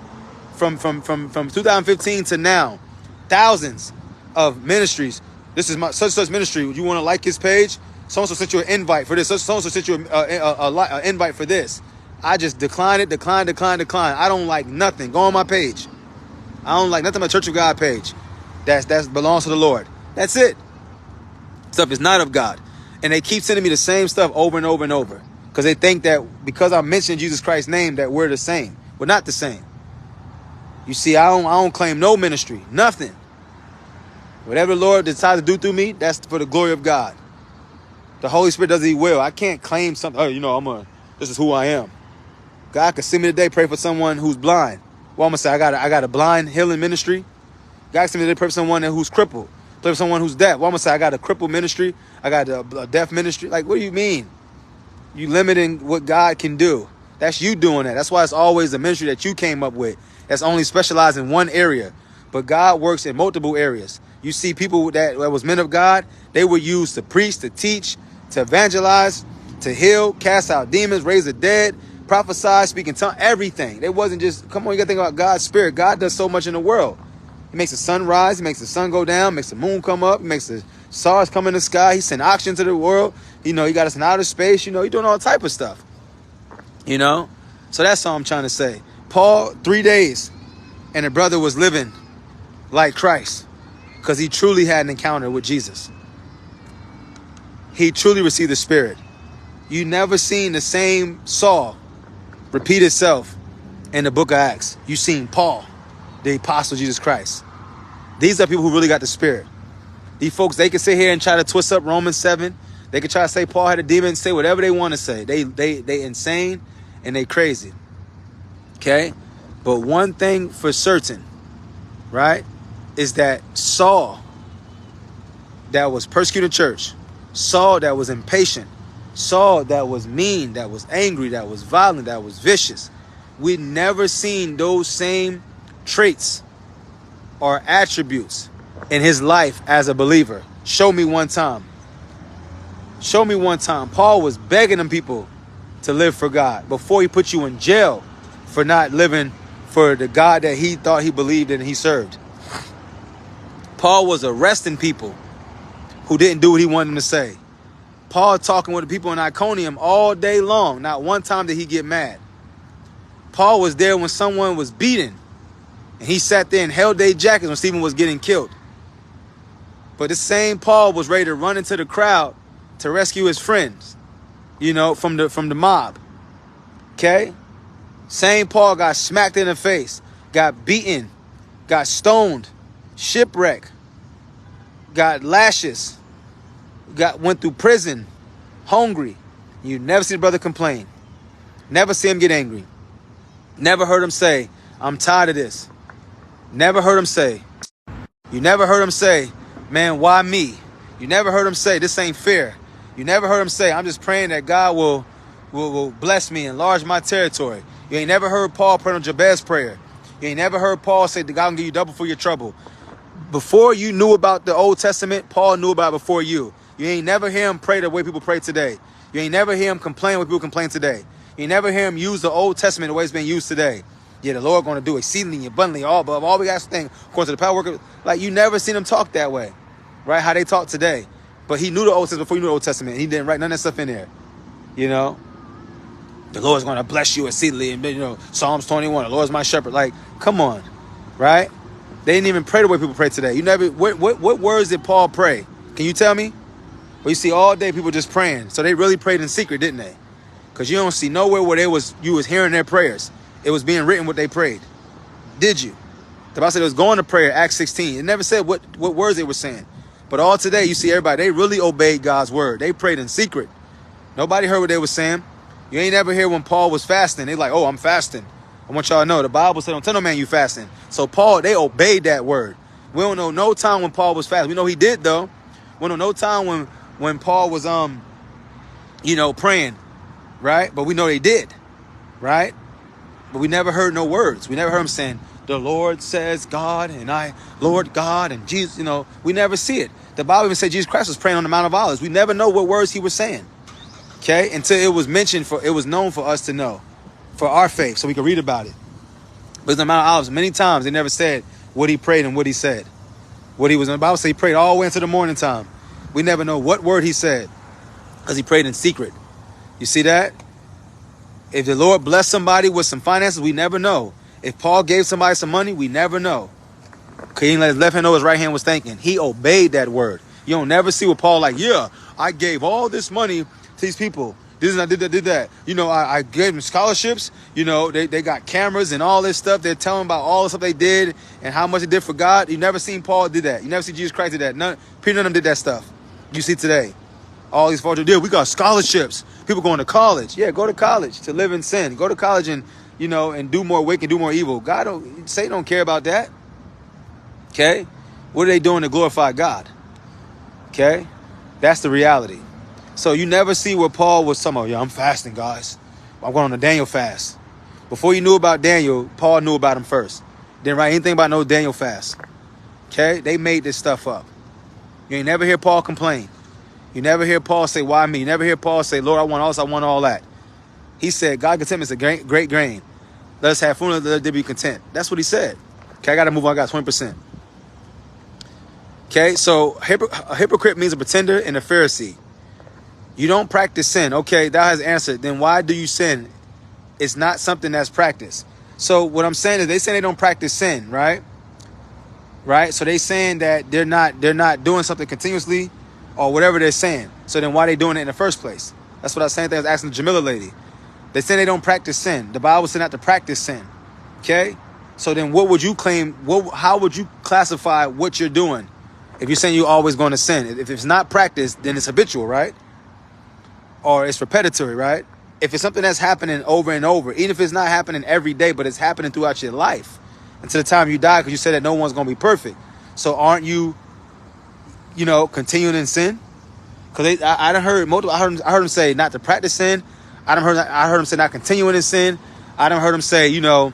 from 2015 to now. Thousands of ministries. This is my such ministry. You want to like his page? So-and-so sent you an invite for this. So-and-so sent you an invite for this. I just decline it, decline. I don't like nothing. Go on my page. I don't like nothing on my Church of God page. That belongs to the Lord. That's it. Stuff is not of God. And they keep sending me the same stuff over and over and over. Because they think that because I mentioned Jesus Christ's name that we're the same. We're not the same. You see, I don't claim no ministry. Nothing. Whatever the Lord decides to do through me, that's for the glory of God. The Holy Spirit does He will. I can't claim something. Oh, this is who I am. God could send me today, pray for someone who's blind. Well, I'm gonna say I got a blind healing ministry. God send me today, pray for someone who's crippled. Pray for someone who's deaf. Well, I'm gonna say I got a crippled ministry. I got a deaf ministry. Like, what do you mean? You limiting what God can do. That's you doing that. That's why it's always a ministry that you came up with. That's only specialized in one area. But God works in multiple areas. You see people that was men of God, they were used to preach, to teach, to evangelize, to heal, cast out demons, raise the dead, prophesy, speak in tongues, everything. They wasn't just, come on, you got to think about God's spirit. God does so much in the world. He makes the sun rise. He makes the sun go down, makes the moon come up, he makes the Stars come in the sky. He sent oxygen to the world. You know, he got us in outer space. You know, he doing all type of stuff. You know? So that's all I'm trying to say. Paul, 3 days, and the brother was living like Christ because he truly had an encounter with Jesus. He truly received the Spirit. You never seen the same Saul repeat itself in the book of Acts. You seen Paul, the apostle of Jesus Christ. These are people who really got the Spirit. These folks, they can sit here and try to twist up Romans 7. They can try to say Paul had a demon and say whatever they want to say. They insane and they crazy. Okay? But one thing for certain, right, is that Saul that was persecuting the church, Saul that was impatient, Saul that was mean, that was angry, that was violent, that was vicious. We never seen those same traits or attributes in his life as a believer. Show me one time. Show me one time. Paul was begging them people to live for God before he put you in jail for not living for the God that he thought he believed in and he served. Paul was arresting people who didn't do what he wanted them to say. Paul talking with the people in Iconium all day long. Not one time did he get mad. Paul was there when someone was beaten. And he sat there and held their jackets when Stephen was getting killed. But the same Paul was ready to run into the crowd to rescue his friends, you know, from the mob. Okay? Same Paul got smacked in the face, got beaten, got stoned, shipwrecked, got lashes, went through prison, hungry. You never see the brother complain. Never see him get angry. Never heard him say, I'm tired of this. Never heard him say. You never heard him say, man, why me? You never heard him say, this ain't fair. You never heard him say, I'm just praying that God will bless me, enlarge my territory. You ain't never heard Paul pray on Jabez's prayer. You ain't never heard Paul say that God will give you double for your trouble. Before you knew about the Old Testament, Paul knew about it before you. You ain't never hear him pray the way people pray today. You ain't never hear him complain the way people complain today. You ain't never hear him use the Old Testament the way it's been used today. Yeah, the Lord going to do exceedingly abundantly all above all we got to think according to the power worker. Like, you never seen him talk that way, right? How they talk today. But he knew the Old Testament before he knew the Old Testament. He didn't write none of that stuff in there. You know, the Lord's going to bless you exceedingly. And, you know, Psalms 21, the Lord's my shepherd. Like, come on, right? They didn't even pray the way people pray today. You never. What words did Paul pray? Can you tell me? Well, you see all day people just praying. So they really prayed in secret, didn't they? Because you don't see nowhere where you was hearing their prayers. It was being written what they prayed. Did you? The Bible said it was going to prayer, Acts 16. It never said what words they were saying. But all today, you see everybody, they really obeyed God's word. They prayed in secret. Nobody heard what they were saying. You ain't ever hear when Paul was fasting. They like, oh, I'm fasting. I want y'all to know, the Bible said, don't tell no man you fasting. So Paul, they obeyed that word. We don't know no time when Paul was fasting. We know he did, though. We don't know no time when Paul was, praying, right? But we know they did, right? But we never heard no words. We never heard him saying, the Lord says God, and I, Lord God, and Jesus, we never see it. The Bible even said Jesus Christ was praying on the Mount of Olives. We never know what words he was saying, okay? Until it was it was known for us to know, for our faith, so we could read about it. But in the Mount of Olives, many times they never said what he prayed and what he said. What he was in the Bible said he prayed all the way into the morning time. We never know what word he said because he prayed in secret. You see that? If the Lord blessed somebody with some finances, we never know. If Paul gave somebody some money, we never know. He didn't let his left hand know what his right hand was thinking. He obeyed that word. You don't never see what Paul like, yeah, I gave all this money to these people. This and I did that. I gave them scholarships. They got cameras and all this stuff. They're telling about all the stuff they did and how much they did for God. You never seen Paul do that. You never see Jesus Christ do that. Peter and them did that stuff. You see today. All these folks we got scholarships. People going to college. Yeah, go to college to live in sin. Go to college and do more wicked, do more evil. Satan don't care about that. Okay? What are they doing to glorify God? Okay? That's the reality. So you never see where Paul was talking about, I'm fasting, guys. I'm going on a Daniel fast. Before you knew about Daniel, Paul knew about him first. Didn't write anything about no Daniel fast. Okay? They made this stuff up. You ain't never hear Paul complain. You never hear Paul say, why me? You never hear Paul say, Lord, I want all this, I want all that. He said, God contentment is a great gain. Let us have food and let there be content. That's what he said. Okay, I got to move on. I got 20%. Okay, so a hypocrite means a pretender and a Pharisee. You don't practice sin. Okay, that has answered. Then why do you sin? It's not something that's practiced. So what I'm saying is they say they don't practice sin, right? Right? So they saying that they're not doing something continuously or whatever they're saying. So then why are they doing it in the first place? That's what I was saying. I was asking the Jamila lady. They say they don't practice sin. The Bible said not to practice sin. Okay? So then what would you claim? How would you classify what you're doing? If you're saying you're always going to sin. If it's not practiced, then it's habitual, right? Or it's repetitive, right? If it's something that's happening over and over, even if it's not happening every day, but it's happening throughout your life until the time you die, because you said that no one's going to be perfect. So aren't you, continuing in sin? Because I heard them say not to practice sin. I heard them say not continuing in sin. I heard them say, not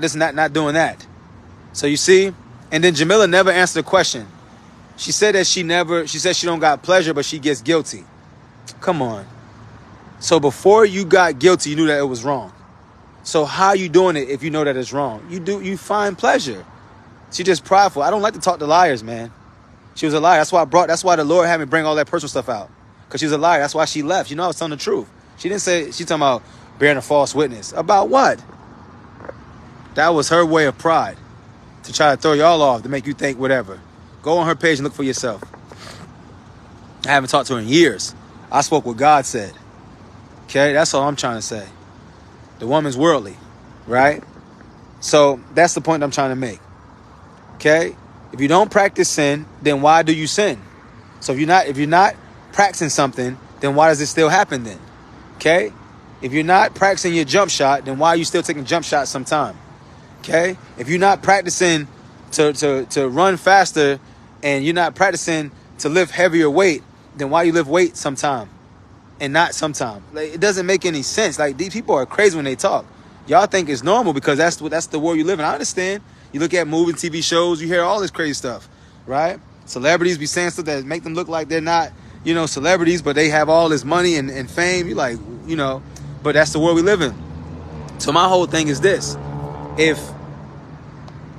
this, not doing that. So you see, and then Jamila never answered the question. She said that she said she don't got pleasure, but she gets guilty. Come on. So before you got guilty, you knew that it was wrong. So how are you doing it if you know that it's wrong? You find pleasure. She just prideful. I don't like to talk to liars, man. She was a liar. That's why the Lord had me bring all that personal stuff out. Because she was a liar. That's why she left. I was telling the truth. She talking about bearing a false witness. About what? That was her way of pride. To try to throw y'all off, to make you think whatever. Go on her page and look for yourself. I haven't talked to her in years. I spoke what God said. Okay, that's all I'm trying to say. The woman's worldly, right? So that's the point I'm trying to make. Okay? If you don't practice sin, then why do you sin? So if you're not practicing something, then why does it still happen then? Okay? If you're not practicing your jump shot, then why are you still taking jump shots sometime? Okay? If you're not practicing to run faster and you're not practicing to lift heavier weight, then why you lift weight sometime and not sometime? Like, it doesn't make any sense. Like, these people are crazy when they talk. Y'all think it's normal because that's the world you live in. I understand. You look at movies, TV shows, you hear all this crazy stuff, right? Celebrities be saying stuff that make them look like they're not, celebrities, but they have all this money and fame. You like, but that's the world we live in. So my whole thing is this.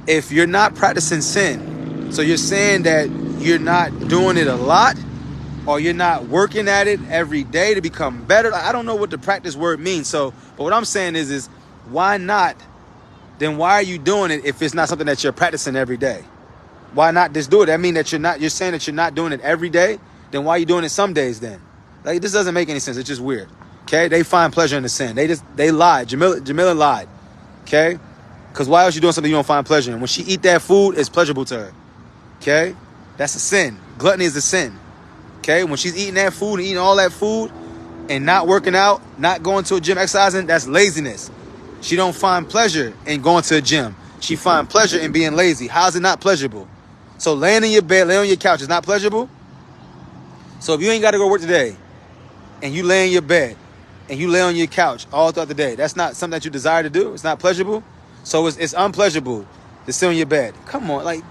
If you're not practicing sin, so you're saying that you're not doing it a lot, or you're not working at it every day to become better. I don't know what the practice word means. But what I'm saying is why not? Then why are you doing it if it's not something that you're practicing every day? Why not just do it? That mean that you're saying that you're not doing it every day? Then why are you doing it some days then? Like, this doesn't make any sense. It's just weird. Okay? They find pleasure in the sin. They lied. Jamila lied. Okay? Because why else you doing something you don't find pleasure in? When she eat that food, it's pleasurable to her. Okay? That's a sin. Gluttony is a sin. Okay? When she's eating that food and eating all that food and not working out, not going to a gym, exercising, that's laziness. She don't find pleasure in going to a gym. She find pleasure in being lazy. How is it not pleasurable? So laying in your bed, laying on your couch is not pleasurable? So if you ain't got to go work today and you lay in your bed and you lay on your couch all throughout the day, that's not something that you desire to do? It's not pleasurable? So it's unpleasurable to sit on your bed. Come on, like,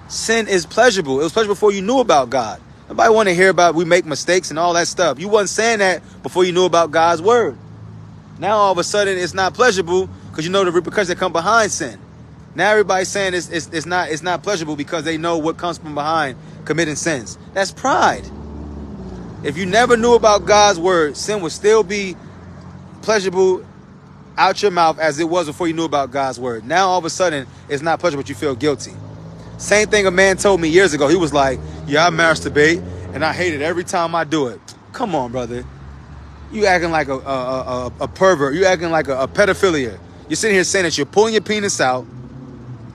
sin is pleasurable. It was pleasurable before you knew about God. Nobody want to hear about we make mistakes and all that stuff. You wasn't saying that before you knew about God's word. Now all of a sudden it's not pleasurable because you know the repercussions that come behind sin. Now everybody's saying it's not pleasurable because they know what comes from behind committing sins. That's pride. If you never knew about God's word, sin would still be pleasurable out your mouth as it was before you knew about God's word. Now all of a sudden it's not pleasurable, but you feel guilty. Same thing a man told me years ago. He was like, yeah, I masturbate and I hate it every time I do it. Come on, brother. You acting like a pervert. You acting like a pedophilia. You're sitting here saying that you're pulling your penis out,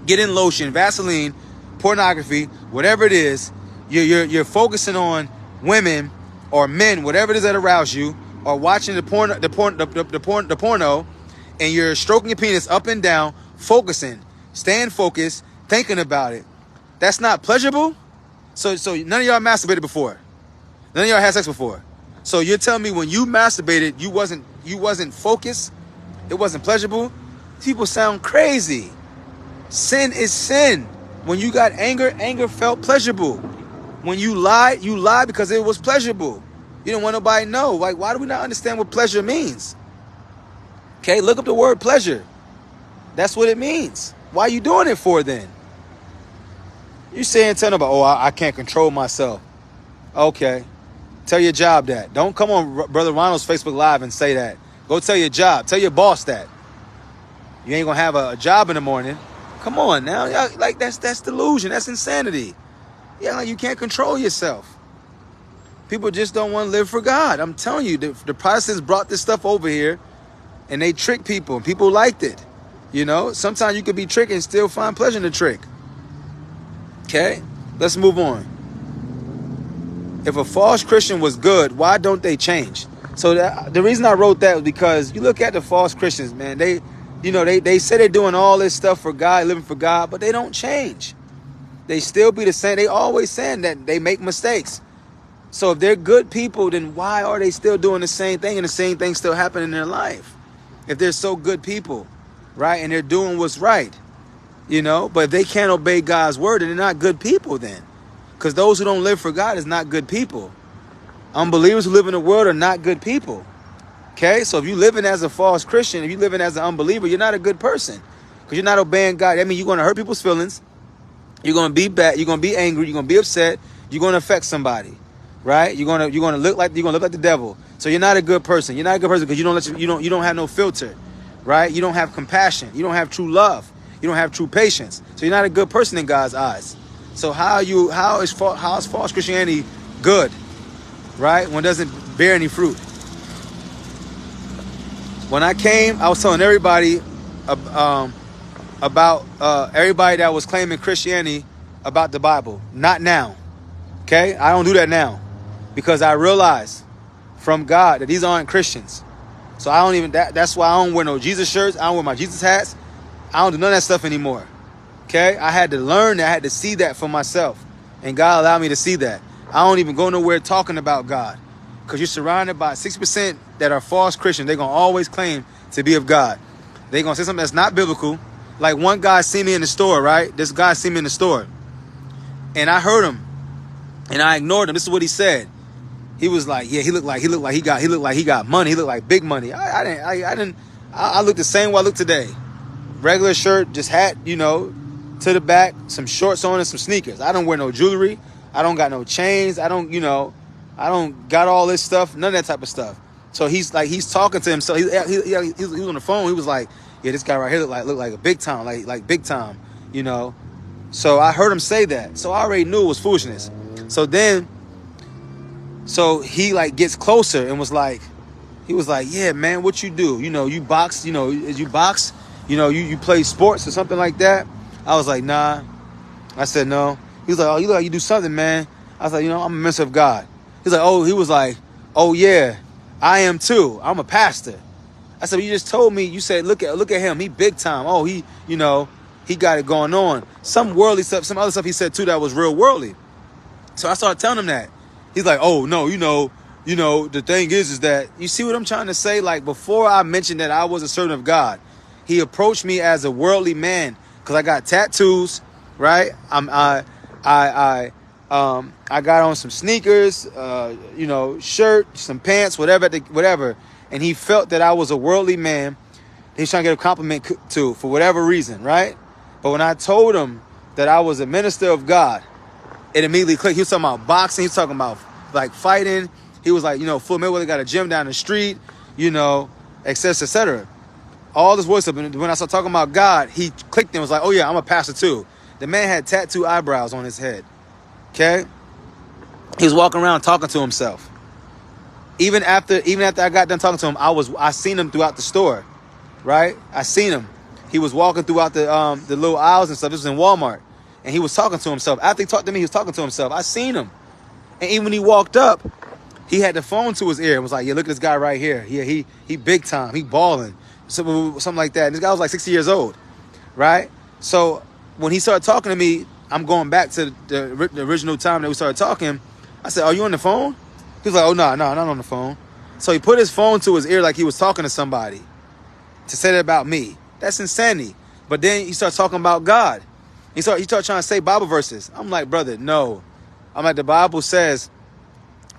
getting lotion, Vaseline, pornography, whatever it is. You're focusing on women or men, whatever it is that arouse you, or watching the porno, and you're stroking your penis up and down, focusing, staying focused, thinking about it. That's not pleasurable? So none of y'all masturbated before. None of y'all had sex before. So you're telling me when you masturbated, you wasn't focused? It wasn't pleasurable? People sound crazy. Sin is sin. When you got anger, anger felt pleasurable. When you lied because it was pleasurable. You didn't want nobody to know. Like, why do we not understand what pleasure means? Okay, look up the word pleasure. That's what it means. Why are you doing it for then? You saying tell nobody, oh, I can't control myself. Okay. Tell your job that. Don't come on Brother Ronald's Facebook Live and say that. Go tell your job. Tell your boss that. You ain't gonna have a job in the morning. Come on now. Like that's delusion. That's insanity. Yeah, like you can't control yourself. People just don't want to live for God. I'm telling you, the Protestants brought this stuff over here and they tricked people and people liked it. You know, sometimes you could be tricked and still find pleasure in the trick. Okay, let's move on. If a false Christian was good, why don't they change? So the reason I wrote that was because you look at the false Christians, man, they say they're doing all this stuff for God, living for God, but they don't change. They still be the same. They always saying that they make mistakes. So if they're good people, then why are they still doing the same thing and the same thing still happening in their life? If they're so good people, right, and they're doing what's right, you know, but if they can't obey God's word, then they're not good people then. Because those who don't live for God is not good people. Unbelievers who live in the world are not good people. Okay, so if you're living as a false Christian, if you're living as an unbeliever, you're not a good person. Because you're not obeying God. That means you're going to hurt people's feelings. You're going to be bad. You're going to be angry. You're going to be upset. You're going to affect somebody. Right? You're going to look like the devil. So you're not a good person. You're not a good person because you don't have no filter. Right? You don't have compassion. You don't have true love. You don't have true patience. So you're not a good person in God's eyes. So how is false Christianity good? Right? When it doesn't bear any fruit. When I came, I was telling everybody about everybody that was claiming Christianity about the Bible. Not now. Okay? I don't do that now. Because I realize from God that these aren't Christians. So I don't even, that's why I don't wear no Jesus shirts. I don't wear my Jesus hats. I don't do none of that stuff anymore. Okay? I had to learn that. I had to see that for myself. And God allowed me to see that. I don't even go nowhere talking about God. Because you're surrounded by 6% that are false Christians. They're going to always claim to be of God. They're going to say something that's not biblical. Like one guy see me in the store, right? This guy see me in the store. And I heard him. And I ignored him. This is what he said. He was like, yeah, he looked like he got money. He looked like big money. I looked the same way I look today. Regular shirt, just hat, you know, to the back, some shorts on and some sneakers. I don't wear no jewelry. I don't got no chains. I don't got all this stuff. None of that type of stuff. So he's talking to himself. He was on the phone. He was like, yeah, this guy right here look like a big time, like big time, you know. So I heard him say that. So I already knew it was foolishness. So he like gets closer and he was like, yeah, man, what you do? You know, you box, you know, you play sports or something like that. I was like, nah. I said, no. He was like, oh, you look like you do something, man. I was like, you know, I'm a minister of God. He was like, oh yeah, I am too. I'm a pastor. I said, well, you just told me, you said, look at him. He big time. Oh, he got it going on. Some worldly stuff, some other stuff he said too that was real worldly. So I started telling him that. He's like, oh, no, you know, the thing is that, you see what I'm trying to say? Like, before I mentioned that I was a servant of God, he approached me as a worldly man because I got tattoos, right? I got on some sneakers, shirt, some pants, whatever. And he felt that I was a worldly man. He's trying to get a compliment to for whatever reason, right? But when I told him that I was a minister of God, it immediately clicked. He was talking about boxing. He was talking about like fighting. He was like, Floyd Mayweather got a gym down the street, et cetera. All this voice up. And when I started talking about God, he clicked and was like, oh yeah, I'm a pastor too. The man had tattoo eyebrows on his head. Okay? He was walking around talking to himself. Even after I got done talking to him, I seen him throughout the store. Right? I seen him. He was walking throughout the little aisles and stuff. This was in Walmart. And he was talking to himself. After he talked to me, he was talking to himself. I seen him. And even when he walked up, he had the phone to his ear and was like, yeah, look at this guy right here. Yeah, he big time. He balling. Something like that. And this guy was like 60 years old. Right? So when he started talking to me, I'm going back to the original time that we started talking. I said, are you on the phone? He was like, oh, no, not on the phone. So he put his phone to his ear like he was talking to somebody to say that about me. That's insanity. But then he started talking about God. He started trying to say Bible verses. I'm like, brother, no. I'm like, the Bible says,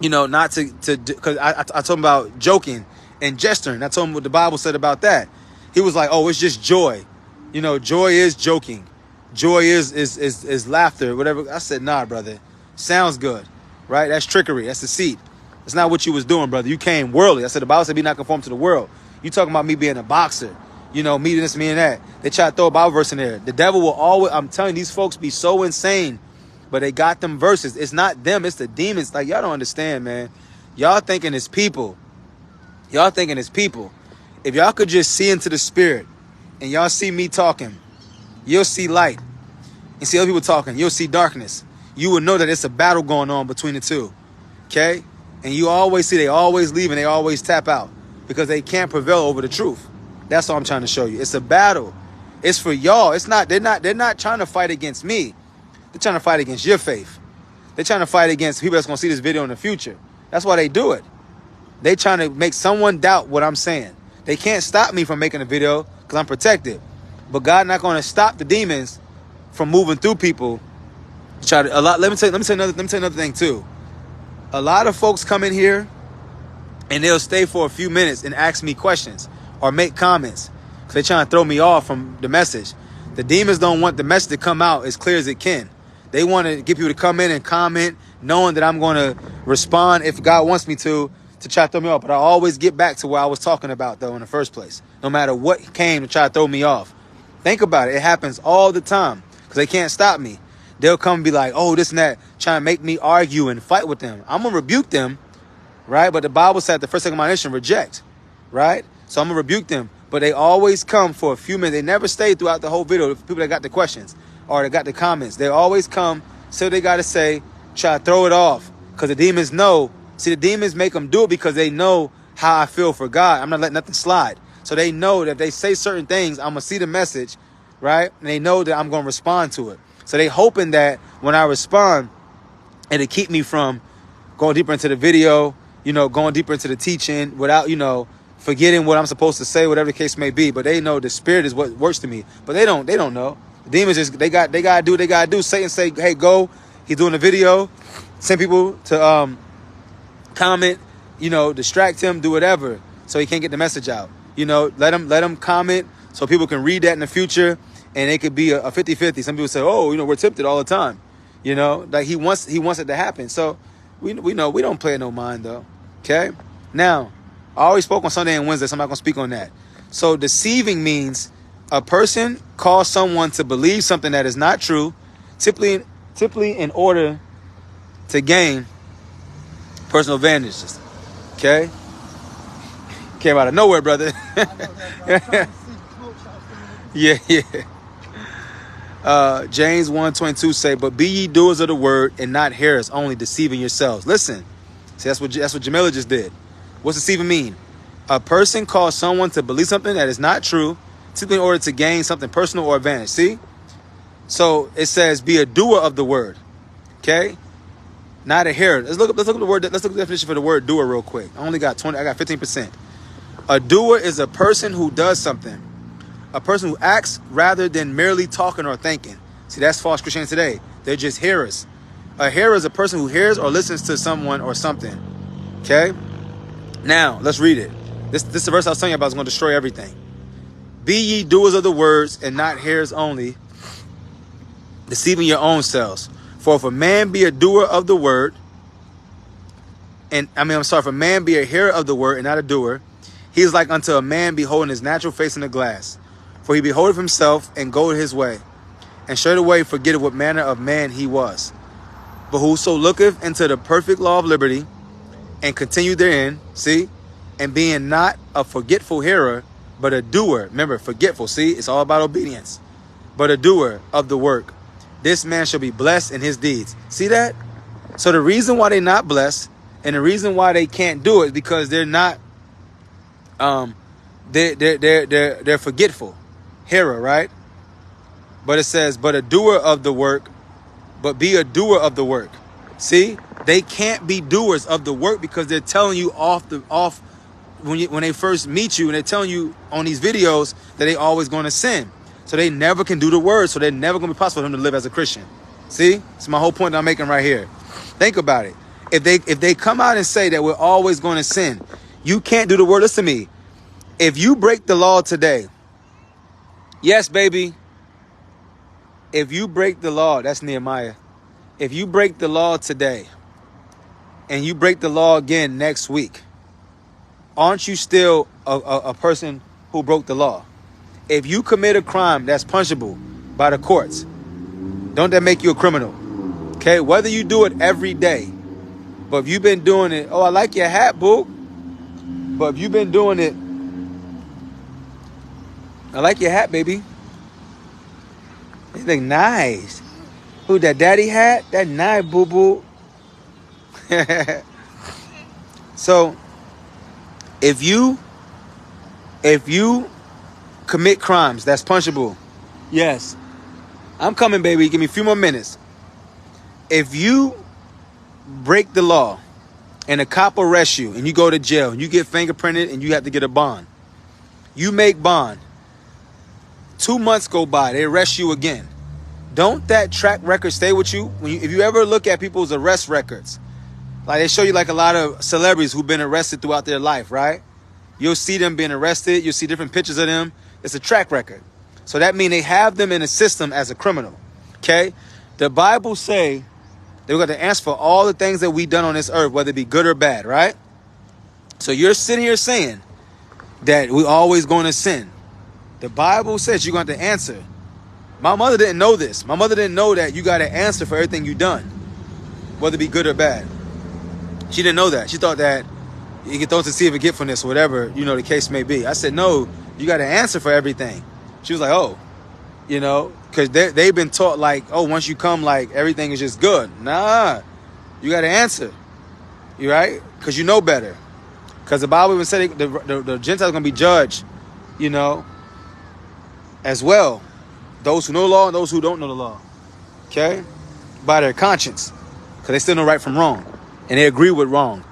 not to because I told him about joking and gesturing. I told him what the Bible said about that. He was like, oh, it's just joy. Joy is joking. joy is laughter, whatever. I said, nah, brother. Sounds good, right? That's trickery. That's deceit. That's not what you was doing, brother. You came worldly. I said, the Bible said, be not conformed to the world. You talking about me being a boxer, you know, me this, me and that. They try to throw a Bible verse in there. The devil will always, I'm telling you, these folks be so insane, but they got them verses. It's not them, it's the demons. Like, y'all don't understand, man. Y'all thinking it's people. Y'all thinking it's people. If y'all could just see into the spirit and y'all see me talking, you'll see light. And see other people talking, you'll see darkness. You will know that it's a battle going on between the two. Okay? And you always see they always leave and they always tap out because they can't prevail over the truth. That's all I'm trying to show you. It's a battle. It's for y'all. It's not, they're not trying to fight against me. They're trying to fight against your faith. They're trying to fight against people that's going to see this video in the future. That's why they do it. They trying to make someone doubt what I'm saying. They can't stop me from making a video because I'm protected. But God not going to stop the demons from moving through people. Let me say another thing too. A lot of folks come in here and they'll stay for a few minutes and ask me questions or make comments because they're trying to throw me off from the message. The demons don't want the message to come out as clear as it can. They want to get people to come in and comment knowing that I'm going to respond if God wants me to try to throw me off. But I always get back to what I was talking about, though, in the first place, no matter what came to try to throw me off. Think about it. It happens all the time because they can't stop me. They'll come and be like, oh, this and that, trying to make me argue and fight with them. I'm going to rebuke them, right? But the Bible said the first admonition, reject, right? So I'm going to rebuke them. But they always come for a few minutes. They never stay throughout the whole video. The people that got the questions or that got the comments, they always come, say what they got to say, try to throw it off. Because the demons know. See, the demons make them do it because they know how I feel for God. I'm not letting nothing slide. So they know that if they say certain things, I'm going to see the message, right? And they know that I'm going to respond to it. So they hoping that when I respond, it'll keep me from going deeper into the video, you know, going deeper into the teaching without, you know, forgetting what I'm supposed to say, whatever the case may be. But they know the spirit is what works to me. But they don't know. The demons just, they got to do what they got to do. Satan say, hey, go. He's doing a video. Send people to comment, you know, distract him, do whatever, so he can't get the message out. You know, let him comment so people can read that in the future, and it could be a 50-50. Some people say, oh, you know, we're tempted all the time. You know, like he wants it to happen. So we know we don't play no mind, though. Okay? Now, I always spoke on Sunday and Wednesday, so I'm not going to speak on that. So deceiving means a person calls someone to believe something that is not true, typically in order to gain personal advantages. Okay? Came out of nowhere, brother. Yeah. James 1:22 say, but be ye doers of the word and not hearers, only deceiving yourselves. Listen. See, that's what Jamila just did. What's deceiving mean? A person calls someone to believe something that is not true, typically in order to gain something personal or advantage. See? So it says, be a doer of the word. Okay? Not a hearer. Let's look up the word. Let's look at the definition for the word doer real quick. I got 15%. A doer is a person who does something. A person who acts rather than merely talking or thinking. See, that's false Christianity today. They're just hearers. A hearer is a person who hears or listens to someone or something. Okay? Now, let's read it. This is the verse I was telling you about. It's going to destroy everything. Be ye doers of the words and not hearers only, deceiving your own selves. For if a man be a doer of the word, if a man be a hearer of the word and not a doer, he is like unto a man beholding his natural face in a glass. For he beholdeth himself and goeth his way, and straightway forgetteth what manner of man he was. But whoso looketh into the perfect law of liberty, and continue therein, see, and being not a forgetful hearer, but a doer. Remember, forgetful, see, it's all about obedience. But a doer of the work, this man shall be blessed in his deeds. See that? So the reason why they're not blessed, and the reason why they can't do it is because they're not, they're forgetful. Hearer, right? But it says, but a doer of the work, but be a doer of the work. See, they can't be doers of the work because they're telling you off when they first meet you, and they're telling you on these videos that they always going to sin. So they never can do the word. So they're never going to be possible for them to live as a Christian. See, it's my whole point that I'm making right here. Think about it. If they come out and say that we're always going to sin, you can't do the word. Listen to me. If you break the law today, yes, baby, If you break the law, that's Nehemiah. If you break the law today and you break the law again next week, aren't you still a person who broke the law? If you commit a crime that's punishable by the courts, don't that make you a criminal? Okay, whether you do it every day, but if you've been doing it, oh, I like your hat, boo. But if you've been doing it, I like your hat, baby. You think nice. Who, that daddy hat? That nice, boo boo. So, if you commit crimes that's punishable, yes, I'm coming, baby. Give me a few more minutes. If you break the law and a cop arrests you and you go to jail and you get fingerprinted and you have to get a bond, you make bond. 2 months go by, they arrest you again. Don't that track record stay with you? If you ever look at people's arrest records, like they show you like a lot of celebrities who've been arrested throughout their life, right? You'll see them being arrested. You'll see different pictures of them. It's a track record. So that means they have them in a system as a criminal. Okay? The Bible say they got to answer for all the things that we done on this earth, whether it be good or bad, right? So you're sitting here saying that we always going to sin. The Bible says you're going to answer. My mother didn't know this. My mother didn't know that you got to answer for everything you done, whether it be good or bad. She didn't know that. She thought that you get thrown to see if forgetfulness or whatever, the case may be. I said, no, you got to answer for everything. She was like, oh, because they've been taught like, oh, once you come, like everything is just good. Nah, you got to answer. You right? Because you know better. Because the Bible even said the Gentiles are going to be judged, as well. Those who know the law and those who don't know the law. Okay? By their conscience. Because they still know right from wrong. And they agree with wrong.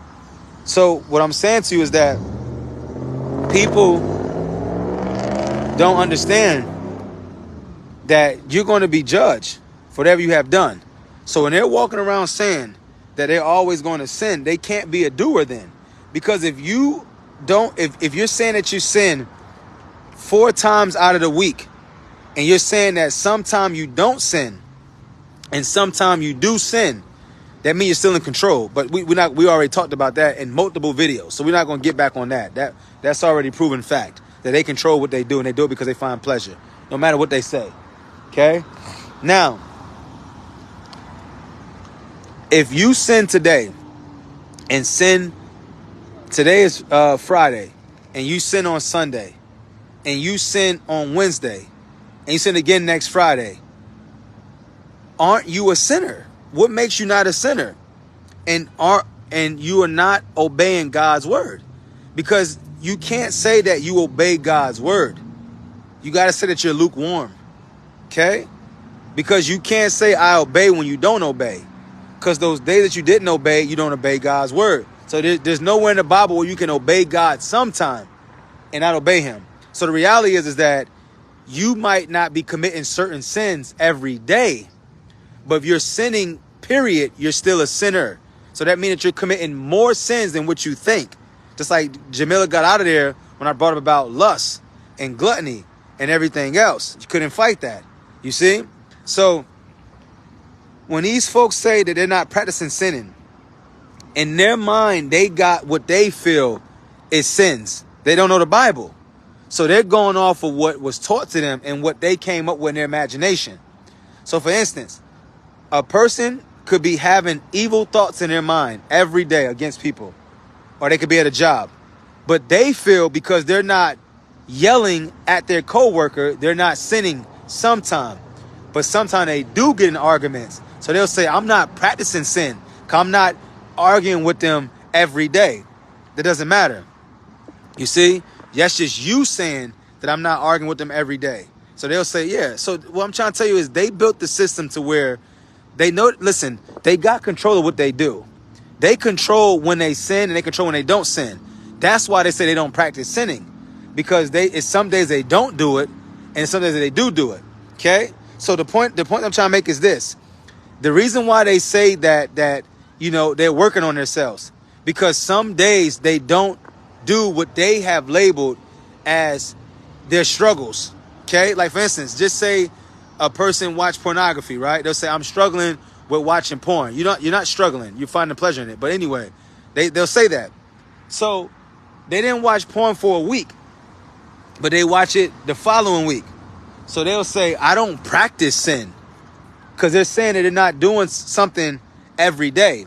So what I'm saying to you is that people don't understand that you're going to be judged for whatever you have done. So when they're walking around saying that they're always going to sin, they can't be a doer then. Because if you're saying that you sin 4 times out of the week, and you're saying that sometime you don't sin and sometime you do sin, that means you're still in control. But we already talked about that in multiple videos. So we're not going to get back on that. That's already proven fact that they control what they do, and they do it because they find pleasure, no matter what they say. Okay? Now, if you sin today and sin, today is Friday, and you sin on Sunday, and you sin on Wednesday, and you sin again next Friday, aren't you a sinner? What makes you not a sinner? And you are not obeying God's word. Because you can't say that you obey God's word. You got to say that you're lukewarm. Okay? Because you can't say I obey when you don't obey. Because those days that you didn't obey, you don't obey God's word. So there's nowhere in the Bible where you can obey God sometime and not obey him. So the reality is that you might not be committing certain sins every day, but if you're sinning, period, you're still a sinner. So that means that you're committing more sins than what you think. Just like Jamila got out of there when I brought up about lust and gluttony and everything else. You couldn't fight that. You see? So when these folks say that they're not practicing sinning, in their mind, they got what they feel is sins. They don't know the Bible. So they're going off of what was taught to them and what they came up with in their imagination. So for instance, a person could be having evil thoughts in their mind every day against people, or they could be at a job, but they feel because they're not yelling at their coworker, they're not sinning sometime, but sometimes they do get in arguments. So they'll say, I'm not practicing sin, 'cause I'm not arguing with them every day. That doesn't matter. You see? That's just you saying that I'm not arguing with them every day. So they'll say, yeah. So what I'm trying to tell you is they built the system to where they know, listen, they got control of what they do. They control when they sin and they control when they don't sin. That's why they say they don't practice sinning. Because it's some days they don't do it and some days they do it. Okay? So the point I'm trying to make is this. The reason why they say that they're working on themselves, because some days they don't do what they have labeled as their struggles. Okay? Like for instance, just say a person watch pornography, right? They'll say, I'm struggling with watching porn. You're not struggling. You're finding pleasure in it. But anyway, they'll say that. So they didn't watch porn for a week, but they watch it the following week. So they'll say, I don't practice sin, because they're saying that they're not doing something every day.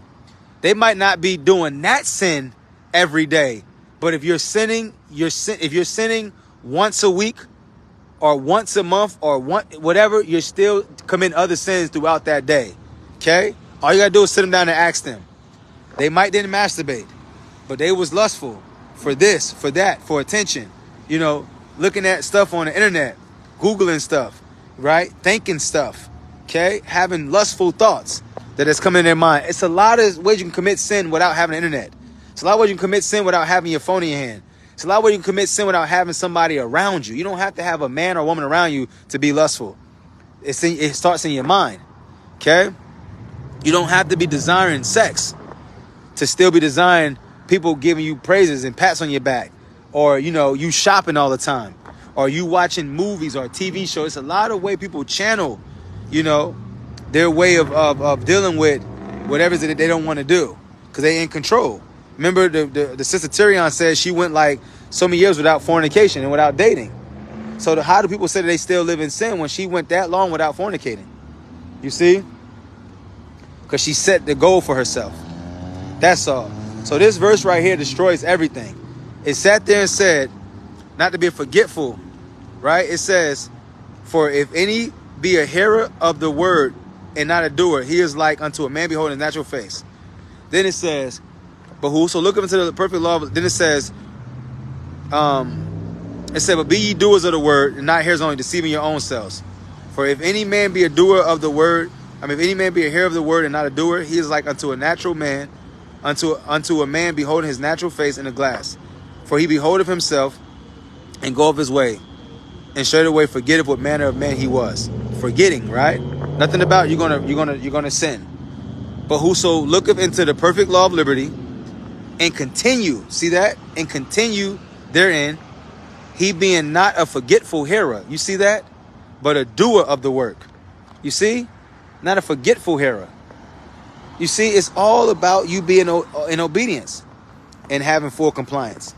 They might not be doing that sin every day, but if you're sinning, if you're sinning once a week or once a month or whatever, you're still committing other sins throughout that day. Okay? All you gotta do is sit them down and ask them. They might didn't masturbate, but they was lustful for this, for that, for attention. You know, looking at stuff on the internet, Googling stuff, right? Thinking stuff, okay? Having lustful thoughts that is coming in their mind. It's a lot of ways you can commit sin without having the internet. It's a lot of ways you can commit sin without having your phone in your hand. It's a lot of ways you can commit sin without having somebody around you. You don't have to have a man or woman around you to be lustful. It starts in your mind, okay? You don't have to be desiring sex to still be desiring people giving you praises and pats on your back, or, you know, you shopping all the time, or you watching movies or TV shows. It's a lot of way people channel, you know, their way of dealing with whatever it is that they don't want to do, because they in control. Remember, the sister Tyrion said she went like so many years without fornication and without dating. So how do people say that they still live in sin when she went that long without fornicating? You see? Because she set the goal for herself. That's all. So this verse right here destroys everything. It sat there and said, not to be forgetful, right? It says, for if any be a hearer of the word and not a doer, he is like unto a man beholding his natural face. Then it says, but whoso looketh into the perfect law, then it says, but be ye doers of the word and not hearers only, deceiving your own selves. For if any man be a doer of the word, if any man be a hearer of the word and not a doer, he is like unto a natural man, unto a man beholding his natural face in a glass. For he beholdeth himself and goeth his way, and straightway forgetteth what manner of man he was. Forgetting, right? Nothing about you're gonna sin. But whoso looketh into the perfect law of liberty and continue, see that? And continue therein, he being not a forgetful hearer. You see that? But a doer of the work. You see? Not a forgetful hearer. You see, it's all about you being in obedience and having full compliance.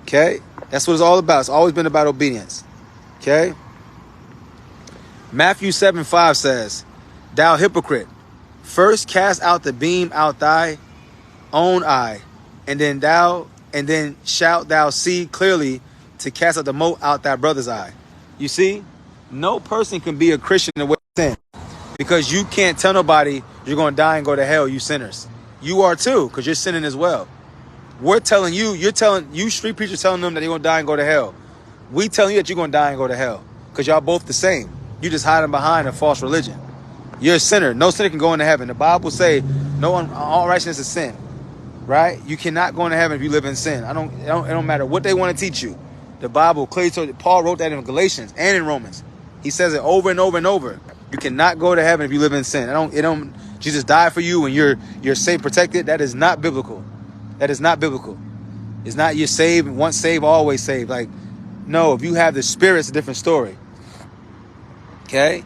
Okay? That's what it's all about. It's always been about obedience. Okay? Matthew 7:5 says, thou hypocrite, first cast out the beam out thy own eye, and then shalt thou see clearly to cast out the mote out thy brother's eye. You see, no person can be a Christian in the way of sin, because you can't tell nobody you're going to die and go to hell, you sinners. You are too, because you're sinning as well. We're telling you, you street preachers telling them that they're going to die and go to hell. We telling you that you're going to die and go to hell, because y'all both the same. You just hiding behind a false religion. You're a sinner. No sinner can go into heaven. The Bible say no one, all righteousness is sin, right? You cannot go into heaven if you live in sin. It don't matter what they want to teach you. The Bible clearly told you. Paul wrote that in Galatians and in Romans. He says it over and over and over. You cannot go to heaven if you live in sin. Jesus died for you and you're safe, protected. That is not biblical. That is not biblical. It's not you're saved, once saved, always saved. Like, no, if you have the Spirit, it's a different story. Okay?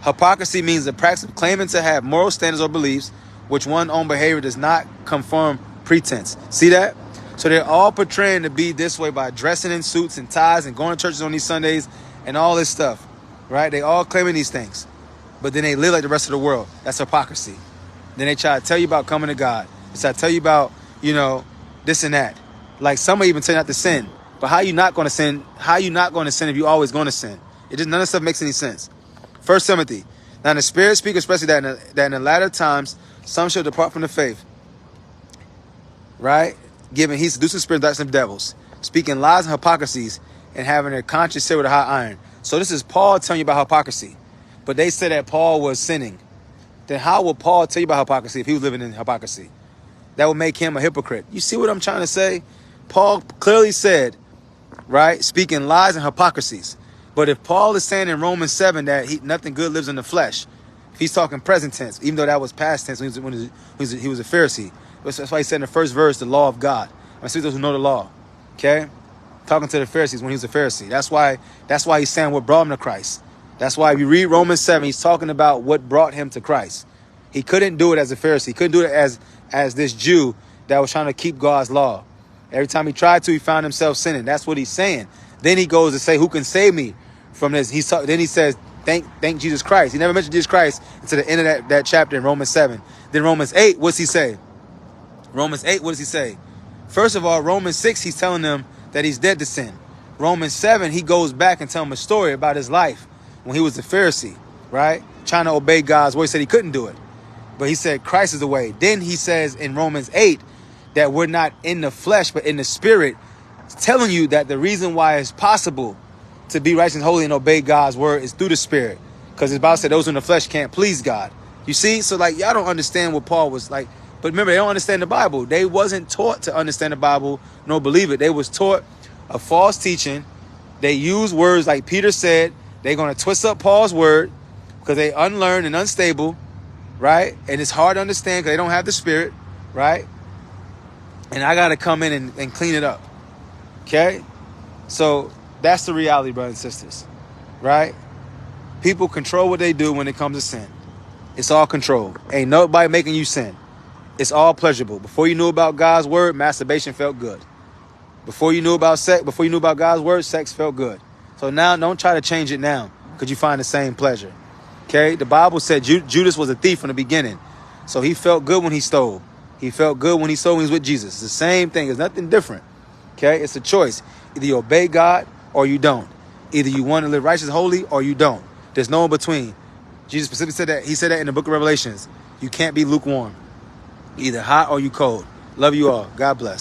Hypocrisy means the practice of claiming to have moral standards or beliefs which one's own behavior does not confirm pretense. See that? So they're all portraying to be this way by dressing in suits and ties and going to churches on these Sundays and all this stuff, right? They all claiming these things, but then they live like the rest of the world. That's hypocrisy. Then they try to tell you about coming to God. They try to tell you about, this and that. Like some even tell you not to sin. But how you not going to sin? How you not going to sin if you always going to sin? None of this stuff makes any sense. 1 Timothy. Now the Spirit speaks especially that in the latter times some shall depart from the faith. Right? He seduces spirits, doctrine of devils, speaking lies and hypocrisies, and having their conscience seared with a hot iron. So this is Paul telling you about hypocrisy. But they said that Paul was sinning. Then how will Paul tell you about hypocrisy if he was living in hypocrisy? That would make him a hypocrite. You see what I'm trying to say? Paul clearly said, right, speaking lies and hypocrisies. But if Paul is saying in Romans 7 that nothing good lives in the flesh, if he's talking present tense, even though that was past tense when he was a Pharisee. That's why he said in the first verse, the law of God. I see those who know the law. Okay? Talking to the Pharisees when he was a Pharisee. That's why he's saying what brought him to Christ. That's why if you read Romans 7, he's talking about what brought him to Christ. He couldn't do it as a Pharisee. He couldn't do it as this Jew that was trying to keep God's law. Every time he tried to, he found himself sinning. That's what he's saying. Then he goes to say, who can save me from this? Then he says, thank Jesus Christ. He never mentioned Jesus Christ until the end of that chapter in Romans 7. Then Romans 8, what's he say? Romans 8, what does he say? First of all, Romans 6, he's telling them that he's dead to sin. Romans 7, he goes back and tells them a story about his life when he was a Pharisee, right? Trying to obey God's word. He said he couldn't do it. But he said Christ is the way. Then he says in Romans 8 that we're not in the flesh, but in the spirit, telling you that the reason why it's possible to be righteous and holy and obey God's word is through the spirit. Because his Bible said those in the flesh can't please God. You see? So like, y'all don't understand what Paul was like. But remember, they don't understand the Bible. They wasn't taught to understand the Bible nor believe it. They was taught a false teaching. They use words like Peter said. They're going to twist up Paul's word because they unlearned and unstable, right? And it's hard to understand because they don't have the spirit, right? And I got to come in and clean it up, okay? So that's the reality, brothers and sisters, right? People control what they do when it comes to sin. It's all control. Ain't nobody making you sin. It's all pleasurable. Before you knew about God's word, masturbation felt good. Before you knew about sex, before you knew about God's word, sex felt good. So now don't try to change it now because you find the same pleasure. Okay? The Bible said Judas was a thief from the beginning. So he felt good when he stole. He felt good when he stole when he was with Jesus. It's the same thing. It's nothing different. Okay? It's a choice. Either you obey God or you don't. Either you want to live righteous, holy, or you don't. There's no in between. Jesus specifically said that. He said that in the book of Revelations. You can't be lukewarm. Either hot or you cold. Love you all. God bless.